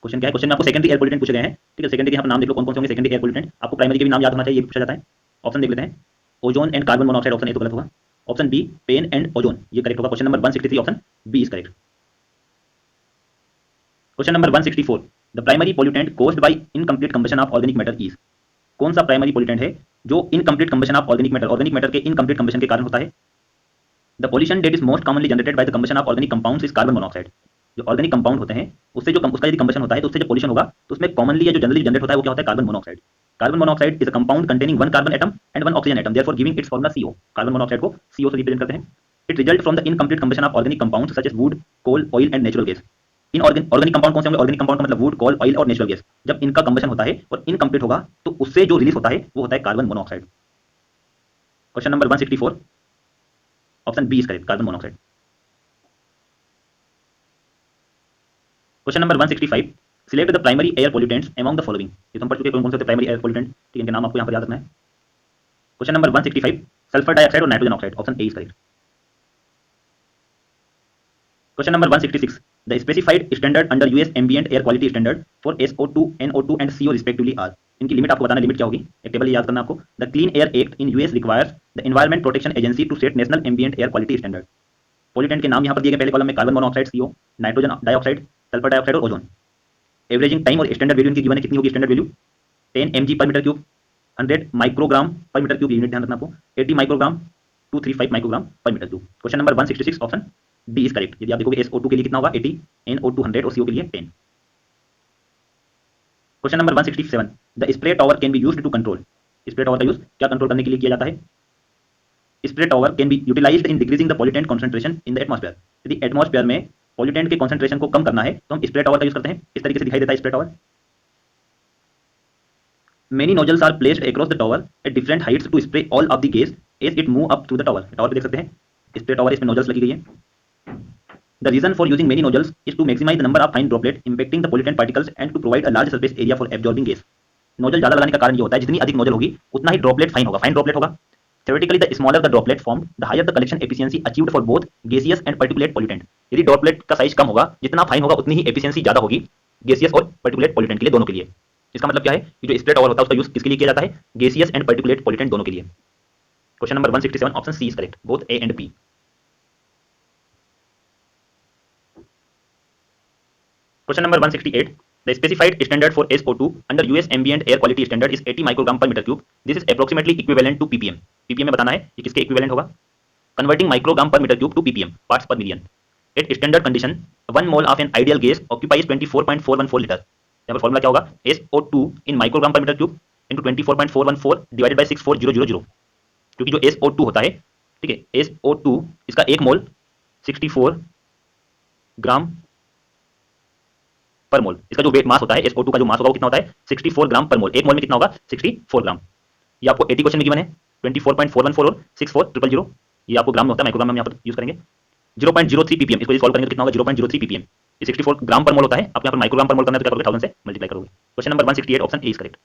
Question क्या है? क्वेश्चन में आपको सेकेंडरी एयर पोल्यूटेंट पूछे गए हैं, ठीक है। सेकेंडरी के यहाँ पर नाम देख लो कौन कौन से होंगे सेकेंडरी एयर पोल्यूटेंट। आपको प्राइमरी के भी नाम याद होना चाहिए, ये भी पूछा जाता है। ऑप्शन देख लेते हैं। Ozone and carbon monoxide, option A तो गलत होगा। Option B PAN and ozone, ये करेक्ट होगा। Question number 163 option B is correct. Question number 164, the primary pollutant caused by incomplete combustion of organic matter is. कौन सा प्राइमरी पोल्यूटेंट है जो incomplete combustion of organic matter के इनकम्प्लीट कंबशन के कारण होता है? The pollution that is most commonly generated by the combustion of organic compounds is carbon monoxide. जो ऑर्गेनिक कंपाउंड होते हैं उससे जो उसका यदि कंबशन होता है तो उससे जो पॉल्यूशन होगा तो उसमें कॉमनली या जो जनरली जनरेट होता है वो क्या होता है? Carbon monoxide. Carbon monoxide is a compound containing one carbon atom and one oxygen atom, therefore giving its formula CO। Carbon monoxide को CO से रिप्रेजेंट करते हैं। It result from the incomplete combustion of organic compounds such as wood, coal, oil and natural gas. इन ऑर्गेनिक कंपाउंड कौन से होंगे? ऑर्गेनिक कंपाउंड का मतलब वुड, कोल, ऑयल और नेचुरल गैस। जब इनका कंबशन होता है और इनकम्प्लीट होगा तो उससे जो रिलीज होता है वो होता है carbon monoxide. Question number 164 option B is correct, carbon monoxide. Question number 165, select the primary air pollutants among the following. ये तो हम पढ़ चुके हैं कौन कौन से होते हैं प्राइमरी एयर पोल्यूटेंट, ठीक है, इनके नाम आपको यहाँ पर याद रखना है। क्वेश्चन नंबर 165, सल्फर डाइऑक्साइड और nitrogen oxide, option A is correct. Question number 166, the specified standard under US ambient air quality standard for SO2, NO2 and CO respectively are. इनकी लिमिट आपको बताना, लिमिट क्या होगी, एक टेबल याद करना आपको। The clean air act in US requires the environment protection agency to set national ambient air quality standard. Pollutant के नाम यहाँ पर दिए गए पहले कॉलम में, carbon monoxide CO, nitrogen dioxide, sulphur dioxide और ओजोन। एवरेजिंग टाइम और स्टैंडर्ड वैल्यू इनकी गिवन है, कितनी होगी स्टैंडर्ड वैल्यू? 10 mg पर मीटर क्यूब, 100 माइक्रोग्राम पर मीटर क्यूब, यूनिट ध्यान रखना आपको। 80 माइक्रोग्राम, 235 माइक्रोग्राम पर metre cube. Question number 166 option D is correct. यदि आप देखोगे SO2 के लिए कितना होगा 80, NO2 100 और CO के लिए 10। Question number 167, the spray tower can be used to control. Spray tower का यूज क्या कंट्रोल करने के लिए किया जाता है? Spray tower can be utilised in decreasing the pollutant concentration in the atmosphere. यदि एटमॉस्फेयर में पॉल्यूटेंट के कंसंट्रेशन को कम करना है तो हम स्प्रे टॉवर का यूज करते हैं। इस तरीके से दिखाई देता है spray tower. Many nozzles are placed across the tower at different heights to spray all of the gas as it move up through the tower। Tower पे देख सकते हैं स्प्रे टॉवर, इसमें नोजल्स लगी गई है। The reason for using many nozzles is to maximize the number of fine droplets impacting the pollutant particles and to provide a large surface area for absorbing gas। Nozzle ज्यादा लगाने का कारण ये होता है जितनी अधिक नोजल होगी उतना ही ड्रॉपलेट फाइन होगा, फाइन ड्रॉपलेट होगा। Theoretically, the smaller the droplet formed, the higher the collection efficiency achieved for both gaseous and particulate pollutant। यदि ड्रॉपलेट का साइज कम होगा, जितना फाइन होगा उतनी ही एफिशिएंसी ज्यादा होगी गैसियस और पर्टिकुलेट पॉल्यूटेंट के लिए, दोनों के लिए। इसका मतलब क्या है कि जो स्प्रे टॉवर होता है उसका यूज किसके लिए किया जाता है? गैसियस एंड पर्टिकुलेट पॉल्यूटेंट दोनों के लिए। Question number 167 option C is correct, both A and B. Question number 168, the specified standard for SO2 under US ambient air quality standard is 80 microgram per meter cube। This is approximately equivalent to ppm। ppm में बताना है कि किसके इक्विवेलेंट होगा। Converting microgram per meter cube to ppm, parts per million। At standard condition, 1 mole of an ideal gas occupies 24.414 liter। यहाँ पर फॉर्मूला क्या होगा? SO2 in microgram per meter cube into 24.414 divided by 64000। क्योंकि जो SO2 होता है, ठीक है, SO2 इसका एक मोल 64 ग्राम पर मोल, इसका जो वेट मास होता है SO2 का जो मास होगा वो कितना होता है? 64 ग्राम पर मोल। एक मोल में कितना होगा? 64 ग्राम। ये आपको 80 क्वेश्चन में गिवन है, 24.414 और 64000, ये आपको ग्राम में होता है, माइक्रोग्राम में हम यहाँ पर यूज करेंगे। 0.03 ppm, इसको सॉल्व करेंगे तो कितना होगा? 0.03 ppm। ये 64 ग्राम पर मोल होता है, आप यहाँ पर माइक्रोग्राम पर मोल करना है तो क्या करोगे? 1000 से मल्टीप्लाई करोगे। Question number 168 option A is correct.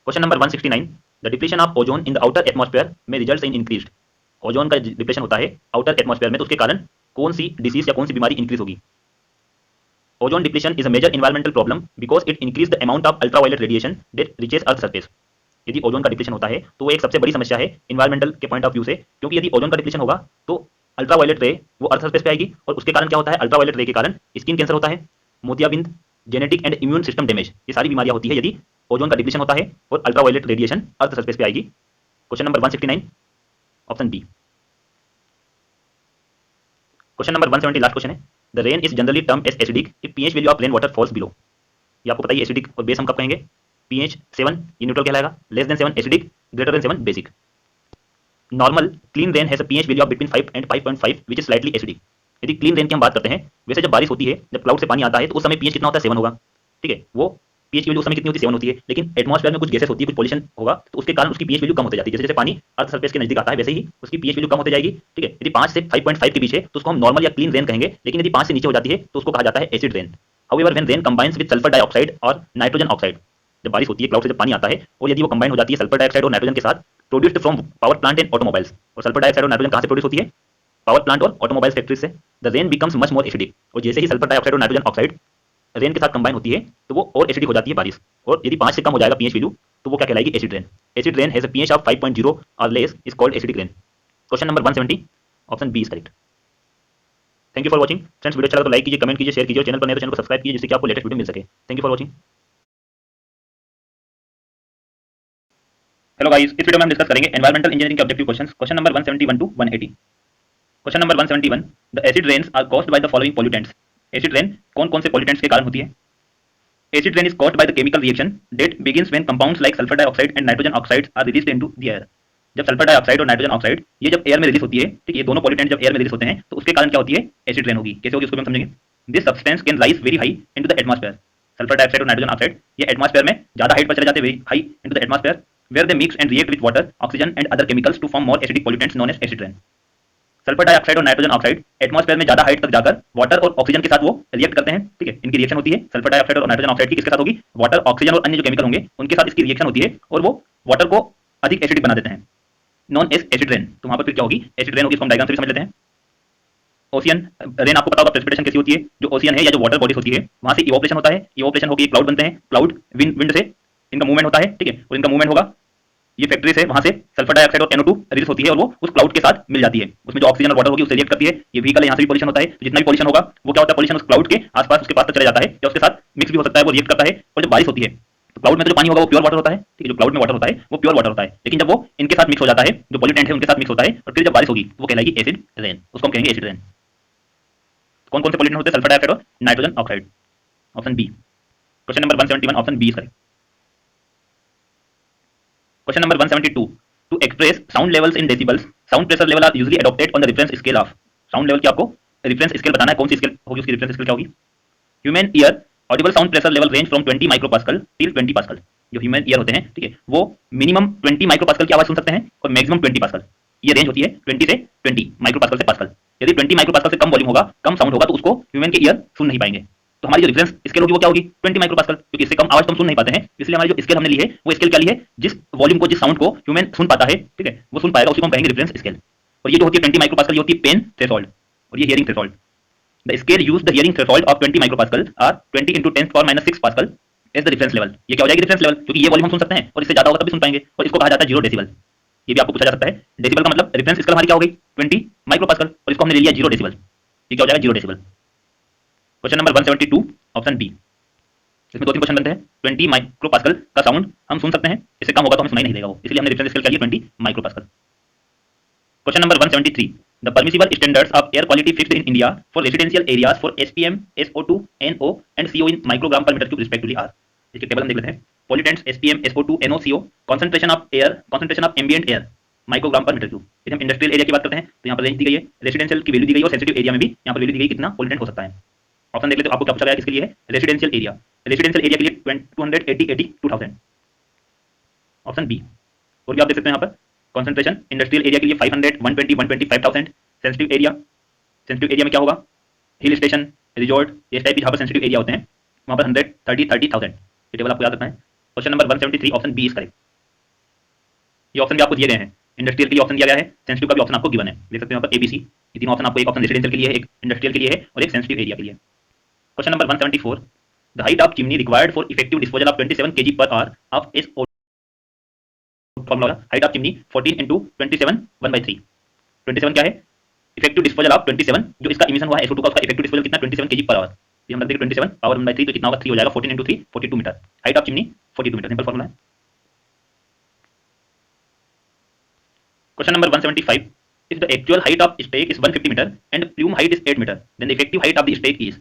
Question number 169, the depletion of ozone in the outer atmosphere में रिजल्ट्स इन इंक्रीज्ड। ओजोन का डिप्लीशन होता है आउटर एटमॉस्फेयर में तो उसके कारण कौन सी डिसीज या कौन सी बीमारी इंक्रीज होगी? Ozone depletion is a major environmental problem because it increases the amount of ultraviolet radiation that reaches earth surface। यदि ओजोन का डिप्लीशन होता है तो वो एक सबसे बड़ी समस्या है इन्वायरमेंटल के पॉइंट ऑफ व्यू से, क्योंकि यदि ओजोन का डिप्लीशन होगा तो अल्ट्रावायलेट रे वो अर्थ सरफेस पे आएगी और उसके कारण क्या होता है? अल्ट्रावायलेट रे के कारण स्किन कैंसर होता है, मोतियाबिंद, genetic and immune system damage, ये सारी बीमारियां होती है यदि ओजोन का डिप्लीशन होता है और अल्ट्रावायलेट रेडिएशन अर्थ सरफेस पे आएगी। Question number 169 option B. Question number 170 last question है, the rain is generally term as acidic if pH value of rain water falls below. ये आपको पता ही, एसिडिक और बेस हम कब कहेंगे? pH 7 ये न्यूट्रल कहलाएगा, less than 7 acidic, greater than 7 basic. Normal clean rain has a pH value of between 5 and 5.5 which is slightly acidic. यदि क्लीन रेन की हम बात करते हैं, वैसे जब बारिश होती है, जब क्लाउड से पानी आता है तो उस समय pH कितना होता है? 7 होगा, ठीक है। वो pH की वैल्यू उस समय कितनी होती है? 7 होती है। लेकिन एटमॉस्फेयर में कुछ गैसेस होती है, कुछ पॉल्यूशन होगा तो उसके कारण उसकी pH वैल्यू कम होती जाती है। जैसे जैसे पानी अर्थ सरफेस के नजदीक आता है वैसे ही उसकी pH वैल्यू कम होती जाएगी, ठीक है। यदि 5 से 5.5 के बीच है तो उसको हम नॉर्मल या क्लीन रेन कहेंगे, लेकिन यदि 5 से नीचे हो जाती है तो उसको कहा जाता है acid rain. However when rain combines with sulphur dioxide और नाइट्रोजन ऑक्साइड, जब बारिश होती है क्लाउड से जब पानी आता है और यदि वो कंबाइन हो जाती है सल्फर डाइऑक्साइड और नाइट्रोजन के साथ, produced from power plant and automobiles. और सल्फर डाइऑक्साइड और नाइट्रोजन कहां से प्रोड्यूस होती है? पावर प्लांट और ऑटोमोबाइल्स फैक्ट्री से। The rain becomes much more acidic, और जैसे ही सल्फर डाइऑक्साइड और नाइट्रोजन ऑक्साइड रेन के साथ कंबाइन होती है तो वो और एसिडिक हो जाती है बारिश, और यदि 5 से कम हो जाएगा पीएच वैल्यू तो वो क्या कहलाएगी? Acid rain. Acid rain has a pH of 5.0 और less is called acidic rain. Question number 170 option B is correct. Thank you for watching friends. Video अच्छा लगा तो लाइक कीजिए, कमेंट कीजिए, शेयर कीजिए, और चैनल पर नए तो चैनल को सब्सक्राइब कीजिए जिससे कि आपको लेटेस्ट वीडियो मिल सके। Thank you for watching. Hello guys, इस वीडियो में हम डिस्कस करेंगे एनवायरमेंटल इंजीनियरिंग के objective questions, question number 171 to 180। Question number 171, the acid rains are caused by the following pollutants. Acid rain कौन-कौन से पॉल्यूटेंट्स के कारण होती है? Acid rain is caused by the chemical reaction that begins when compounds like sulphur dioxide and nitrogen oxide are released into the air. जब सल्फर डाइऑक्साइड और नाइट्रोजन ऑक्साइड ये जब एयर में रिलीज होती है, ठीक है, ये दोनों पॉल्यूटेंट जब एयर में रिलीज होते हैं तो उसके कारण क्या होती है? एसिड रेन होगी। कैसे होगी उसको हम समझेंगे। This substance can rise very high into the atmosphere. Sulphur dioxide और नाइट्रोजन ऑक्साइड ये एटमॉस्फेयर में ज्यादा हाइट पर चले जाते हैं, very high into the atmosphere, where they mix and react with water, oxygen and other chemicals to form more acidic pollutants known as acid rain. Sulphur dioxide और नाइट्रोजन ऑक्साइड एटमॉस्फेयर में ज्यादा हाइट तक जाकर वाटर और ऑक्सीजन के साथ वो रिएक्ट करते हैं, ठीक है, इनकी रिएक्शन होती है। सल्फर डाइऑक्साइड और नाइट्रोजन ऑक्साइड की किसके साथ होगी? वाटर, ऑक्सीजन और अन्य जो केमिकल होंगे उनके साथ इसकी रिएक्शन होती है और वो वाटर को अधिक एसिडिक बना देते हैं, नॉन एज एसिड रेन। तो वहां पर फिर क्या होगी? एसिड रेन होगी। इसको हम डायग्राम से भी समझ लेते हैं। ओशियन रेन आपको पता होगा प्रेसिपिटेशन कैसी होती है। जो ओशियन है या जो वाटर बॉडीज होती है वहां से इवोपरेशन होता है, इवोपरेशन होकर क्लाउड बनते हैं, क्लाउड विंड से इनका मूवमेंट होता है, ठीक है, और इनका मूवमेंट होगा, ये फैक्ट्री से वहां से सल्फर डाइऑक्साइड और NO2 रिलीज होती है और वो उस क्लाउड के साथ मिल जाती है। उसमें जो ऑक्सीजन और वाटर होगी उससे रिएक्ट करती है। ये व्हीकल है, यहाँ से भी पॉल्यूशन होता है, तो जितना भी पॉल्यूशन होगा वो क्या होता है? पॉल्यूशन उस क्लाउड के आसपास उसके पास तक चला जाता है या उसके साथ मिक्स भी हो सकता है, वो रिएक्ट करता है। और जब बारिश होती है तो क्लाउड में तो जो पानी होगा वो प्योर वाटर होता है, ठीक है, जो क्लाउड में वाटर होता है वो प्योर वाटर होता है, लेकिन जब वो इनके साथ मिक्स हो जाता है, जो पॉल्यूटेंट है उनके साथ मिक्स होता है, और फिर जब बारिश होगी वो कहलाएगी एसिड रेन, उसको हम कहेंगे एसिड रेन। कौन कौन से पॉल्यूटेंट होते हैं? सल्फर डाइऑक्साइड और nitrogen oxide. Option B. Question number 171 option B is correct. Question number 172. To express sound levels in decibels, sound pressure level are usually adopted on the reference scale of. Sound level की आपको reference scale बताना है, कौन सी स्केल होगी, उसकी reference scale क्या होगी? Human ear audible sound pressure level range from 20 micropascal till 20 pascal. जो ह्यूमन ईयर होते हैं, ठीक है, वो मिनिमम 20 माइक्रोपास्कल की आवाज सुन सकते हैं और मैक्सिमम 20 पास्कल। ये रेंज होती है 20 से 20 माइक्रोपास्कल से पास्कल। यदि 20 माइक्रोपास्कल से कम वॉल्यूम होगा, कम साउंड होगा, तो उसको ह्यूमन के ईयर सुन नहीं पाएंगे। तो हमारी जो रेफरेंस स्केल होगी वो क्या होगी? 20 माइक्रोपास्कल, क्योंकि इससे कम आवाज तो हम सुन नहीं पाते हैं, इसलिए हमारी जो स्केल हमने ली है वो स्केल क्या ली है? जिस वॉल्यूम को, जिस साउंड को ह्यूमन सुन पाता है, ठीक है, वो सुन पाएगा, उसी को हम कहेंगे रेफरेंस स्केल। और ये जो होती है 20 माइक्रोपास्कल, ये होती है पेन थ्रेशोल्ड और ये hearing threshold. The scale use the hearing threshold of 20 micropascal or 20 into 10⁻⁶ pascal as the reference level. ये क्या हो जाएगी? रेफरेंस लेवल, क्योंकि ये वॉल्यूम हम सुन सकते हैं और इससे ज्यादा होगा तब भी सुन पाएंगे, और इसको कहा जाता है 0 डेसिबल। ये भी आपको पूछा जा सकता है। डेसिबल का मतलब रेफरेंस स्केल हमारी क्या हो गई? 20 माइक्रोपास्कल, और इसको हमने ले लिया 0 डेसिबल। ये क्या हो जाएगा? 0 decibel. Question number 172 option B. इसमें दो तीन क्वेश्चन बनते हैं। 20 माइक्रोपास्कल का साउंड हम सुन सकते हैं, इससे कम होगा तो हमें सुनाई नहीं देगा वो, इसलिए हमने रेफरेंस स्केल क्या लिया? 20 micropascal. Question number 173, the permissible standards of air quality fixed in India for residential areas for SPM, SO2, NO and CO in microgram पर मीटर क्यूब रिस्पेक्टिवली आर। इसके टेबल हम देख लेते हैं। Pollutants SPM, SO2, NO, CO, concentration of air, concentration of ambient air microgram पर मीटर क्यूब। यदि हम इंडस्ट्रियल एरिया की बात करते हैं तो यहाँ पर रेंज दी गई है, रेजिडेंशियल की वैल्यू दी गई है, और सेंसिटिव एरिया में भी यहाँ पर वैल्यू दी गई कितना पॉल्यूटेंट हो सकता है। ऑप्शन देख लेते हो, आपको क्या पूछा गया? किसके लिए है? Residential area. रेजिडेंशियल एरिया के लिए 280, 80, 2000 ऑप्शन बी। और भी आप देख सकते हैं यहाँ पर कंसंट्रेशन इंडस्ट्रियल एरिया के लिए 500, 120, 120, 5000। सेंसिटिव एरिया, सेंसिटिव एरिया में क्या होगा? हिल स्टेशन, रिजॉर्ट, इस टाइप की जहाँ पर सेंसिटिव एरिया होते हैं वहाँ पर 100, 30, 30,000। ये टेबल आपको याद रखना है। Question number 173 option B is correct. ये ऑप्शन भी आपको दिए गए हैं। इंडस्ट्रियल के लिए ऑप्शन दिया गया है, सेंसिटिव का भी ऑप्शन आपको गिवन है, देख सकते हैं यहाँ पर ABC। ये तीन ऑप्शन आपको, एक ऑप्शन रेजिडेंशियल के लिए है, एक इंडस्ट्रियल के लिए है और एक सेंसिटिव एरिया के लिए। Question number 174, the height of chimney required for effective disposal of 27 kg per hour of SO2। Formula height of chimney 14 into 27 1/3। 27 क्या है? इफेक्टिव डिस्पोजल ऑफ 27, जो इसका इमिशन हुआ है SO2 का, उसका इफेक्टिव डिस्पोजल कितना? 27 kg पर आवर। ये हम रख देंगे 27 पावर 1/3, तो कितना होगा? 3 हो जाएगा। 14 into 3 42 metre. Height of chimney 42 metre, simple formula है। Question number 175, if the actual height of stake is 150 metre and plume height is 8 metre, then the effective height of the stake is।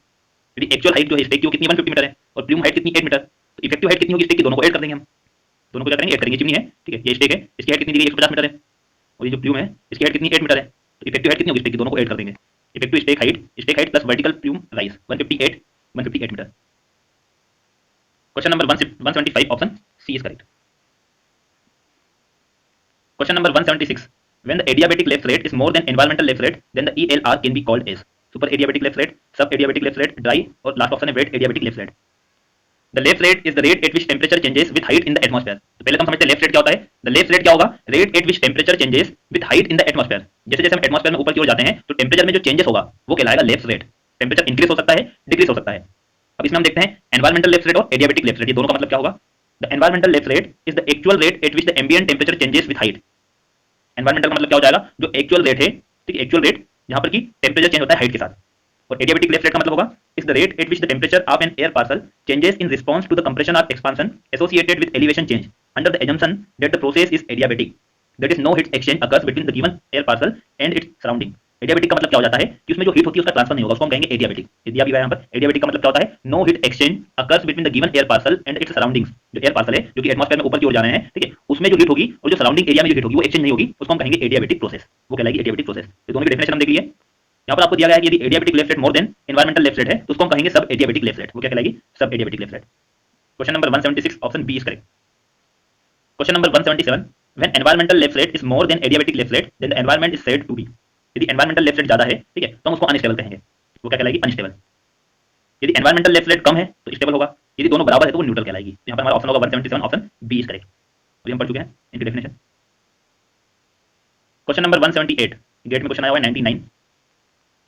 यदि एक्चुअल हाइट जो है स्टेक की वो कितनी 150 मीटर है और प्लूम हाइट कितनी 8 मीटर, तो इफेक्टिव हाइट कितनी होगी स्टेक की? दोनों को ऐड कर देंगे हम, दोनों को क्या करेंगे? ऐड करेंगे। चिमनी है, ठीक है, ये स्टेक है, इसकी हाइट कितनी दी गई? 150 मीटर है, और ये जो प्लूम है इसकी हाइट कितनी? 8 मीटर है, तो इफेक्टिव हाइट कितनी होगी स्टेक की? दोनों को ऐड कर देंगे। Effective stack height plus vertical plume rise 158 metre. Question number 175 option C is correct. Question number 176, when the adiabatic left rate is more than environmental left rate, then the ELR can be called as super adiabatic left rate, sub adiabatic left rate, dry, और लास्ट ऑप्शन है wet adiabatic left rate। The left rate is the rate at which temperature changes with height in the atmosphere. तो पहले हम समझते हैं लेफ्ट रेट क्या होता है। द लेफ्ट रेट क्या होगा, rate at which temperature changes with height in the atmosphere. जैसे जैसे हम एटमॉस्फेयर में ऊपर की ओर जाते हैं तो टेम्परेचर में जो चेंजेस होगा वो कहलाएगा लेफ्ट रेट। टेम्परेचर इंक्रीज हो सकता है, डिक्रीज हो सकता है। अब इसमें हम देखते हैं एनवायरमेंटल लेफ्ट रेट और एडियाबेटिक लेफ्ट रेट, ये दोनों का मतलब क्या होगा। The environmental lapse rate is the actual rate at which the ambient temperature changes with height. Environmental का मतलब क्या हो जाएगा, जो एक्चुअल रेट है, ठीक है, एक्चुअल रेट जहां पर की टेम्परेचर चेंज होता है हाइट के साथ। और एडियाबेटिक लेफ्ट रेट का मतलब होगा is the rate at which the temperature of an air parcel changes in response to the compression और expansion associated with elevation change under the assumption that the process is adiabatic, that is no heat exchange occurs between the given air parcel and its surrounding। Adiabatic का मतलब क्या हो जाता है कि उसमें जो हीट होती है उसका ट्रांसफर नहीं होगा, उसको हम कहेंगे एडियाबेटिक। ये दिया भी है यहाँ पर। एडियाबेटिक का मतलब क्या होता है, no heat exchange occurs between the given air parcel and its surroundings. जो एयर पार्सल है जो कि एटमॉस्फेयर में ऊपर की ओर जा रहे हैं, ठीक है, उसमें जो हीट होगी और जो सराउंडिंग एरिया में जो हीट होगी वो एक्सचेंज नहीं होगी, उसको हम कहेंगे एडियाबेटिक प्रोसेस, वो कहलाएगी एडियाबेटिक प्रोसेस। तो दोनों की डेफिनेशन हम देख लिए। यहाँ पर आपको दिया गया है कि यदि adiabatic lapse rate more than environmental lapse rate है तो उसको हम कहेंगे सब एडियाबेटिक लेफ्ट रेट, वो क्या कहलाएगी, सब adiabatic lapse rate. Question number 176 option B is correct. Question number 177, when environmental lapse rate is more than adiabatic lapse rate then the environment is said to be. यदि एनवायरमेंटल लेफ्ट रेट ज्यादा है, ठीक है, तो हम उसको अनस्टेबल कहेंगे, वो क्या कहलाएगी, अनस्टेबल। यदि एनवायरमेंटल लेफ्ट रेट कम है तो स्टेबल होगा, यदि दोनों बराबर है तो वो न्यूट्रल कहलाएगी। यहाँ पर हमारा ऑप्शन होगा 177 ऑप्शन बी इज करेक्ट। तो हम पढ़ चुके हैं इनकी डेफिनेशन। क्वेश्चन नंबर 178, गेट में क्वेश्चन आया हुआ है 99।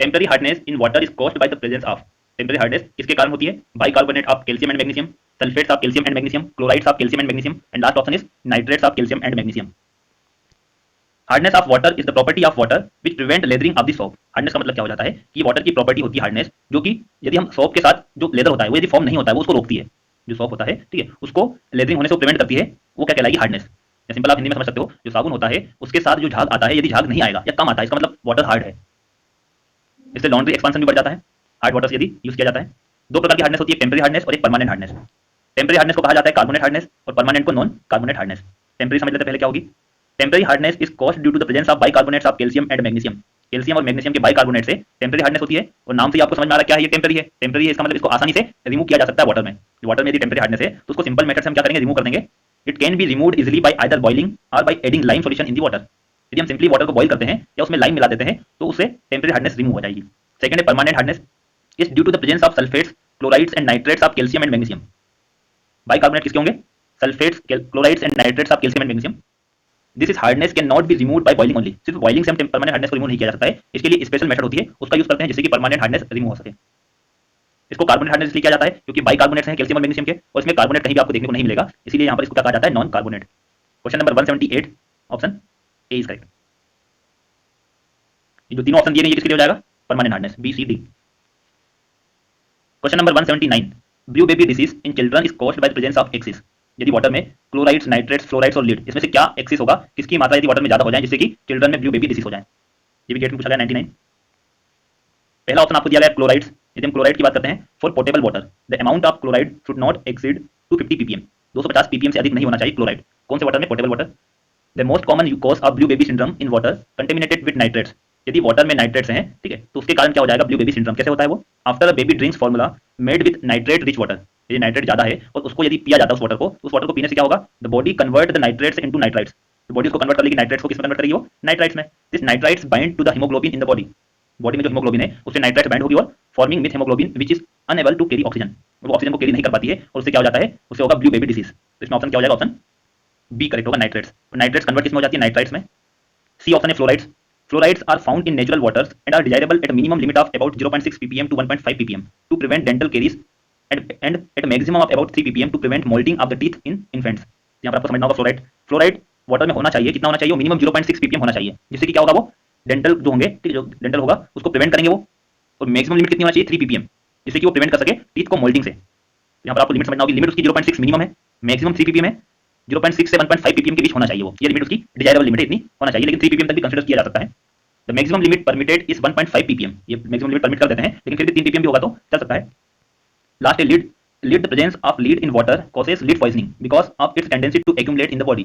Temporary hardness in water is caused by the presence of. Temporary hardness किसके कारण होती है, bicarbonate of calcium and magnesium, sulphates of calcium and magnesium, chlorides of calcium and magnesium, and last option is nitrates of calcium and magnesium. Hardness of water is the property of water which prevent lathering of the soap. Hardness का मतलब क्या हो जाता है कि वाटर की प्रॉपर्टी होती है हार्डनेस, जो कि यदि हम सोप के साथ जो लेदर होता है वो यदि फॉर्म नहीं होता है वो उसको रोकती है। जो सोप होता है, ठीक है, उसको लेदरिंग होने से प्रिवेंट करती है, वो क्या कहलाएगी, हार्डनेस। या सिंपल आप हिंदी में समझ सकते हो, जो साबुन होता है उसके साथ जो झाग आता है, यदि झाग नहीं आएगा या कम आता है, इसका मतलब वाटर हार्ड है। इससे लॉन्ड्री एक्सपांशन भी बढ़ जाता है हार्ड वाटर से यदि यूज किया जाता है। दो प्रकार की हार्डनेस होती है, टेम्पररी हार्डनेस और एक परमानेंट हार्डनेस। टेम्पररी हार्डनेस को कहा जाता है कार्बोनेट हार्डनेस और परमानेंट को नॉन कार्बोनेट हार्डनेस। टेम्पररी समझ लेते पहले क्या होगी। Temporary hardness is caused due to the presence of bicarbonates of calcium and magnesium. Calcium और मैग्नीशियम के बाइकार्बोनेट से टेम्पररी हार्डनेस होती है। और नाम से आपको समझ में आ रहा है क्या है, ये टेम्पररी है। टेम्पररी है इसका मतलब इसको आसानी से रिमूव किया जा सकता है वाटर में। वाटर में यदि टेम्पररी हार्डनेस है तो उसको सिंपल मेथड से हम क्या करेंगे, रिमूव कर देंगे। It can be removed easily by either boiling और by adding lime solution in the water. यदि हम सिंपली वाटर को बॉइल करते हैं या उसमें लाइम मिला देते हैं तो उससे टेम्पररी हार्डनेस रिमूव हो जाएगी। सेकंड है permanent hardness is due to the presence of sulfates, chlorides and nitrates of calcium and magnesium। Bicarbonate किसके होंगे, sulphates, chlorides and nitrates of calcium and magnesium. This is hardness can not be removed by boiling only. सिर्फ बॉइलिंग से हम परमानेंट हार्डनेस को रिमूव नहीं किया जा सकता है, इसके लिए स्पेशल मेथड होती है, उसका यूज करते हैं जिससे कि परमानेंट हार्डनेस रिमूव हो सके। इसको कार्बोनेट हार्डनेस इसलिए किया जाता है क्योंकि बाइकार्बोनेट्स हैं कैल्शियम और मैग्नीशियम के, और इसमें कार्बोनेट कहीं भी आपको देखने को नहीं मिलेगा, इसीलिए यहाँ पर इसको क्या कहा जाता है, non carbonate. Question number 178 option A is correct. जो तीनों ऑप्शन दिए गए ये किसके लिए हो जाएगा, permanent hardness, B C D. Question number 179, blue baby disease in children is caused by the presence of excess. यदि वाटर में क्लोराइड्स, नाइट्रेट्स, फ्लोराइड्स और लीड, इसमें से क्या एक्सिस होगा, किसकी मात्रा यदि वाटर में ज्यादा हो जाए जिससे कि चिल्ड्रन में ब्लू बेबी डिसीज हो जाए। ये भी गेट में पूछा गया 99। पहला ऑप्शन आपको दिया गया क्लोराइड्स। यदि हम क्लोराइड की बात करते हैं, for portable water the amount of chloride should not exceed 250 ppm। 250 ppm से अधिक नहीं होना चाहिए क्लोराइड। कौन से वाटर में, portable water. The most common cause of blue baby syndrome in water contaminated with nitrates. यदि वाटर में नाइट्रेट्स हैं, ठीक है, तो उसके कारण क्या हो जाएगा, ब्लू बेबी सिंड्रोम। कैसे होता है वो, after a baby drinks formula made with nitrate rich water. यदि नाइट्रेट ज्यादा है और उसको यदि पिया जाता है उस वाटर को, तो उस वाटर को पीने से क्या होगा, the body convert the nitrates into nitrites. तो बॉडी उसको कन्वर्ट कर लेगी, नाइट्रेट्स को किस में कन्वर्ट करेगी, वो नाइट्राइट्स में। This nitrites bind to the haemoglobin in the body. Body में जो हीमोग्लोबिन है उससे नाइट्राइट्स बाइंड होगी और forming with haemoglobin which is unable to carry oxygen. वो ऑक्सीजन को कैरी नहीं कर पाती है और उससे क्या हो जाता है, उससे होगा ब्लू बेबी डिसीज। तो इसमें ऑप्शन क्या हो जाएगा, ऑप्शन बी करेक्ट होगा, नाइट्रेट्स। नाइट्रेट्स कन्वर्ट किसमें हो जाती है, नाइट्राइट्स में। सी ऑप्शन है fluorides. Fluorides are found in natural waters and are desirable at a minimum limit of about 0.6 ppm to 1.5 ppm to prevent dental caries and at a maximum of about 3 ppm to prevent molding of the teeth in infants। यहाँ पर आपको समझना होगा फ्लोराइड। फ्लोराइड वाटर में होना चाहिए, कितना होना चाहिए, मिनिमम 0.6 ppm होना चाहिए, जिससे कि क्या होगा, वो डेंटल जो होंगे, ठीक है, जो डेंटल होगा उसको प्रिवेंट करेंगे वो। और मैक्सिमम लिमिट कितनी होना चाहिए, 3 ppm, जिससे कि वो प्रिवेंट कर सके टीथ को मोल्डिंग से। यहाँ पर आपको लिमिट समझना होगी, लिमिट उसकी 0.6 मिनिमम है, मैक्सिमम 3 ppm है, 0.6 से 1.5 ppm के बीच होना चाहिए वो। ये लिमिट उसकी डिजायरेबल लिमिट है, इतनी होना चाहिए, लेकिन 3 ppm तक भी कंसीडर किया जा सकता है। The maximum limit permitted is 1.5 ppm। ये मैक्सिमम लिमिट परमिट कर देते हैं, लेकिन फिर भी 3 ppm भी होगा तो चल सकता है। लास्ट है lead. Lead the presence of lead in water causes lead poisoning because of its tendency to accumulate in the body.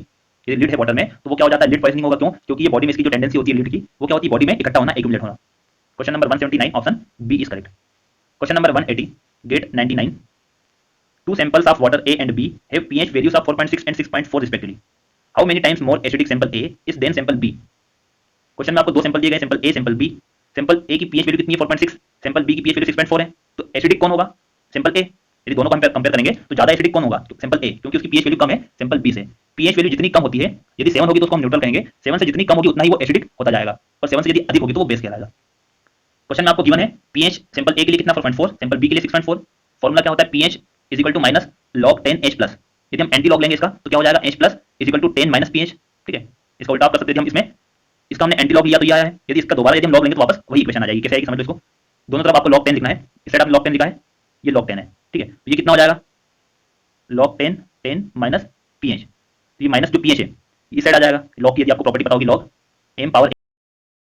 यदि लीड है वाटर में तो वो क्या हो जाता है, लीड पॉइजनिंग होगा। क्यों, क्योंकि ये बॉडी में इसकी जो टेंडेंसी होती है लीड की, वो क्या होती है, बॉडी में इकट्ठा होना, एक्यूमुलेट होना। Question number 179 option B is correct. Question number 180 GATE 99। Two samples of water A and B have pH values of 4.6 and 6.4 respectively. How many times more acidic sample A is than sample B? Question में आपको दो सैंपल दिए गए, सैंपल ए, सैंपल बी। सैंपल ए की पीएच वैल्यू कितनी है, 4.6, सैंपल बी की पीएच वैल्यू 6.4 है, तो एसिडिक कौन होगा, सैंपल ए। यदि दोनों को कंपेयर करेंगे तो ज्यादा एसिडिक कौन होगा? सैंपल ए, क्योंकि उसकी पीएच वैल्यू कम है सैंपल बी से। पीएच वैल्यू जितनी कम होती है, यदि 7 होगी तो उसको हम न्यूट्रल कहेंगे, 7 से जितनी कम होगी उतना ही वो एसिडिक होता जाएगा, और 7 से यदि अधिक होगी तो वो बेस कहलाएगा। क्वेश्चन में आपको गिवन है पीएच सैंपल ए के लिए कितना 4.4, सैंपल बी के लिए 6.4। फॉर्मूला क्या होता है? PH is equal to minus log 10 H plus. यदि हम एंटी लॉग लेंगे इसका तो क्या हो जाएगा? H plus is equal to 10 minus pH. ठीक है, इसका उल्टा आप कर सकते हैं हम इसमें, इसका हमने एंटी लॉग लिया तो यह है, यदि इसका दोबारा यदि हम लॉग लेंगे तो वापस वही इक्वेशन आ जाएगी। कैसे आएगी समझ लो इसको, दोनों तरफ आपको log 10 लिखना है, इस साइड आपने log 10 लिखा है, ये log 10 है। ठीक है, तो ये कितना हो जाएगा? log 10 10 माइनस पीएच, ये माइनस जो पीएच है इस साइड आ जाएगा। log की यदि आपको प्रॉपर्टी पता होगी, log m power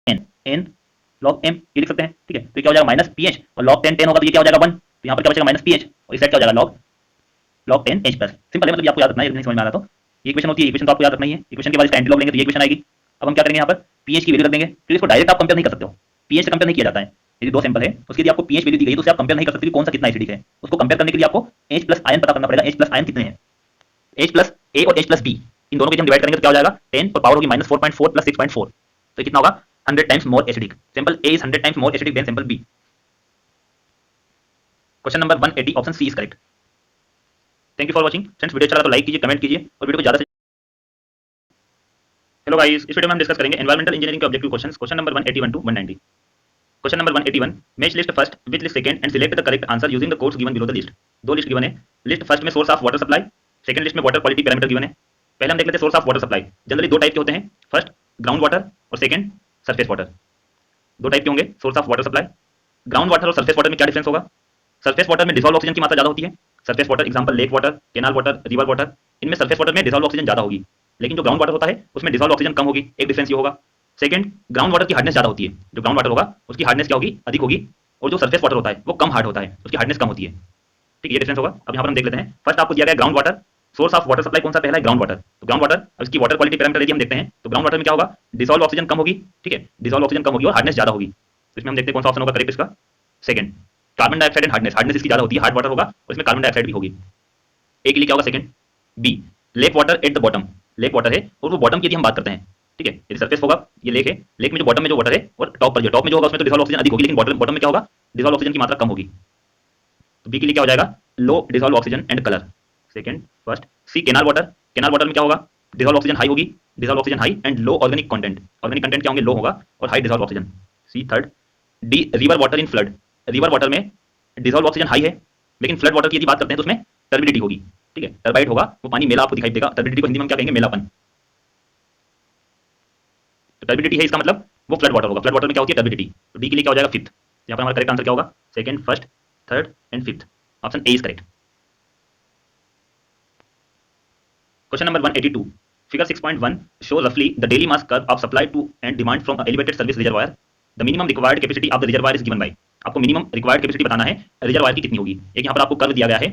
n log m ये लिख सकते हैं। ठीक है, तो क्या हो जाएगा? माइनस पीएच, और log 10 10 होगा तो ये क्या हो जाएगा? 1, तो यहाँ पर क्या बचेगा? माइनस पीएच, और इस साइड क्या हो जाएगा? log 10 h plus. सिंपल है, मतलब ये आपको याद रखना है, यदि नहीं समझ में आ रहा तो ये इक्वेशन होती है, इक्वेशन तो आपको याद रखना ही है। इक्वेशन के बाद इसका एंटी लॉग लेंगे तो ये इक्वेशन आएगी। अब हम क्या करेंगे यहाँ पर? पीएच की वैल्यू रख देंगे, क्योंकि इसको डायरेक्ट आप कंपेयर नहीं कर सकते हो, पीएच से कंपेयर नहीं किया जाता है। यदि दो सैंपल है उसके यदि आपको पीएच वैल्यू दी गई तो उससे आप कंपेयर नहीं कर सकते कि कौन सा कितना एसिडिक है। उसको कंपेयर करने के लिए आपको H प्लस आयन पता करना पड़ेगा, H प्लस आयन कितने हैं। H प्लस ए और H प्लस बी, इन दोनों को हम डिवाइड करेंगे तो क्या हो जाएगा? 10 और पावर होगी माइनस 4.4 प्लस 6.4, तो कितना होगा? 100 times more acidic. Sample A is 100 times more acidic than sample B. Question number 180 option C is correct. Thank you for watching friends, video अच्छा लगा तो लाइक कीजिए, कमेंट कीजिए और वीडियो को ज्यादा से। हेलो गाइस, इस वीडियो में हम डिस्कस करेंगे एनवायरमेंटल इंजीनियरिंग के objective questions, question number 181 to 190। Question number 181, match list first with list second and select the correct answer using the codes given below the list. दो लिस्ट गिवन है, लिस्ट फर्स्ट में source of water supply, second list में वाटर क्वालिटी पैरामीटर गिवन है। पहले हम देख लेते हैं source of water supply. Generally दो टाइप के होते हैं, फर्स्ट ग्राउंड वाटर और सेकंड सरफेस वाटर। दो टाइप के होंगे source of water supply. Ground water और सरफेस वाटर में क्या डिफरेंस होगा? सरफेस वाटर में डिसॉल्व ऑक्सीजन की मात्रा ज्यादा होती है। Surface water example lake water, canal water, river water, इनमें सरफेस वाटर में डिसॉल्व ऑक्सीजन ज्यादा होगी, लेकिन जो ग्राउंड वाटर होता है उसमें डिसॉल्व ऑक्सीजन कम होगी। एक डिफरेंस ये होगा। सेकंड, ग्राउंड वाटर की हार्डनेस ज्यादा होती है, जो ग्राउंड वाटर होगा उसकी हार्डनेस क्या होगी? अधिक होगी, और जो सरफेस वाटर होता है वो कम हार्ड होता है, उसकी हार्डनेस कम होती है। ठीक है, ये डिफरेंस होगा। अब यहाँ पर हम देख लेते हैं, फर्स्ट आपको दिया गया ground water, source of water supply कौन सा पहला है? Ground water. तो ग्राउंड वाटर, अब इसकी वाटर क्वालिटी पैरामीटर यदि हम देखते हैं तो ग्राउंड वाटर में क्या होगा? डिसॉल्व ऑक्सीजन कम होगी। ठीक है, डिसॉल्व ऑक्सीजन कम होगी और हार्डनेस ज्यादा होगी। तो इसमें हम देखते हैं कौन सा ऑप्शन होगा करेक्ट इसका? Second, carbon dioxide and hardness, hardness इसकी ज्यादा होती है, हार्ड वाटर होगा और इसमें कार्बन डाइऑक्साइड भी होगी। ए के लिए क्या होगा? Second. B, lake water at the bottom, lake water है और वो बॉटम की यदि हम बात करते हैं, ठीक है, यदि सरफेस होगा ये लेक है, लेक में जो बॉटम में जो वाटर है और टॉप पर जो टॉप में जो होगा उसमें तो डिसॉल्व ऑक्सीजन अधिक होगी, लेकिन बॉटम में क्या होगा? डिसॉल्व ऑक्सीजन की मात्रा कम होगी। तो बी के लिए क्या हो जाएगा? Low dissolve oxygen and colour, second first. C, canal water, canal water में क्या होगा? डिसॉल्व ऑक्सीजन हाई होगी, dissolve oxygen high and low organic content, organic content क्या होंगे? लो होगा और high dissolve oxygen. C third. D, river water in flood, river water में डिसॉल्व ऑक्सीजन हाई है, लेकिन फ्लड वाटर की यदि बात करते हैं तो उसमें टर्बिडिटी होगी। ठीक है, टर्बाइड होगा, वो पानी मेला आपको दिखाई देगा। टर्बिडिटी को हिंदी में क्या कहेंगे? मेलापन। तो टर्बिडिटी है इसका मतलब वो फ्लड वाटर होगा। फ्लड वाटर में क्या होती है? टर्बिडिटी। तो डी के लिए क्या हो जाएगा? फिफ्थ। यहाँ पर हमारा करेक्ट आंसर क्या होगा? Second, first, third and fifth, option A is correct. Question number 182, figure 6.1 show roughly the daily mass curve of supply to and demand from a elevated service reservoir. The minimum required capacity of the reservoir is given by. आपको मिनिमम रिक्वायर्ड कैपेसिटी बताना है रिजर्वायर की कितनी होगी। एक यहाँ पर आपको कर्व दिया गया है,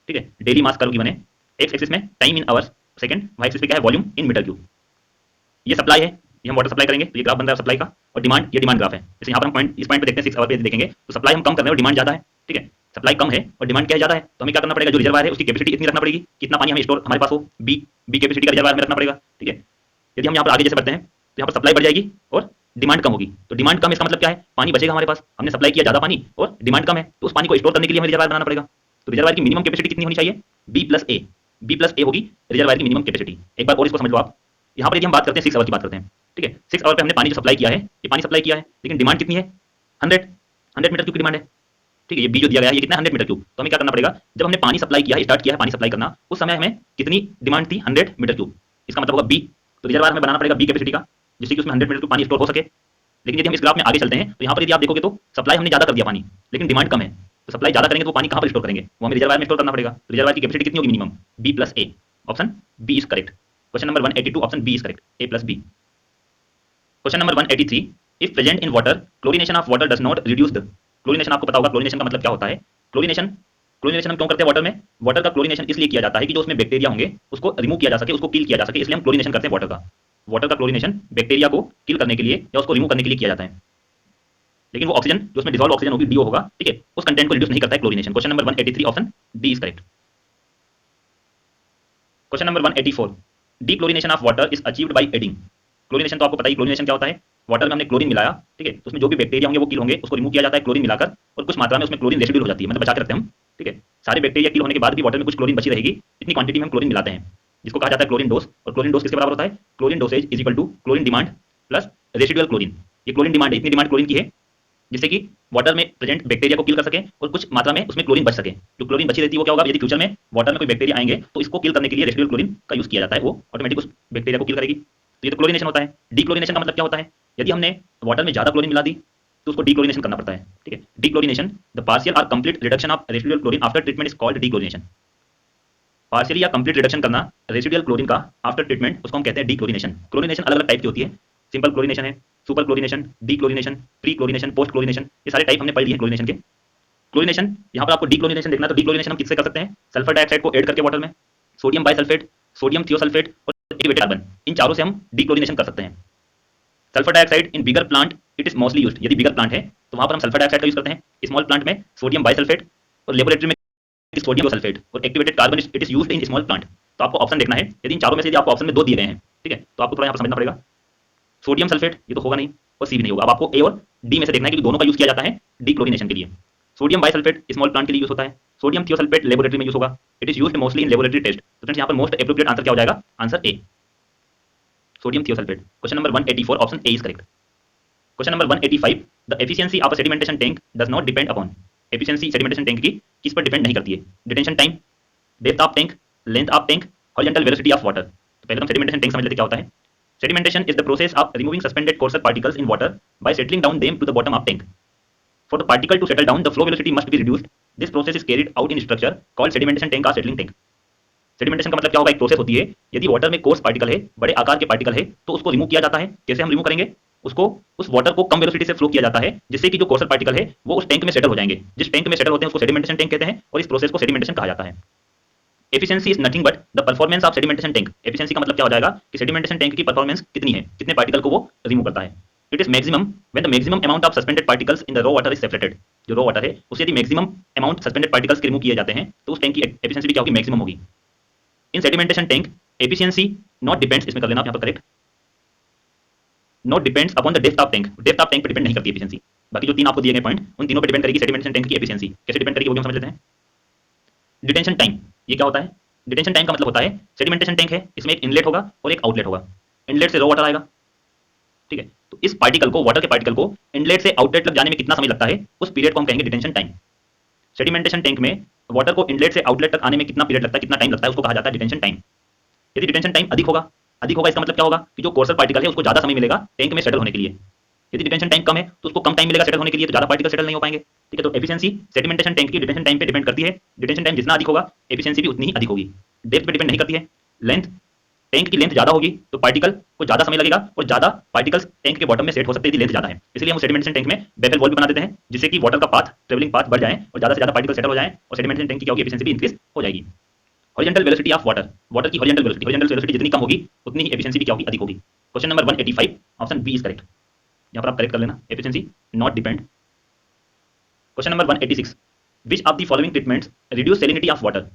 ठीक है, डेली मास कर्व गिवन है। एक्स एक्सिस में time in hours, second Y axis पे क्या है? Volume in metre cube. ये सप्लाई है, ये हम वाटर सप्लाई करेंगे तो ये ग्राफ बन रहा है सप्लाई का, और डिमांड, ये डिमांड ग्राफ है। जैसे यहाँ पर हम पॉइंट, इस पॉइंट पे देखते हैं 6 आवर पे देखेंगे तो सप्लाई हम कम कर रहे हैं और डिमांड ज्यादा है। ठीक है, सप्लाई कम है और डिमांड क्या ज्यादा है, तो हमें क्या करना पड़ेगा? जो रिजर्वायर है उसकी कैपेसिटी इतनी रखना पड़ेगी, कितना पानी हमें स्टोर हमारे पास हो, बी कैपेसिटी का रिजर्वायर में रखना पड़ेगा। ठीक है, यदि हम यहाँ पर आगे जैसे बढ़ते हैं तो यहाँ पर सप्लाई बढ़ जाएगी और डिमांड कम होगी। तो डिमांड कम, इसका मतलब क्या है? पानी बचेगा हमारे पास, हमने सप्लाई किया ज्यादा पानी और डिमांड कम है, तो उस पानी को स्टोर करने के लिए हमें रिजर्वायर बनाना पड़ेगा। तो रिजर्वायर की मिनिमम कैपेसिटी कितनी होनी चाहिए? बी प्लस ए, बी प्लस ए होगी रिजर्वायर की मिनिमम कैपेसिटी। एक बार और इसको समझ लो आप। यहाँ पर यदि हम बात करते हैं 6 आवर की बात करते हैं, ठीक है, 6 आवर पे हमने पानी जो सप्लाई किया है, ये पानी सप्लाई किया है, लेकिन डिमांड कितनी है? 100 मीटर क्यूब की डिमांड है। ठीक है, ये बी जो दिया गया है ये कितना? 100 मीटर क्यूब। तो हमें क्या करना पड़ेगा? जब हमने पानी सप्लाई किया है, स्टार्ट किया है पानी सप्लाई करना, उस समय हमें कितनी डिमांड थी? 100 मीटर क्यूब। इसका मतलब होगा बी, तो रिजर्वायर में बनाना पड़ेगा बी कैपेसिटी का, जिससे कि उसमें 100 मीटर क्यूब पानी स्टोर हो सके। लेकिन यदि हम इस ग्राफ में आगे चलते हैं तो यहाँ पर यदि आप देखोगे तो सप्लाई हमने ज्यादा कर दिया पानी, लेकिन डिमांड कम है। तो सप्लाई ज्यादा करेंगे तो पानी कहाँ पर स्टोर करेंगे? वो हमें रिजर्वायर में स्टोर करना पड़ेगा। तो रिजर्वायर की कैपेसिटी कितनी होगी minimum? B plus A, option B is correct. Question number 182 option B is correct, A plus B. Question number 183, if present in water chlorination of water does not reduce the. Chlorination आपको पता होगा, क्लोरीनेशन का मतलब क्या होता है? क्लोरीनेशन, क्लोरीनेशन हम क्यों करते हैं वाटर में? वाटर का क्लोरीनेशन इसलिए किया जाता है कि जो उसमें बैक्टीरिया होंगे उसको रिमूव किया जा सके, उसको किल किया जा सके, इसलिए हम क्लोरीनेशन करते हैं वाटर का। वाटर का क्लोरीनेशन बैक्टीरिया को किल करने के लिए या उसको रिमूव करने के लिए किया जाता है, लेकिन वो ऑक्सीजन जो उसमें डिसॉल्व ऑक्सीजन होगी, डीओ होगा, ठीक है, उस कंटेंट को रिड्यूस नहीं करता है chlorination. Question number 183 option D is correct. Question number 184, dechlorination of water is achieved by adding. Chlorination तो आपको पता ही, क्लोरीनेशन क्या होता है? वाटर में हमने क्लोरीन मिलाया, ठीक है, तो उसमें जो भी बैक्टीरिया होंगे वो किल होंगे, उसको रिमूव किया जाता है क्लोरीन मिलाकर, और कुछ मात्रा में उसमें क्लोरीन रेसिड्यू हो जाती है, मतलब बचा के रखते हैं हम, ठीक है, सारे बैक्टीरिया किल होने के बाद भी वाटर में कुछ क्लोरीन बची रहेगी, इतनी क्वांटिटी में हम क्लोरीन मिलाते हैं, जिसको कहा जाता है क्लोरीन डोज। और क्लोरीन डोज किसके बराबर होता है? Chlorine dosage is equal to chlorine demand plus residual chlorine. ये क्लोरीन डिमांड है, इतनी डिमांड क्लोरीन की है जिससे कि वाटर में प्रेजेंट बैक्टीरिया को किल कर सके और कुछ मात्रा में उसमें क्लोरीन बच सके। जो क्लोरीन बची रहती है वो क्या होगा, यदि फ्यूचर में वाटर में कोई बैक्टीरिया आएंगे तो इसको किल करने के लिए रेसिडुअल क्लोरीन का यूज किया जाता है, वो ऑटोमेटिक उस बैक्टीरिया को किल करेगी। तो ये तो क्लोरीनेशन होता है। डीक्लोरीनेशन का मतलब क्या होता है? यदि हमने वाटर में ज्यादा क्लोरीन मिला दी तो उसको डीक्लोरीनेशन करना पड़ता है। ठीक है, डीक्लोरीनेशन द पार्शियल और complete reduction of residual chlorine after treatment is called dechlorination. Partially या कंप्लीट रिडक्शन करना रेसिडुअल क्लोरीन का आफ्टर ट्रीटमेंट, उसको हम कहते हैं डीक्लोरीनेशन। क्लोरीनेशन अलग अलग टाइप की होती है, सिंपल क्लोरीनेशन है, super chlorination, dechlorination, pre chlorination, post chlorination, ये सारे टाइप हमने पढ़ लिए हैं क्लोरीनेशन के। क्लोरीनेशन यहाँ पर आपको डीक्लोरीनेशन देखना, तो डीक्लोरीनेशन हम किससे कर सकते हैं? सल्फर डाइऑक्साइड को ऐड करके वाटर में, सोडियम बाइसल्फेट, सोडियम थियोसल्फेट और एक्टिवेटेड कार्बन, इन चारों से हम डीक्लोरीनेशन कर सकते हैं। Sulphur dioxide in bigger plant it is mostly used, यदि बिगर प्लांट है तो वहां पर हम सल्फर डाइऑक्साइड का यूज करते हैं। स्मॉल प्लांट में सोडियम बाइसल्फेट और लेबोरेटरी में सोडियम सल्फेट और activated carbon it is used in small plant. तो आपको ऑप्शन देखना है, यदि इन चारों में से यदि आपको ऑप्शन में दो दिए गए हैं, ठीक है, तो आपको थोड़ा यहाँ पर समझना पड़ेगा। सोडियम सल्फेट ये तो होगा नहीं और सी भी नहीं होगा। अब आपको ए और डी में से देखना है, क्योंकि दोनों का यूज किया जाता है डीक्लोरीनेशन के लिए। सोडियम बाइसल्फेट स्मॉल प्लांट के लिए यूज होता है, सोडियम थियोसल्फेट लेबोरेटरी में यूज होगा। It is used mostly in laboratory test. तो फ्रेंड्स यहाँ पर मोस्ट एप्रोप्रिएट आंसर क्या हो जाएगा? Answer A, sodium thiosulphate. Question number 184 option A is correct. Question number 185 the efficiency of a sedimentation tank does not depend upon. Efficiency sedimentation tank की किस पर डिपेंड नहीं करती है? Detention time, depth of tank, length of tank, horizontal velocity of water. तो पहले हम सेडिमेंटेशन टैंक समझ लेते क्या होता है। Sedimentation is the process of removing suspended coarser particles in water by settling down them to the bottom of tank. For the particle to settle down, the flow velocity must be reduced. This process is carried out in structure called sedimentation tank or settling tank. Sedimentation का मतलब क्या होगा? एक प्रोसेस होती है, यदि वाटर में कोर्स पार्टिकल है, बड़े आकार के पार्टिकल है, तो उसको रिमूव किया जाता है। कैसे हम रिमूव करेंगे? उसको उस वाटर को कम वेलोसिटी से फ्लो किया जाता है, जिससे कि जो कोर्सर पार्टिकल है वो उस टैंक में सेटल हो जाएंगे। जिस टैंक में सेटल होते हैं उसको सेडिमेंटेशन टैंक कहते हैं और इस प्रोसेस को सेडिमेंटेशन कहा जाता है। Efficiency is nothing but the performance of sedimentation tank. Efficiency का मतलब क्या हो जाएगा कि सेडिमेंटेशन टैंक की परफॉर्मेंस कितनी है, कितने पार्टिकल को वो रिमूव करता है। It is maximum when the maximum amount of suspended particles in the raw water is separated. जो रॉ वाटर है उससे यदि मैक्सिमम अमाउंट सस्पेंडेड पार्टिकल्स के रिमूव किए जाते हैं तो उस टैंक की एफिशिएंसी भी क्या होगी? मैक्सिमम होगी। In sedimentation tank efficiency not depends, इसमें कर लेना आप यहाँ पर correct, not depends upon the depth of tank. Depth of tank पर डिपेंड नहीं करती एफिशिएंसी। बाकी जो तीन आपको दिए गए पॉइंट, उन तीनों पर डिपेंड करेगी सेडिमेंटेशन टैंक की एफिशिएंसी। कैसे डिपेंड करेगी वो भी हम समझ लेते हैं। डिटेंशन टाइम, ये क्या होता है? डिटेंशन टाइम का मतलब होता है, सेडिमेंटेशन टैंक है, इसमें एक इनलेट होगा और एक आउटलेट होगा। इनलेट से रॉ वाटर आएगा, ठीक है, तो इस पार्टिकल को, वाटर के पार्टिकल को इनलेट से आउटलेट तक जाने में कितना समय लगता है, उस पीरियड को हम कहेंगे डिटेंशन टाइम। सेडिमेंटेशन टैंक में वाटर को इनलेट से आउटलेट तक आने में कितना पीरियड लगता है, कितना टाइम लगता है, उसको कहा जाता है डिटेंशन टाइम। यदि डिटेंशन टाइम अधिक होगा इसका मतलब क्या होगा कि जो कोर्सर पार्टिकल है उसको ज्यादा समय मिलेगा टैंक में सेटल होने के लिए। यदि डिटेंशन टाइम कम है तो उसको कम टाइम मिलेगा सेटल होने के लिए, तो ज्यादा पार्टिकल सेटल नहीं हो पाएंगे। ठीक है, तो एफिशिएंसी सेडिमेंटेशन टैंक की डिटेंशन टाइम पे डिपेंड करती है। डिटेंशन टाइम जितना अधिक होगा एफिशिएंसी भी उतनी ही अधिक होगी। डेप्थ पे डिपेंड नहीं करती है। लेंथ, टैंक की लेंथ ज्यादा होगी तो पार्टिकल को ज्यादा समय लगेगा और ज्यादा पार्टिकल्स टैंक के बॉटम में सेट हो सकते हैं यदि लेंथ ज्यादा है। इसलिए हम सेडिमेंटेशन टैंक में बेफेल वॉल्व बना देते हैं, जिससे कि वाटर का पाथ, ट्रेवलिंग पाथ बढ़ जाए और ज्यादा से ज्यादा पार्टिकल सेटल हो जाए और सेडिमेंटेशन टैंक की क्या होगी? एफिशिएंसी भी इंक्रीज हो जाएगी। Horizontal velocity of water, water की हॉरिजॉन्टल वेलोसिटी जितनी कम होगी उतनी ही एफिशिएंसी भी क्या होगी? अधिक होगी। Question number 185 option B is correct. यहाँ पर आप करेक्ट कर लेना, efficiency not depend. Question number 186 which of the following treatments reduce salinity of water.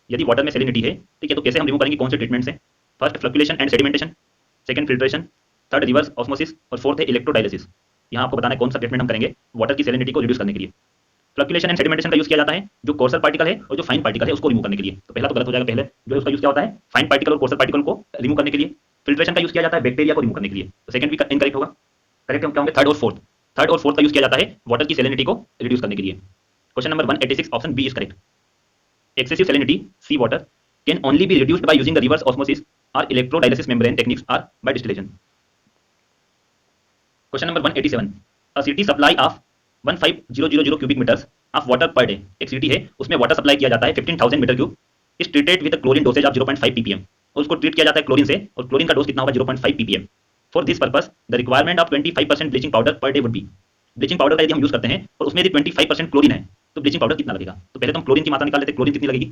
यदि वाटर में सैलिनिटी है, ठीक है, तो कैसे हम रिमूव करेंगे? कौन से ट्रीटमेंट से? First fluctuation and sedimentation, second filtration, third reverse osmosis और फोर्थ है इलेक्ट्रोडायलिसिस। यहाँ आपको बताना है कौन सा ट्रीटमेंट हम करेंगे वाटर की सैलिनिटी को रिड्यूस करने के लिए। फ्लक्चुएशन एंड सेडिमेंटेशन का यूज किया जाता है जो कोर्सर पार्टिकल है और जो फाइन पार्टिकल है उसको रिमूव करने के लिए। तो पहला तो गलत हो जाएगा, पहले जो है उसका यूज क्या होता है? फाइन पार्टिकल और कोर्सर पार्टिकल को रिमूव करने के लिए। फिल्ट्रेशन का यूज किया जाता है बैक्टीरिया को रिमूव करने के लिए, तो सेकंड भी इनकरेक्ट होगा। करेक्ट हम क्या होंगे? थर्ड और फोर्थ का यूज किया जाता है वाटर की सैलिनिटी को रिड्यूस करने के लिए। Question number 186 option B is correct. Excessive salinity sea water can only be reduced by using the reverse osmosis or electrodialysis membrane techniques or by distillation. Question number 187. A city supply of 15000 cubic meters of water per day. एक सिटी है उसमें वाटर सप्लाई किया जाता है 15000 metre cube, is treated with chlorine dosage of 0.5 ppm। उसको ट्रीट किया जाता है क्लोरीन से और क्लोरीन का डोज कितना होगा? 0.5 ppm। For this purpose the requirement of 25% bleaching powder per day would be. Bleaching powder का यदि हम यूज करते हैं और उसमें यदि 25% क्लोरीन है तो ब्लीचिंग पाउडर कितना लगेगा? तो पहले तो हम क्लोरीन की मात्रा निकाल लेते हैं, क्लोरीन कितनी लगेगी?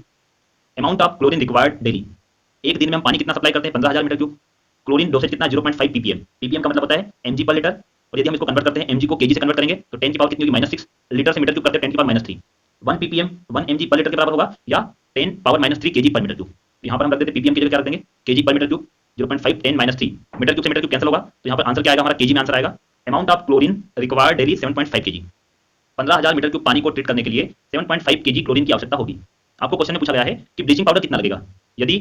Amount of chlorine required daily, एक दिन में हम पानी कितना सप्लाई करते हैं? 15000 मीटर क्यूब। क्लोरीन डोसेज कितना? 0.5 ppm। ppm का मतलब होता है mg पर लीटर, और यदि हम इसको कन्वर्ट करते हैं mg को kg से कन्वर्ट करेंगे तो 10 की पावर कितनी होगी? -6। लीटर से मीटर क्यूब करते हैं 10 की पावर -3। 1 ppm 1 mg पर लीटर के बराबर होगा या 10 पावर -3 kg पर मीटर क्यूब। यहाँ पर हम रख देते हैं ppm की जगह क्या रख देंगे? kg पर मीटर क्यूब। 0.5 10 -3 मीटर क्यूब से मीटर क्यूब कैंसिल होगा, तो यहाँ पर आंसर क्या आएगा हमारा? kg में आंसर आएगा। Amount of chlorine required daily 7.5 kg। 15,000 metre cube पानी को ट्रीट करने के लिए 7.5 kg क्लोरीन की आवश्यकता होगी। आपको क्वेश्चन में पूछा गया है कि ब्लीचिंग पाउडर कितना लगेगा। यदि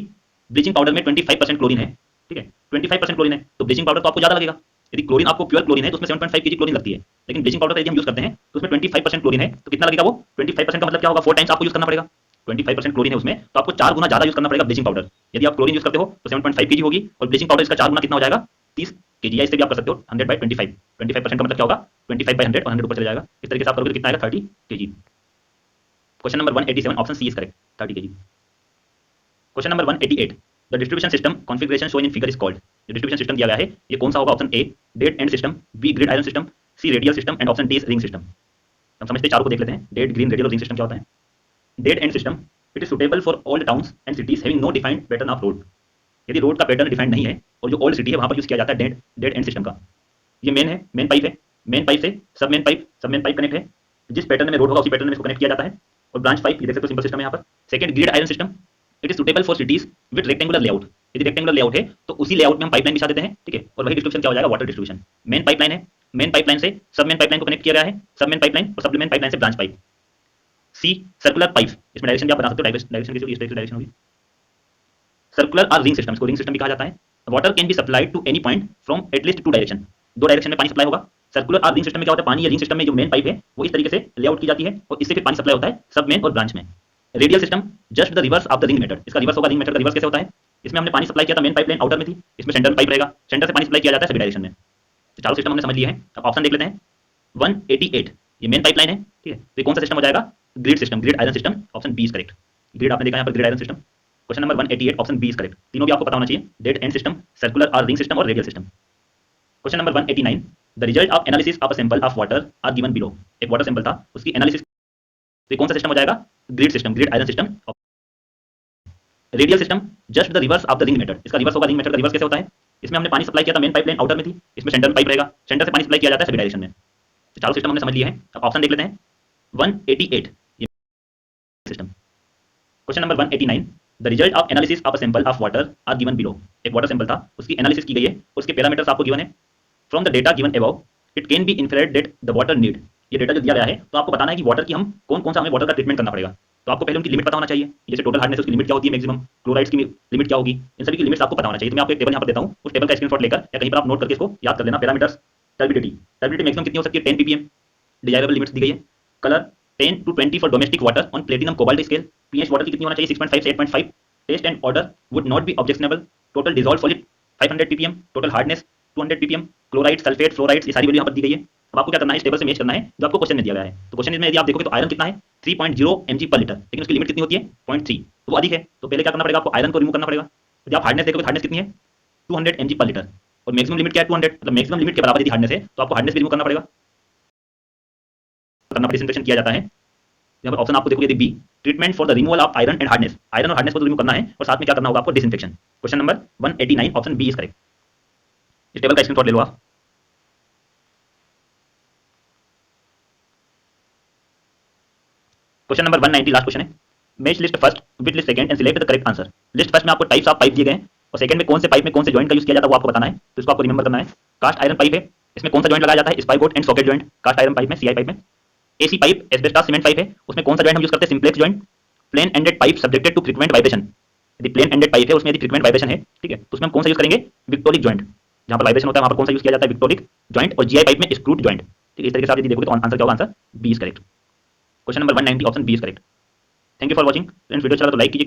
ब्लीचिंग पाउडर में 25% क्लोरीन है, ठीक है, 25% क्लोरीन है, तो ब्लीचिंग पाउडर तो आपको ज्यादा लगेगा। यदि क्लोरीन आपको प्योर क्लोरीन है तो उसमें 7.5 kg क्लोरीन लगती है, लेकिन ब्लीचिंग पाउडर यदि हम यूज करते हैं तो उसमें 25% क्लोरीन है, तो कितना लगेगा वो 25% का मतलब क्या होगा, 4 टाइम्स आपको यूज करना पड़ेगा। 25% क्लोरीन है उसमें, तो आपको 4 गुना ज्यादा यूज करना पड़ेगा ब्लीचिंग पाउडर। यदि आप क्लोरीन यूज करते हो तो 7.5 kg होगी और ब्लीचिंग पाउडर इसका 4 गुना कितना हो जाएगा, 30 kg। या इससे भी आप कर सकते हो 100/25। 25% का मतलब क्या होगा, 25/100 और 100 ऊपर चले जाएगा। इस तरीके से आप करोगे तो कितना आएगा, 30 kg। Question number 187 option C is correct, 30 kg। Question number 188 the distribution system configuration shown in figure is called. जो डिस्ट्रीब्यूशन सिस्टम दिया गया है ये कौन सा होगा, option A dead end system, B gridiron system, C radial system and option D is ring system. हम समझते हैं चारों को देख लेते हैं। डेड, ग्रीन, रेडियल और रिंग सिस्टम क्या होता है। Dead end system, it is suitable for all towns and cities having no defined pattern of road. यदि रोड का पैटर्न डिफाइंड नहीं है और जो ओल्ड सिटी है वहां पर यूज किया जाता है डेड एंड सिस्टम का। ये मेन है, मेन पाइप है, मेन पाइप से सब मेन पाइप कनेक्ट है, जिस पैटर्न में रोड होगा उसी पैटर्न में इसको कनेक्ट किया जाता है। और ब्रांच पाइप, ये देख सकते हो सिंपल सिस्टम है यहाँ पर। Second grid iron system, it is suitable for cities with rectangular layout. यदि रेक्टेंगुलर लेआउट है तो उसी लेआउट में हम पाइपलाइन बिछा देते हैं, ठीक है। और वही डिस्ट्रीब्यूशन क्या हो जाएगा, वाटर डिस्ट्रीब्यूशन। मेन पाइपलाइन है, मेन पाइपलाइन से सब मेन पाइपलाइन को कनेक्ट किया गया है, सब मेन पाइपलाइन और सब मेन पाइपलाइन से ब्रांच पाइप। सी सर्कुलर पाइप, इसमें डायरेक्शन भी आप बना सकते हो, डायरेक्शन की इस डायरेक्शन होगी। सर्कुलर और रिंग सिस्टम, इसको रिंग सिस्टम भी कहा जाता है। Water can be supplied to any point from at least 2 direction, 2 direction में पानी सप्लाई होगा। सर्कुलर और रिंग सिस्टम में क्या होता है, पानी या रिंग सिस्टम में जो मेन पाइप है वो इस तरीके से लेआउट की जाती है और इससे फिर पानी सप्लाई होता है सब मेन और ब्रांच में। Radial system, just the reverse of the ring method. इसका रिवर्स होगा, रिंग मेथड का रिवर्स कैसे होता है, इसमें हमने पानी सप्लाई किया था, मेन पाइपलाइन आउटर में थी, इसमें सेंटर में पाइप रहेगा, सेंटर से पानी सप्लाई किया जाता है सभी डायरेक्शन में। तो चारों सिस्टम हमने समझ लिए हैं। अब ऑप्शन देख लेते हैं। 188 ये मेन पाइपलाइन है, ठीक है। तो कौन सा सिस्टम हो जाएगा, grid system, gridiron system, option B is correct. Grid आपने देखा यहाँ पर, gridiron system. Question number 188 option B is correct. तीनों भी आपको पता होना चाहिए, डेड एंड सिस्टम, सर्कुलर और रिंग सिस्टम और radial system. Question number 189 the result of analysis of a sample of water are given below. एक वाटर सैंपल था, उसकी एनालिसिस, तो कौन सा सिस्टम हो जाएगा, grid system, gridiron system. Radial system, just the reverse of the ring method. इसका रिवर्स होगा, रिंग मेथड का रिवर्स कैसे होता है, इसमें हमने पानी सप्लाई किया था, मेन पाइपलाइन आउटर में थी, इसमें सेंटर में पाइप रहेगा, सेंटर से पानी सप्लाई किया जाता है सभी डायरेक्शन में। तो चारों सिस्टम हमने समझ लिए हैं। अब ऑप्शन देख लेते हैं। 188 ये system. Question number 189 the result of analysis of a sample of water are given below. एक वाटर सैंपल था, उसकी एनालिसिस की गई है, उसके पैरामीटर्स आपको गिवन है। From the data given above it can be inferred that the water need. ये डेटा जो दिया गया है तो आपको बताना है कि वाटर की हम कौन कौन सा हमें वाटर का ट्रीटमेंट करना पड़ेगा। तो आपको पहले उनकी लिमिट पता होना चाहिए, जैसे टोटल हार्डनेस उसकी लिमिट क्या होती है, मैक्सिमम क्लोराइड्स की लिमिट क्या होगी, इन सभी की लिमिट्स आपको पता होना चाहिए। तो मैं आपको एक टेबल यहाँ पर देता हूँ, उस टेबल का स्क्रीनशॉट लेकर या कहीं पर आप नोट करके इसको याद कर लेना। पैरामीटर्स, टर्बिडिटी, टर्बिडिटी मैक्सिमम कितनी हो सकती है, 10 ppm, डिजायरेबल लिमिट्स दी गई है। Colour 10 to 20 for domestic water on platinum cobalt scale. PH water की कितनी होना चाहिए, 6.5 से 8.5। Taste and odour would not be objectionable. Total dissolved solid 500 ppm, total hardness 200 ppm, chloride, sulphate, fluorides, ये सारी वैल्यू यहाँ पर दी गई है। अब आपको क्या करना है, इस टेबल से मैच करना है जो आपको क्वेश्चन में दिया गया है। तो क्वेश्चन में यदि आप देखोगे तो आयरन कितना है, 3.0 mg पर लीटर, लेकिन उसकी लिमिट कितनी होती है, 0.3, तो वो अधिक है। तो पहले क्या करना पड़ेगा, आपको आयरन को रिमूव करना पड़ेगा। यदि आप हार्डनेस देखोगे, हार्डनेस कितनी है, 200 mg पर लीटर, और मैक्सिमम लिमिट क्या है, 200, मतलब मैक्सिमम लिमिट के बराबर यदि हार्डनेस है तो आपको हार्डनेस भी रिमूव करना पड़ेगा, डिसइंफेक्शन किया जाता है। यहाँ पर ऑप्शन आपको देखोगे, यदि B treatment for the removal of iron and hardness, iron और हार्डनेस को रिमूव करना है और साथ में क्या करना होगा आपको, disinfection. Question number 189 option B is correct. इस टेबल का स्क्रीनशॉट ले लो आप। क्वेश्चन नंबर 190 लास्ट क्वेश्चन है। Match list first with list second and select the correct answer. List first में आपको टाइप्स ऑफ पाइप दिए गए हैं और सेकंड में कौन से पाइप में कौन से जॉइंट का यूज किया जाता है वो आपको बताना है। तो इसको आपको रिमेंबर करना है। कास्ट आयरन पाइप है, इसमें कौन सा जॉइंट लगाया जाता है, spigot and socket joint, cast iron pipe में, सीआई पाइप में। AC pipe, asbestos cement pipe है, उसमें कौन सा जॉइंट हम यूज करते हैं, simplex joint. Plain ended pipe subjected to frequent vibration, यदि प्लेन एंडेड पाइप है उसमें यदि फ्रीक्वेंट वाइब्रेशन है, ठीक है, तो उसमें हम कौन सा यूज करेंगे, विक्टोरिक जॉइंट। जहां पर वाइब्रेशन होता है वहां पर कौन सा यूज किया जाता है, विक्टोरिक जॉइंट। और जीआई पाइप में स्क्रूड जॉइंट, ठीक है। इस तरीके से आप यदि देखोगे तो आंसर क्या होगा, answer B is correct. Question number 190 option B is correct. Thank you for watching friends. Video चला तो लाइक कीजिए।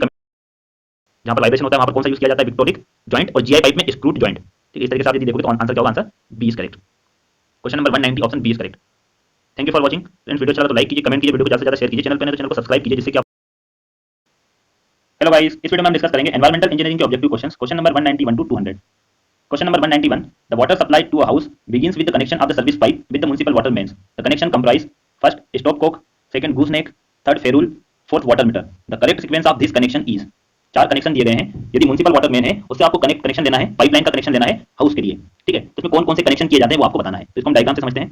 जहां पर वाइब्रेशन होता है वहां पर कौन सा यूज किया जाता है, विक्टोरिक जॉइंट, और जीआई पाइप में स्क्रूड जॉइंट, ठीक है। इस तरीके से आप यदि देखोगे तो आंसर क्या होगा, answer B is correct. Question number 190 option B is correct. Thank you for watching friends. Video चला तो लाइक कीजिए, कमेंट कीजिए, वीडियो को ज्यादा से ज्यादा शेयर कीजिए, चैनल पर नए तो चैनल को सब्सक्राइब कीजिए जिससे कि आप। हेलो गाइस, इस वीडियो में हम डिस्कस करेंगे एनवायरमेंटल इंजीनियरिंग के objective questions. Question number 191 to 200। Question number 191 the water supply to a house begins with the connection of the service pipe with the municipal water mains. The connection comprise first stopcock, second gooseneck, third ferrule, fourth water meter. The correct sequence of this connection is। चार कनेक्शन दिए गए हैं। यदि म्युनिसिपल वाटर मेन है उससे आपको कनेक्शन लेना है, पाइपलाइन का कनेक्शन लेना है हाउस के लिए, ठीक है। तो इसमें कौन कौन से कनेक्शन किए जाते हैं वो आपको बताना है। तो इसको हम डायग्राम से समझते हैं।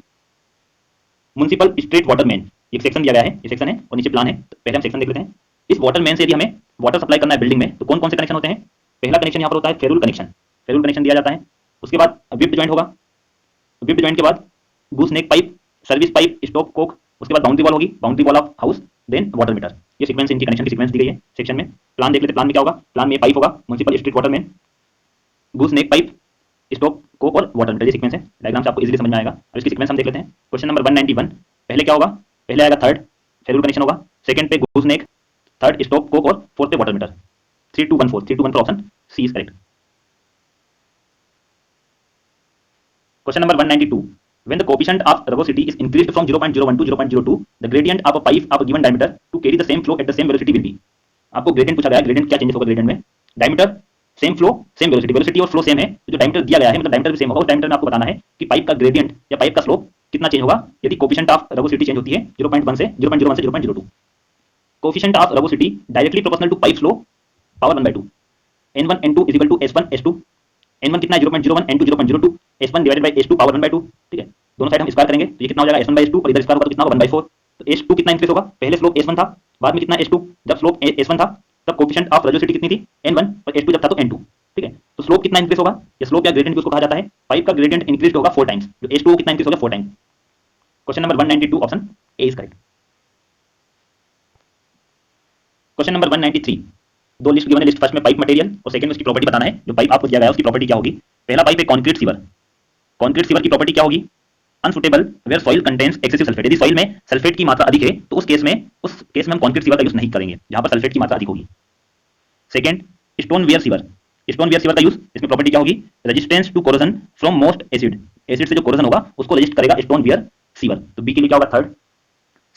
म्युनिसिपल स्ट्रीट वाटर मेन, एक सेक्शन दिया गया है, ये सेक्शन है और नीचे प्लान है। तो पहले हम सेक्शन देख लेते हैं। इस वाटर मेन से यदि हमें वाटर सप्लाई करना है बिल्डिंग में तो कौन कौन से कनेक्शन होते हैं। पहला कनेक्शन यहाँ पर होता है फेरुल कनेक्शन, फेरुल कनेक्शन दिया जाता है। उसके बाद विप्ड जॉइंट होगा, विप्ड जॉइंट के बाद gooseneck pipe, service pipe, stop cock, उसके बाद बाउंड्री वॉल होगी, boundary wall of house, then water meter. ये सीक्वेंस, इनकी कनेक्शन की सीक्वेंस दी गई है सेक्शन में। प्लान देख लेते, प्लान में क्या होगा, प्लान में पाइप होगा, municipal street water main, goose neck pipe, stock Coke और वाटर मीटर। ये सीक्वेंस है, डायग्राम से आपको इजीली समझ में आएगा। अब इसकी सीक्वेंस हम देख लेते हैं। क्वेश्चन नंबर 191, पहले क्या होगा, पहले आएगा थर्ड फेडरल कनेक्शन होगा, सेकंड पे goose neck, third stock Coke और फोर्थ पे water meter. 3214, 3214 option C is correct. Question number 192. When the coefficient of rugosity is increased from 0.01 to 0.02, the gradient of a pipe of a given diameter to carry the same flow at the same velocity will be. आपको ग्रेडियंट पूछा गया है, ग्रेडियंट क्या चेंजेस होगा ग्रेडियंट में, diameter same flow same velocity, velocity और फ्लो सेम है, तो जो डायमीटर दिया गया है मतलब डायमीटर भी सेम होगा। उस डायमीटर में आपको बताना है कि पाइप का ग्रेडियंट या पाइप का स्लोप कितना चेंज होगा यदि कोफिशिएंट ऑफ रगोसिटी चेंज होती है 0.1 से 0.01 से 0.02। Coefficient of rugosity directly proportional to pipe flow power 1/2, n1 n2 is equal to s1 s2, n1 कितना है 0.01, n2 0.02, s1 divided by s2 power 1/2। ठीक है, दोनों साइड हम स्क्वायर करेंगे तो ये कितना हो जाएगा s1/s2 और इधर स्क्वायर होगा तो कितना होगा 1/4। तो s2 कितना इंक्रीज होगा, पहले स्लोप s1 था, बाद में कितना s2, जब स्लोप s1 था तब कोफिशिएंट ऑफ रेजिस्टिविटी कितनी थी n1 और s2 जब था तो n2। ठीक है, तो स्लोप कितना इंक्रीज होगा, ये स्लोप या ग्रेडियंट उसको कहा जाता है, पाइप का ग्रेडियंट इंक्रीज होगा 4 टाइम्स, जो s2 कितना इंक्रीज होगा 4 times. Question number 192 option A is correct. Question number 193, दो लिस्ट गिवन है, लिस्ट फर्स्ट में पाइप मटेरियल और सेकंड में उसकी प्रॉपर्टी बताना है। जो पाइप आपको दिया गया है उसकी प्रॉपर्टी क्या होगी। पहला पाइप है कंक्रीट सीवर, कंक्रीट सीवर की प्रॉपर्टी क्या होगी, unsuitable where soil contains excessive sulphate. यदि सॉइल में सल्फेट की मात्रा अधिक है तो उस केस में हम कंक्रीट सीवर का यूज नहीं करेंगे जहां पर सल्फेट की मात्रा अधिक होगी। Second, stoneware sewer, stoneware sewer का यूज, इसमें प्रॉपर्टी क्या होगी, resistance to corrosion from most acid, acid से जो कोरोजन होगा उसको रेजिस्ट करेगा स्टोन वेयर सीवर। तो बी के लिए क्या होगा third.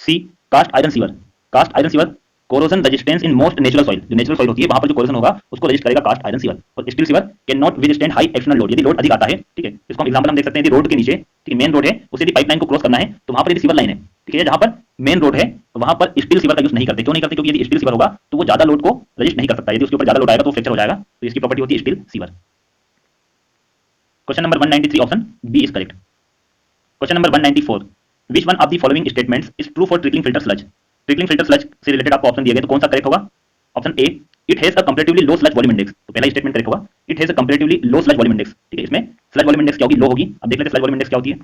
C, cast iron sewer, cast iron sewer corrosion resistance in most natural soil, जो नेचुरल सॉइल होती है वहां पर जो कोरोजन होगा उसको रेजिस्ट करेगा कास्ट आयरन सीवर। और steel sewer can not withstand high external load, यदि लोड अधिक आता है, ठीक है, इसको हम एग्जांपल हम देख सकते हैं, यदि रोड के नीचे, ठीक है, मेन रोड है, उसे यदि पाइपलाइन को क्रॉस करना है तो वहां पर यदि सीवर लाइन है, ठीक है, जहां पर मेन रोड है वहां पर स्टील सीवर का यूज नहीं करते। क्यों नहीं करते, क्योंकि यदि स्टील सीवर होगा तो वो ज्यादा लोड को रेजिस्ट नहीं कर सकता, यदि उसके ऊपर ज्यादा लोड आएगा तो फ्रैक्चर हो जाएगा, तो इसकी प्रॉपर्टी होती है steel sewer. Question number 193 option B is correct. Question number 194, which one of the following statements is true for trickling filter sludge। Trickling filter sludge से रिलेटेड आपको ऑप्शन दिए गए तो कौन सा करेक्ट होगा। Option A, it has a comparatively low sludge volume index, तो पहला स्टेटमेंट करेक्ट होगा, it has a comparatively low sludge volume index. ठीक है, इसमें स्लज वॉल्यूम इंडेक्स क्या होगी, लो होगी। अब देख लेते हैं स्लज वॉल्यूम इंडेक्स क्या होती है।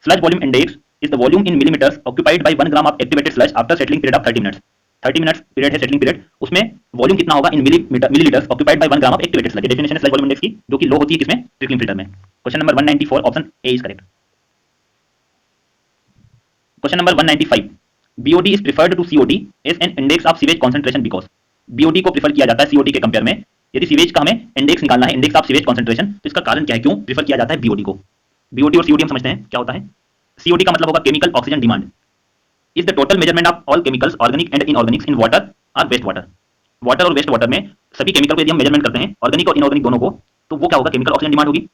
Sludge volume index is the volume in millimetres occupied by 1 gram of activated sludge after settling period of 30 minutes. 30 minutes period है सेटलिंग पीरियड, उसमें वॉल्यूम कितना होगा in millilitres occupied by 1 gram of activated sludge. Definition है स्लज वॉल्यूम इंडेक्स की, जो कि लो होती है किसमें, ट्रिकलिंग फिल्टर में। Question number 194 option A is correct. Question number 195, BOD is preferred to COD as an index of sewage concentration because BOD को प्रेफर किया जाता है COD के कंपेयर में। यदि सीवेज का हमें इंडेक्स निकालना है, इंडेक्स ऑफ सीवेज कंसंट्रेशन, तो इसका कारण क्या है, क्यों प्रेफर किया जाता है BOD को। BOD और COD हम समझते हैं क्या होता है। COD का मतलब होगा chemical oxygen demand, is the total measurement of all chemicals organic and inorganics in water और वेस्ट वाटर। वाटर और वेस्ट वाटर में सभी केमिकल को यदि हम मेजरमेंट करते हैं, ऑर्गेनिक और इनऑर्गेनिक दोनों को, तो वो क्या होगा, केमिकल ऑक्सीजन डिमांड होगी।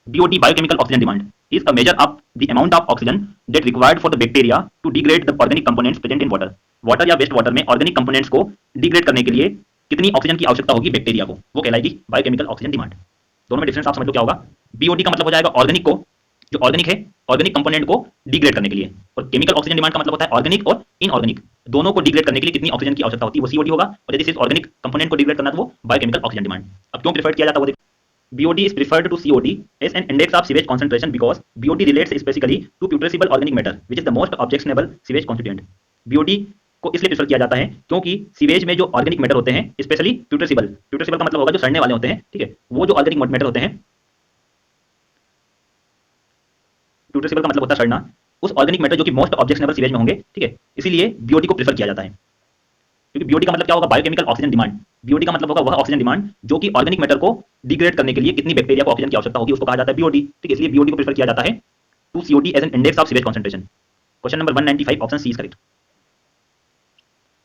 BOD biochemical oxygen demand is a measure of the amount of oxygen that required for the bacteria to degrade the organic components present in water। Water या वेस्ट वाटर में ऑर्गेनिक कंपोनेंट्स को डिग्रेड करने के लिए कितनी ऑक्सीजन की आवश्यकता होगी बैक्टीरिया को, वो कहलाएगी बायोकेमिकल ऑक्सीजन डिमांड। दोनों में डिफरेंस आप समझ लो क्या होगा। BOD का मतलब हो जाएगा ऑर्गेनिक को, जो ऑर्गेनिक है, ऑर्गेनिक कंपोनेंट को डिग्रेड करने के लिए, और केमिकल ऑक्सीजन डिमांड का मतलब होता है ऑर्गेनिक और इनऑर्गेनिक दोनों को डिग्रेड करने के लिए कितनी ऑक्सीजन की आवश्यकता होती है, वो COD होगा। और यदि सिर्फ ऑर्गेनिक कंपोनेंट को डिग्रेड करना तो वो बायोकेमिकल ऑक्सीजन डिमांड। अब क्यों प्रेफर किया जाता है वो, BOD is preferred to COD as an index of sewage concentration because BOD relates specifically to putrescible organic matter which is the most objectionable sewage constituent। BOD को इसलिए प्रेफर किया जाता है क्योंकि सीवेज में जो ऑर्गेनिक मैटर होते हैं, स्पेशली प्यूट्रेसिबल, प्यूट्रेसिबल का मतलब होगा जो सड़ने वाले होते हैं, ठीक है, वो जो ऑर्गेनिक मैटर होते हैं, प्यूट्रेसिबल का मतलब होता है सड़ना, उस ऑर्गेनिक मैटर जो कि मोस्ट ऑब्जेक्शनेबल सीवेज में होंगे, ठीक है, इसीलिए BOD को प्रेफर किया जाता है। क्योंकि BOD का मतलब क्या होगा, बायोकेमिकल ऑक्सीजन डिमांड। BOD का मतलब होगा वह ऑक्सीजन डिमांड जो कि ऑर्गेनिक मैटर को डिग्रेड करने के लिए कितनी बैक्टीरिया को ऑक्सीजन की आवश्यकता होगी, उसको कहा जाता है BOD। ठीक है, इसलिए BOD को प्रेफर किया जाता है to COD as an index of sewage concentration. Question number 195 option C is correct.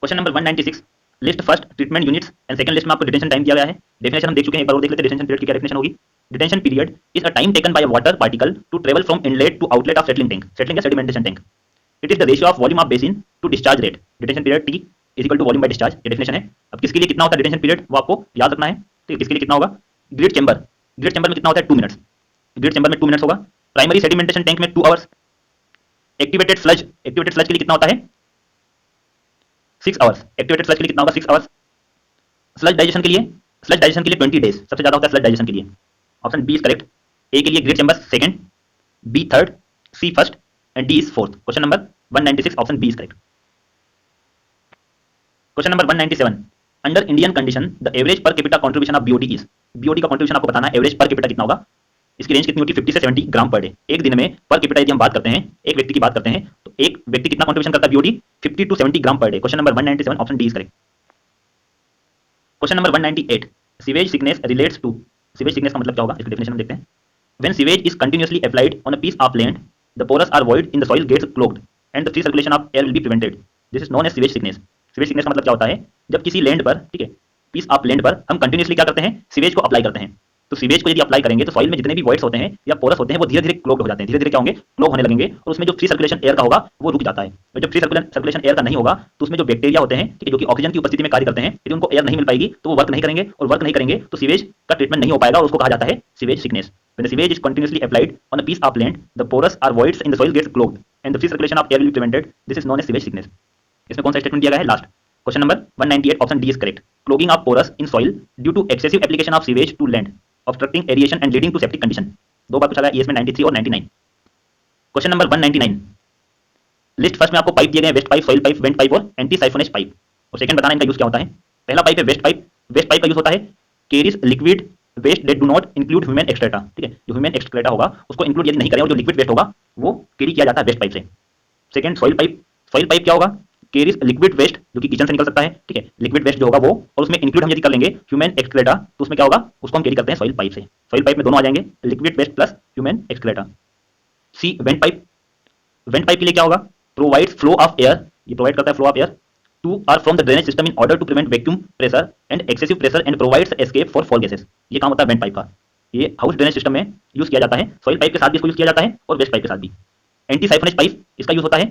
Question number 196, list first treatment units and second list में आपको डिटेंशन टाइम दिया गया है। डेफिनेशन हम देख चुके हैं, एक बार और देख लेते हैं डिटेंशन पीरियड की क्या डेफिनेशन होगी। Detention period is a time taken by a water particle to travel from inlet to outlet of settling tank, settling या sedimentation tank. It is the ratio of volume of basin to discharge rate. Detention period T is equal to volume by discharge, ये डेफिनेशन है। अब किसके लिए कितना होता है डिटेंशन पीरियड, वो आपको याद रखना है। ठीक है, किसके लिए कितना होगा, ग्रिड चैम्बर, ग्रिड चैम्बर में कितना होता है 2 मिनट्स, ग्रिड चैम्बर में 2 मिनट्स होगा। प्राइमरी सेडिमेंटेशन टैंक में 2 hours. Activated sludge, activated sludge के लिए कितना होता है 6 आवर्स, एक्टिवेटेड स्लज के लिए कितना होगा 6 आवर्स। स्लज डाइजेशन के लिए, स्लज डाइजेशन के लिए 20 डेज सबसे ज्यादा होता है स्लज डाइजेशन के लिए। Option B is correct. A के लिए grit chamber second, B third, C first and D is fourth. Question number 196 option B is correct. Question number 197, under Indian condition the average per capita contribution of BOD is. BOD का कंट्रीब्यूशन आपको बताना है, एवरेज पर कैपिटा कितना होगा, इसकी रेंज कितनी होती है 50 से 70 ग्राम पर डे। एक दिन में पर कैपिटा यदि हम बात करते हैं, एक व्यक्ति की बात करते हैं, तो एक व्यक्ति कितना कंट्रीब्यूशन करता है BOT 50 to 70 gram per day. Question number 197 option D is correct. Question number 198, sewage sickness relates to. Sewage sickness का मतलब क्या होगा, इसकी डेफिनेशन हम देखते हैं। When sewage is continuously applied on a piece of land, the pores or void in the soil gets clogged and the free circulation of air will be prevented, this is known as sewage sickness. Sewage sickness का मतलब क्या होता है, जब किसी लैंड पर, ठीक है, पीस ऑफ लैंड पर हम कंटिन्यूअसली क्या करते हैं, सीवेज को अप्लाई करते हैं। तो सीवेज को यदि अप्लाई करेंगे तो सॉइल में जितने भी वॉइड्स होते हैं या पोरस होते हैं वो धीरे धीरे क्लोग्ड हो जाते हैं, धीरे धीरे क्या होंगे, क्लोग होने लगेंगे, और उसमें जो फ्री सर्कुलेशन एयर का होगा वो रुक जाता है। और जब फ्री सर्कुलेशन एयर का नहीं होगा तो उसमें जो बैक्टीरिया होते हैं, ठीक है, जो कि ऑक्सीजन की उपस्थिति में कार्य करते हैं, यदि उनको एयर नहीं मिल पाएगी तो वो वर्क नहीं करेंगे, और वर्क नहीं करेंगे तो सीवेज का ट्रीटमेंट नहीं हो पाएगा, और उसको कहा जाता है sewage sickness. When the sewage is continuously applied on a piece of land, the porous or voids in the soil gets clogged and the free circulation of air will be prevented. This is known as sewage sickness. इसमें कौन सा स्टेटमेंट दिया गया है, last. Question number 198 option D is correct. Clogging of pores in soil due to excessive application of sewage to land, obstructing aeration and leading to septic condition. दो बार पूछा गया, इसमें 93 और 99। क्वेश्चन नंबर 199, लिस्ट फर्स्ट में आपको पाइप दिए गए, waste pipe, soil pipe, vent pipe और एंटी साइफोनेज पाइप, और सेकंड बताना इनका यूज क्या होता है। पहला पाइप है वेस्ट पाइप। वेस्ट पाइप का यूज होता है carries liquid waste that do not include human excreta, ठीक है, जो ह्यूमन एक्सक्रेटा होगा उसको इंक्लूड यदि नहीं करें और जो लिक्विड वेस्ट होगा वो कैरी किया जाता है वेस्ट पाइप से। Second soil pipe. Soil pipe क्या होगा, कैरीज लिक्विड वेस्ट जो कि किचन से निकल सकता है, ठीक है, लिक्विड वेस्ट जो होगा वो, और उसमें इंक्लूड हम यदि कर लेंगे ह्यूमन एक्सक्रेटा तो उसमें क्या होगा, उसको हम कैरी करते हैं सॉइल पाइप से। सॉइल पाइप में दोनों आ जाएंगे, liquid waste plus human excreta. C vent pipe. Vent pipe के लिए क्या होगा, प्रोवाइड्स फ्लो ऑफ एयर, ये प्रोवाइड करता है फ्लो ऑफ एयर टू और from the drainage system in order to prevent vacuum pressure and excessive pressure and provides escape for foul gases. ये काम होता है वेंट पाइप का, ये हाउस ड्रेनेज सिस्टम में यूज किया जाता है। सॉइल पाइप के साथ भी इसको यूज किया जाता है और वेस्ट पाइप के साथ भी। एंटी साइफोनेज पाइप, इसका यूज होता है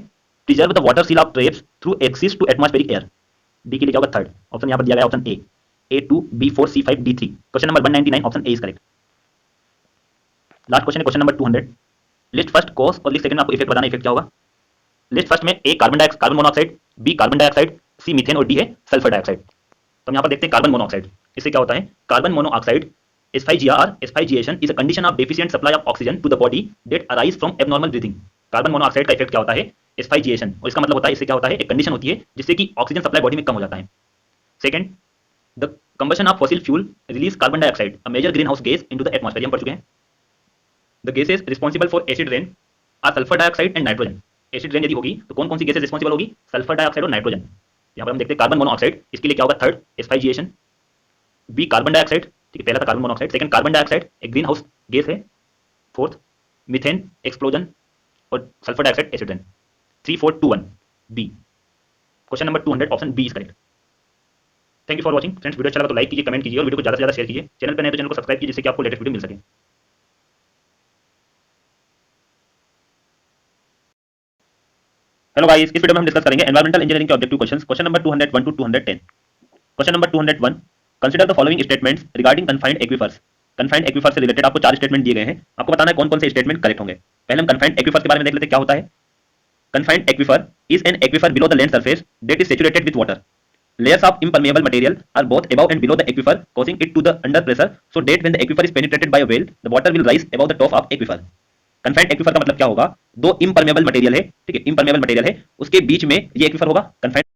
preserve the water seal of traps through access to atmospheric air. D के लिए क्या होगा, थर्ड ऑप्शन यहाँ पर दिया गया, option A, A2 B4 C5 D3। Question number 199 option A is correct. Last question है question number 200, list first cause और लिस्ट सेकंड में आपको इफेक्ट बताना, इफेक्ट क्या होगा। लिस्ट फर्स्ट में A carbon monoxide, B carbon dioxide, C methane और डी है सल्फर डाइऑक्साइड। तो हम यहाँ पर देखते हैं कार्बन मोनोऑक्साइड। इससे क्या होता है, carbon monoxide S5GR asphyxiation is a condition of deficient supply of oxygen to the body that arise from abnormal breathing. Carbon monoxide का इफेक्ट क्या होता है, एस्फाइजिएशन, और इसका मतलब होता है, इससे क्या होता है, एक कंडीशन होती है जिससे कि ऑक्सीजन सप्लाई बॉडी में कम हो जाता है। Second, the combustion of fossil fuel release carbon dioxide, a major greenhouse gas into the atmosphere, हम पढ़ चुके हैं। The gases responsible for acid rain are sulphur dioxide and nitrogen. Acid rain यदि होगी तो कौन कौन सी गैसेस रिस्पांसिबल होगी, सल्फर डाइऑक्साइड और नाइट्रोजन। यहाँ पर हम देखते हैं कार्बन मोनोऑक्साइड, इसके लिए क्या होगा, third asphyxiation, B carbon dioxide, ठीक है, पहला था carbon monoxide, second carbon dioxide एक ग्रीन हाउस गैस है, फोर्थ मीथेन एक्सप्लोजन और sulphur dioxide acid rain. 3 4 2 1 B. Question number 200 option B is correct. Thank you for watching friends. Video अच्छा लगा तो लाइक कीजिए, कमेंट कीजिए और वीडियो को ज़्यादा से ज़्यादा शेयर कीजिए। चैनल पर नए तो चैनल को सब्सक्राइब कीजिए जिससे कि आपको लेटेस्ट वीडियो मिल सके। हेलो गाइस, इस वीडियो में हम डिस्कस करेंगे एनवायरमेंटल इंजीनियरिंग के objective questions. Question number 201 to 210। Question number 201, consider the following statements regarding confined aquifers. Confined aquifer से रिलेटेड आपको 4 स्टेटमेंट दिए गए हैं, आपको बताना है कौन कौन से स्टेटमेंट करेक्ट होंगे। पहले हम कन्फाइंड एक्वीफर के बारे में देख लेते हैं क्या होता है। Confined aquifer is an aquifer below the land surface that is saturated with water. Layers of impermeable material are both above and below the aquifer, causing it to the under pressure, so that when the aquifer is penetrated by a well, the water will rise above the top of aquifer. Confined aquifer का मतलब क्या होगा, दो impermeable material है, ठीक है, impermeable material है, उसके बीच में ये aquifer होगा। confined